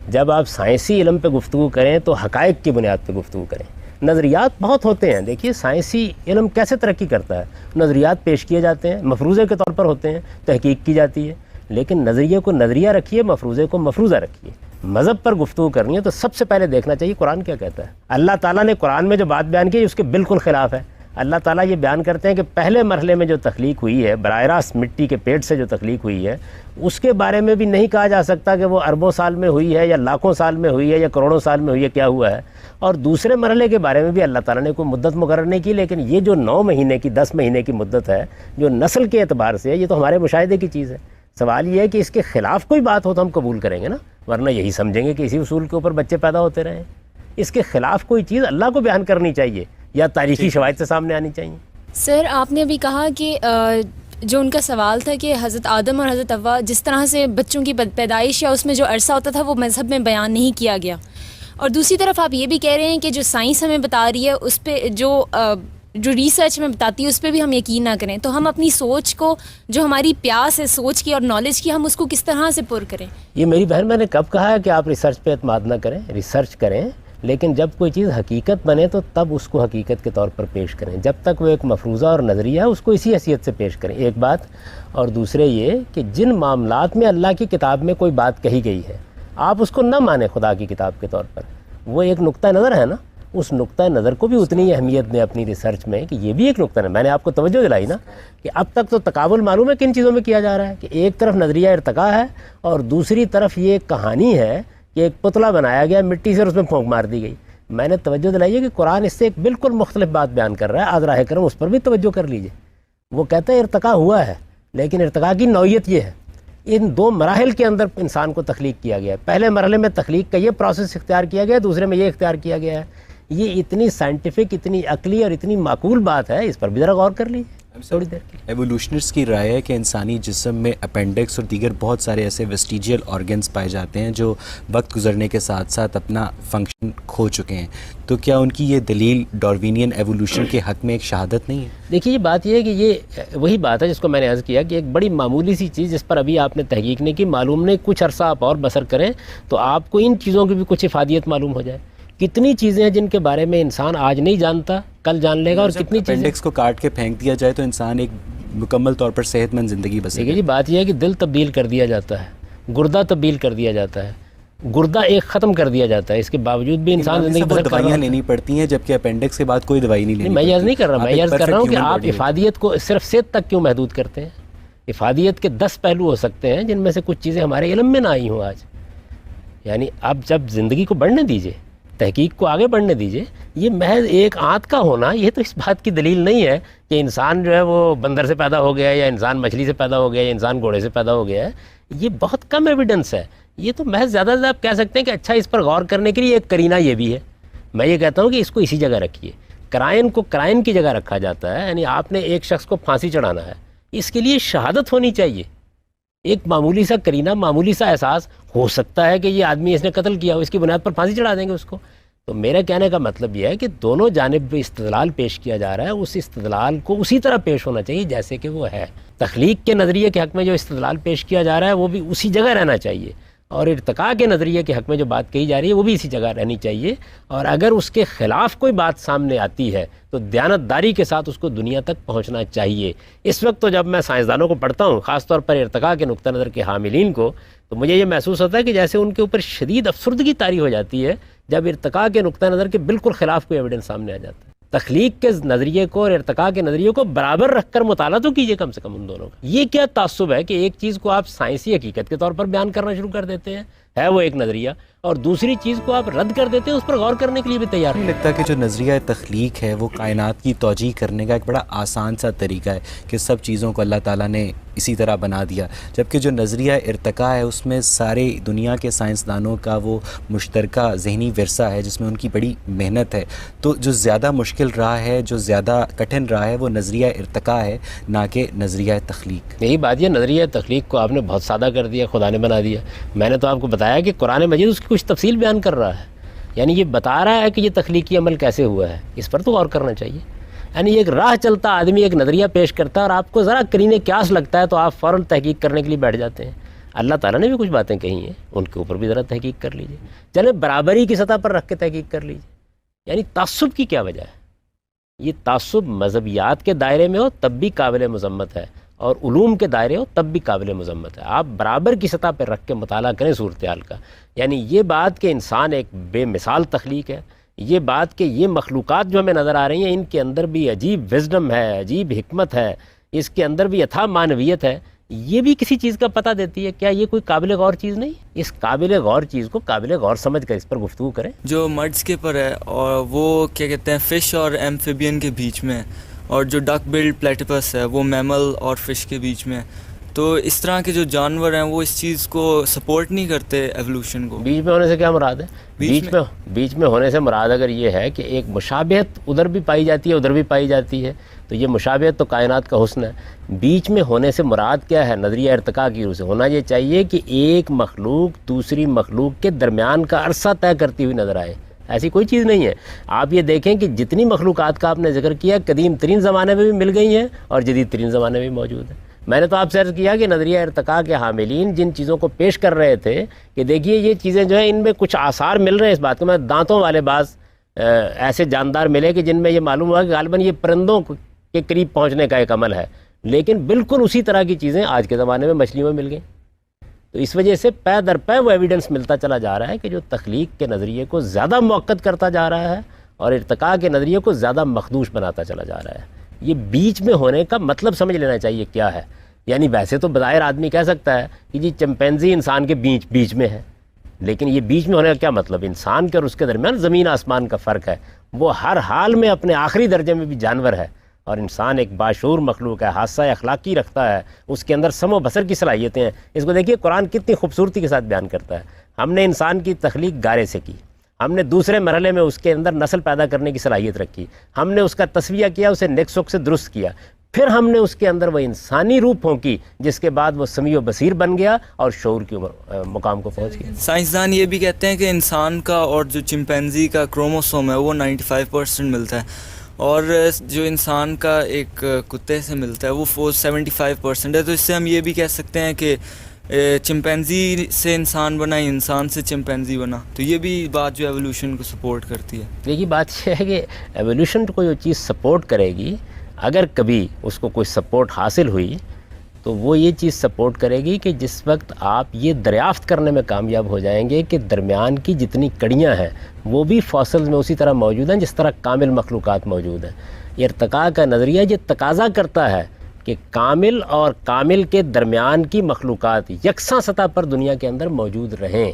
جب آپ سائنسی علم پہ گفتگو کریں تو حقائق کی بنیاد پہ گفتگو کریں. نظریات بہت ہوتے ہیں. دیکھیے سائنسی علم کیسے ترقی کرتا ہے، نظریات پیش کیے جاتے ہیں، مفروضے کے طور پر ہوتے ہیں، تحقیق کی جاتی ہے، لیکن نظریے کو نظریہ رکھیے، مفروضے کو مفروضہ رکھیے. مذہب پر گفتگو کرنی ہے تو سب سے پہلے دیکھنا چاہیے قرآن کیا کہتا ہے. اللہ تعالیٰ نے قرآن میں جو بات بیان کی اس کے بالکل خلاف ہے. اللہ تعالیٰ یہ بیان کرتے ہیں کہ پہلے مرحلے میں جو تخلیق ہوئی ہے، براہ راست مٹی کے پیٹ سے جو تخلیق ہوئی ہے، اس کے بارے میں بھی نہیں کہا جا سکتا کہ وہ اربوں سال میں ہوئی ہے یا لاکھوں سال میں ہوئی ہے یا کروڑوں سال میں ہوئی ہے، کیا ہوا ہے. اور دوسرے مرحلے کے بارے میں بھی اللہ تعالیٰ نے کوئی مدت مقرر نہیں کی. لیکن یہ جو 9 مہینے کی 10 مہینے کی مدت ہے جو نسل کے اعتبار سے ہے، یہ تو ہمارے مشاہدے کی چیز ہے. سوال یہ ہے کہ اس کے خلاف کوئی بات ہو تو ہم قبول کریں گے نا، ورنہ یہی سمجھیں گے کہ اسی اصول کے اوپر بچے پیدا ہوتے رہیں. اس کے خلاف کوئی چیز اللہ کو بیان کرنی چاہیے یا تاریخی شواہد سے سامنے آنی چاہیے. سر آپ نے ابھی کہا کہ جو ان کا سوال تھا کہ حضرت آدم اور حضرت حوا جس طرح سے بچوں کی پیدائش یا اس میں جو عرصہ ہوتا تھا وہ مذہب میں بیان نہیں کیا گیا، اور دوسری طرف آپ یہ بھی کہہ رہے ہیں کہ جو سائنس ہمیں بتا رہی ہے اس پہ جو ریسرچ میں بتاتی ہے اس پہ بھی ہم یقین نہ کریں. تو ہم اپنی سوچ کو، جو ہماری پیاس ہے سوچ کی اور نالج کی، ہم اس کو کس طرح سے پر کریں؟ یہ میری بہن میں نے کب کہا ہے کہ آپ ریسرچ پہ اعتماد نہ کریں، ریسرچ کریں، لیکن جب کوئی چیز حقیقت بنے تو تب اس کو حقیقت کے طور پر پیش کریں. جب تک وہ ایک مفروضہ اور نظریہ ہے اس کو اسی حیثیت سے پیش کریں، ایک بات. اور دوسرے یہ کہ جن معاملات میں اللہ کی کتاب میں کوئی بات کہی گئی ہے آپ اس کو نہ مانیں خدا کی کتاب کے طور پر. وہ ایک نقطہ نظر ہے نا، اس نقطہ نظر کو بھی اتنی اہمیت دیں اپنی ریسرچ میں کہ یہ بھی ایک نقطہ ہے. میں نے آپ کو توجہ دلائی نا کہ اب تک تو تقابل معلوم ہے کن چیزوں میں کیا جا رہا ہے، کہ ایک طرف نظریہ ارتقاء ہے اور دوسری طرف یہ ایک کہانی ہے کہ ایک پتلا بنایا گیا مٹی سے اور اس میں پھونک مار دی گئی. میں نے توجہ دلائی ہے کہ قرآن اس سے ایک بالکل مختلف بات بیان کر رہا ہے. آج راہ کرم اس پر بھی توجہ کر لیجئے. وہ کہتا ہے ارتقاء ہوا ہے، لیکن ارتقاء کی نوعیت یہ ہے، ان 2 مراحل کے اندر انسان کو تخلیق کیا گیا ہے. پہلے مرحلے میں تخلیق کا یہ پروسیس اختیار کیا گیا ہے، دوسرے میں یہ اختیار کیا گیا ہے. یہ اتنی سائنٹیفک، اتنی عقلی اور اتنی معقول بات ہے، اس پر بھی ذرا غور کر لیجیے تھوڑی دیر کے لیے. ایوولوشنرز کی رائے ہے کہ انسانی جسم میں اپینڈکس اور دیگر بہت سارے ایسے ویسٹیجیل آرگنز پائے جاتے ہیں جو وقت گزرنے کے ساتھ ساتھ اپنا فنکشن کھو چکے ہیں. تو کیا ان کی یہ دلیل ڈاروینین ایوولوشن کے حق میں ایک شہادت نہیں ہے؟ دیکھیے یہ بات یہ ہے کہ یہ وہی بات ہے جس کو میں نے عرض کیا کہ ایک بڑی معمولی سی چیز جس پر ابھی آپ نے تحقیق نہیں کی، معلوم نہیں، کچھ عرصہ آپ اور بسر کریں تو آپ کو ان چیزوں کی بھی کچھ افادیت معلوم ہو جائے. کتنی چیزیں ہیں جن کے بارے میں انسان آج نہیں جانتا کل جان لے گا، اور کتنی چیزیں اپینڈکس کو کاٹ کے پھینک دیا جائے تو انسان ایک مکمل طور پر صحت مند زندگی بسر. دیکھیے جی بات یہ ہے کہ دل تبدیل کر دیا جاتا ہے، گردہ تبدیل کر دیا جاتا ہے، گردہ ایک ختم کر دیا جاتا ہے، اس کے باوجود بھی انسان زندگی بسر کر رہا ہے. دوائیاں لینی پڑتی ہیں جبکہ اپینڈکس کے بعد کوئی دوائی نہیں لینی. میں یہ عرض نہیں کر رہا، میں یہ عرض کر رہا ہوں کہ آپ افادیت کو صرف صحت تک کیوں محدود کرتے ہیں؟ افادیت کے 10 پہلو ہو سکتے ہیں جن میں سے کچھ چیزیں ہمارے علم میں نہ آئی ہوں آج. یعنی اب جب زندگی کو بڑھنے دیجئے، تحقیق کو آگے بڑھنے دیجئے. یہ محض ایک آنت کا ہونا یہ تو اس بات کی دلیل نہیں ہے کہ انسان جو ہے وہ بندر سے پیدا ہو گیا ہے یا انسان مچھلی سے پیدا ہو گیا یا انسان گھوڑے سے پیدا ہو گیا ہے. یہ بہت کم ایویڈنس ہے. یہ تو محض زیادہ سے زیادہ آپ کہہ سکتے ہیں کہ اچھا اس پر غور کرنے کے لیے ایک کرینہ یہ بھی ہے. میں یہ کہتا ہوں کہ اس کو اسی جگہ رکھیے. کرائن کو کرائن کی جگہ رکھا جاتا ہے، یعنی آپ نے ایک شخص کو پھانسی چڑھانا ہے، اس کے لیے شہادت ہونی چاہیے. ایک معمولی سا کرینہ، معمولی سا احساس ہو سکتا ہے کہ یہ آدمی اس نے قتل کیا ہو، اس کی بنیاد پر پھانسی چڑھا دیں گے اس کو. تو میرا کہنے کا مطلب یہ ہے کہ دونوں جانب استدلال پیش کیا جا رہا ہے، اس استدلال کو اسی طرح پیش ہونا چاہیے جیسے کہ وہ ہے. تخلیق کے نظریے کے حق میں جو استدلال پیش کیا جا رہا ہے وہ بھی اسی جگہ رہنا چاہیے، اور ارتقاء کے نظریے کے حق میں جو بات کہی جا رہی ہے وہ بھی اسی جگہ رہنی چاہیے. اور اگر اس کے خلاف کوئی بات سامنے آتی ہے تو دیانتداری کے ساتھ اس کو دنیا تک پہنچنا چاہیے. اس وقت تو جب میں سائنسدانوں کو پڑھتا ہوں، خاص طور پر ارتقاء کے نقطہ نظر کے حاملین کو، تو مجھے یہ محسوس ہوتا ہے کہ جیسے ان کے اوپر شدید افسردگی طاری ہو جاتی ہے جب ارتقاء کے نقطہ نظر کے بالکل خلاف کوئی ایویڈنس سامنے آ جاتا ہے. تخلیق کے نظریے کو اور ارتقاء کے نظریے کو برابر رکھ کر مطالعہ تو کیجیے کم سے کم ان دونوں کا. یہ کیا تعصب ہے کہ ایک چیز کو آپ سائنسی حقیقت کے طور پر بیان کرنا شروع کر دیتے ہیں، ہے وہ ایک نظریہ، اور دوسری چیز کو آپ رد کر دیتے ہیں، اس پر غور کرنے کے لیے بھی تیار نہیں لگتا کہ جو نظریہ تخلیق ہے وہ کائنات کی توجیہ کرنے کا ایک بڑا آسان سا طریقہ ہے کہ سب چیزوں کو اللہ تعالیٰ نے اسی طرح بنا دیا، جبکہ جو نظریہ ارتقاء ہے اس میں سارے دنیا کے سائنسدانوں کا وہ مشترکہ ذہنی ورثہ ہے جس میں ان کی بڑی محنت ہے. تو جو زیادہ مشکل رہا ہے، جو زیادہ کٹھن رہا ہے، وہ نظریہ ارتقاء ہے نہ کہ نظریہ تخلیق. یہی بات یہ نظریہ تخلیق کو آپ نے بہت سادہ کر دیا، خدا نے بنا دیا. میں نے تو آپ کو بتایا کہ قرآن مجید اس کی کچھ تفصیل بیان کر رہا ہے، یعنی یہ بتا رہا ہے کہ یہ تخلیقی عمل کیسے ہوا ہے، اس پر تو غور کرنا چاہیے. یعنی ایک راہ چلتا آدمی ایک نظریہ پیش کرتا ہے اور آپ کو ذرا قرینہ قیاس لگتا ہے تو آپ فوراً تحقیق کرنے کے لیے بیٹھ جاتے ہیں. اللہ تعالیٰ نے بھی کچھ باتیں کہی ہیں، ان کے اوپر بھی ذرا تحقیق کر لیجیے. چلیں برابری کی سطح پر رکھ کے تحقیق کر لیجیے. یعنی تعصب کی کیا وجہ ہے؟ یہ تعصب مذہبیات کے دائرے میں ہو تب بھی قابل مذمت ہے، اور علوم کے دائرے ہو تب بھی قابل مذمت ہے. آپ برابر کی سطح پر رکھ کے مطالعہ کریں صورتحال کا. یعنی یہ بات کہ انسان ایک بے مثال تخلیق ہے، یہ بات کہ یہ مخلوقات جو ہمیں نظر آ رہی ہیں ان کے اندر بھی عجیب وزڈم ہے، عجیب حکمت ہے، اس کے اندر بھی اتھا معنویت ہے، یہ بھی کسی چیز کا پتہ دیتی ہے. کیا یہ کوئی قابل غور چیز نہیں؟ اس قابل غور چیز کو قابل غور سمجھ کر اس پر گفتگو کریں. جو مرڈ اسکیپر ہے اور وہ کیا کہتے ہیں فش اور ایمفیبین کے بیچ میں، اور جو ڈک بلڈ پلیٹیپس ہے وہ میمل اور فش کے بیچ میں. تو اس طرح کے جو جانور ہیں وہ اس چیز کو سپورٹ نہیں کرتے ایوولوشن کو. بیچ میں ہونے سے کیا مراد ہے؟ بیچ میں ہونے سے مراد اگر یہ ہے کہ ایک مشابہت ادھر بھی پائی جاتی ہے ادھر بھی پائی جاتی ہے، تو یہ مشابہت تو کائنات کا حسن ہے. بیچ میں ہونے سے مراد کیا ہے؟ نظریہ ارتقاء کی روح سے ہونا یہ چاہیے کہ ایک مخلوق دوسری مخلوق کے درمیان کا عرصہ طے کرتی ہوئی نظر آئے. ایسی کوئی چیز نہیں ہے. آپ یہ دیکھیں کہ جتنی مخلوقات کا آپ نے ذکر کیا قدیم ترین زمانے میں بھی مل گئی ہیں اور جدید ترین زمانے میں بھی موجود ہیں. میں نے تو آپ سے عرض کیا کہ نظریہ ارتقاء کے حاملین جن چیزوں کو پیش کر رہے تھے کہ دیکھیے یہ چیزیں جو ہیں ان میں کچھ آثار مل رہے ہیں اس بات کے، میں دانتوں والے بعض ایسے جاندار ملے کہ جن میں یہ معلوم ہوا کہ غالباً یہ پرندوں کے قریب پہنچنے کا ایک عمل ہے، لیکن بالکل اسی طرح کی چیزیں آج کے زمانے میں مچھلیوں میں مل گئیں. تو اس وجہ سے پے در پے وہ ایویڈنس ملتا چلا جا رہا ہے کہ جو تخلیق کے نظریے کو زیادہ موقت کرتا جا رہا ہے اور ارتقاء کے نظریے کو زیادہ مخدوش بناتا چلا جا رہا ہے. یہ بیچ میں ہونے کا مطلب سمجھ لینا چاہیے کیا ہے. یعنی ویسے تو بظاہر آدمی کہہ سکتا ہے کہ جی چمپینزی انسان کے بیچ میں ہے، لیکن یہ بیچ میں ہونے کا کیا مطلب؟ انسان کے اور اس کے درمیان زمین آسمان کا فرق ہے. وہ ہر حال میں اپنے آخری درجے میں بھی جانور ہے، اور انسان ایک باشعور مخلوق ہے، حادثہ اخلاقی رکھتا ہے، اس کے اندر سم و بصر کی صلاحیتیں ہیں. اس کو دیکھیے قرآن کتنی خوبصورتی کے ساتھ بیان کرتا ہے. ہم نے انسان کی تخلیق گارے سے کی، ہم نے دوسرے مرحلے میں اس کے اندر نسل پیدا کرنے کی صلاحیت رکھی، ہم نے اس کا تصفیہ کیا، اسے نیک سوک سے درست کیا، پھر ہم نے اس کے اندر وہ انسانی روح پھونکی جس کے بعد وہ سمیع و بصیر بن گیا اور شعور کی مقام کو پہنچ گیا. سائنسدان یہ بھی کہتے ہیں کہ انسان کا اور جو چمپینزی کا کروموسوم ہے وہ 95% ملتا ہے، اور جو انسان کا ایک کتے سے ملتا ہے وہ 75% ہے. تو اس سے ہم یہ بھی کہہ سکتے ہیں کہ چمپینزی سے انسان بنا، انسان سے چمپینزی بنا. تو یہ بھی بات جو ایوولوشن کو سپورٹ کرتی ہے. یہی بات یہ ہے کہ ایوولوشن کو جو چیز سپورٹ کرے گی، اگر کبھی اس کو کوئی سپورٹ حاصل ہوئی تو وہ یہ چیز سپورٹ کرے گی کہ جس وقت آپ یہ دریافت کرنے میں کامیاب ہو جائیں گے کہ درمیان کی جتنی کڑیاں ہیں وہ بھی فاسلز میں اسی طرح موجود ہیں جس طرح کامل مخلوقات موجود ہیں. یہ ارتقاء کا نظریہ یہ تقاضا کرتا ہے کہ کامل اور کامل کے درمیان کی مخلوقات یکساں سطح پر دنیا کے اندر موجود رہیں.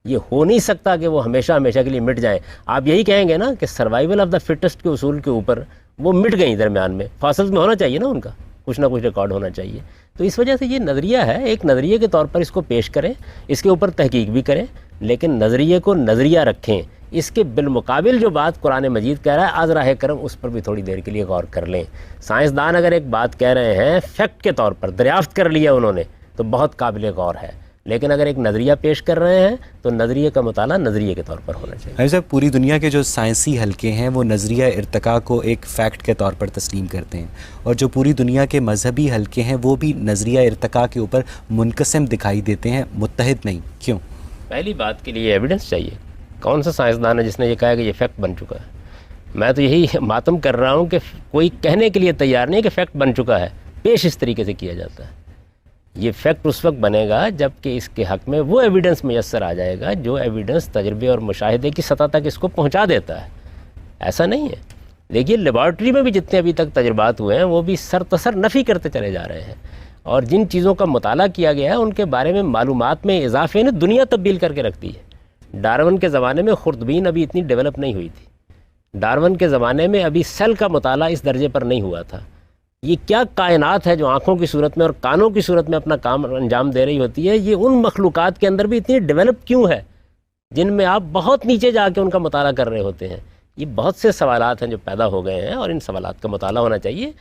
یہ ہو نہیں سکتا کہ وہ ہمیشہ کے لیے مٹ جائیں. آپ یہی کہیں گے نا کہ سروائیول آف دا فٹسٹ کے اصول کے اوپر وہ مٹ گئیں، درمیان میں فاسلز میں ہونا چاہیے نا، ان کا کچھ نہ کچھ ریکارڈ ہونا چاہیے. تو اس وجہ سے یہ نظریہ ہے، ایک نظریے کے طور پر اس کو پیش کریں، اس کے اوپر تحقیق بھی کریں، لیکن نظریے کو نظریہ رکھیں. اس کے بالمقابل جو بات قرآن مجید کہہ رہا ہے آذ راہ کرم، اس پر بھی تھوڑی دیر کے لیے غور کر لیں. سائنسدان اگر ایک بات کہہ رہے ہیں فیکٹ کے طور پر دریافت کر لیا انہوں نے تو بہت قابل غور ہے، لیکن اگر ایک نظریہ پیش کر رہے ہیں تو نظریے کا مطالعہ نظریے کے طور پر ہونا چاہیے. صاحب پوری دنیا کے جو سائنسی حلقے ہیں وہ نظریہ ارتقاء کو ایک فیکٹ کے طور پر تسلیم کرتے ہیں، اور جو پوری دنیا کے مذہبی حلقے ہیں وہ بھی نظریہ ارتقاء کے اوپر منقسم دکھائی دیتے ہیں، متحد نہیں. کیوں؟ پہلی بات کے لیے ایویڈنس چاہیے. کون سا سائنسدان ہے جس نے یہ کہا کہ یہ فیکٹ بن چکا ہے؟ میں تو یہی ماتم کر رہا ہوں کہ کوئی کہنے کے لیے تیار نہیں کہ فیکٹ بن چکا ہے. پیش اس طریقے سے کیا جاتا ہے. یہ فیکٹ اس وقت بنے گا جب کہ اس کے حق میں وہ ایویڈنس میسر آ جائے گا جو ایویڈنس تجربے اور مشاہدے کی سطح تک اس کو پہنچا دیتا ہے. ایسا نہیں ہے. دیکھیے لیبارٹری میں بھی جتنے ابھی تک تجربات ہوئے ہیں وہ بھی سرتسر نفی کرتے چلے جا رہے ہیں. اور جن چیزوں کا مطالعہ کیا گیا ہے ان کے بارے میں معلومات میں اضافے نے دنیا تبدیل کر کے رکھتی ہے۔ ڈارون کے زمانے میں خوردبین ابھی اتنی ڈیولپ نہیں ہوئی تھی، ڈارون کے زمانے میں ابھی سیل کا مطالعہ اس درجے پر نہیں ہوا تھا۔ یہ کیا کائنات ہے جو آنکھوں کی صورت میں اور کانوں کی صورت میں اپنا کام انجام دے رہی ہوتی ہے، یہ ان مخلوقات کے اندر بھی اتنی ڈیولپ کیوں ہے جن میں آپ بہت نیچے جا کے ان کا مطالعہ کر رہے ہوتے ہیں؟ یہ بہت سے سوالات ہیں جو پیدا ہو گئے ہیں اور ان سوالات کا مطالعہ ہونا چاہیے۔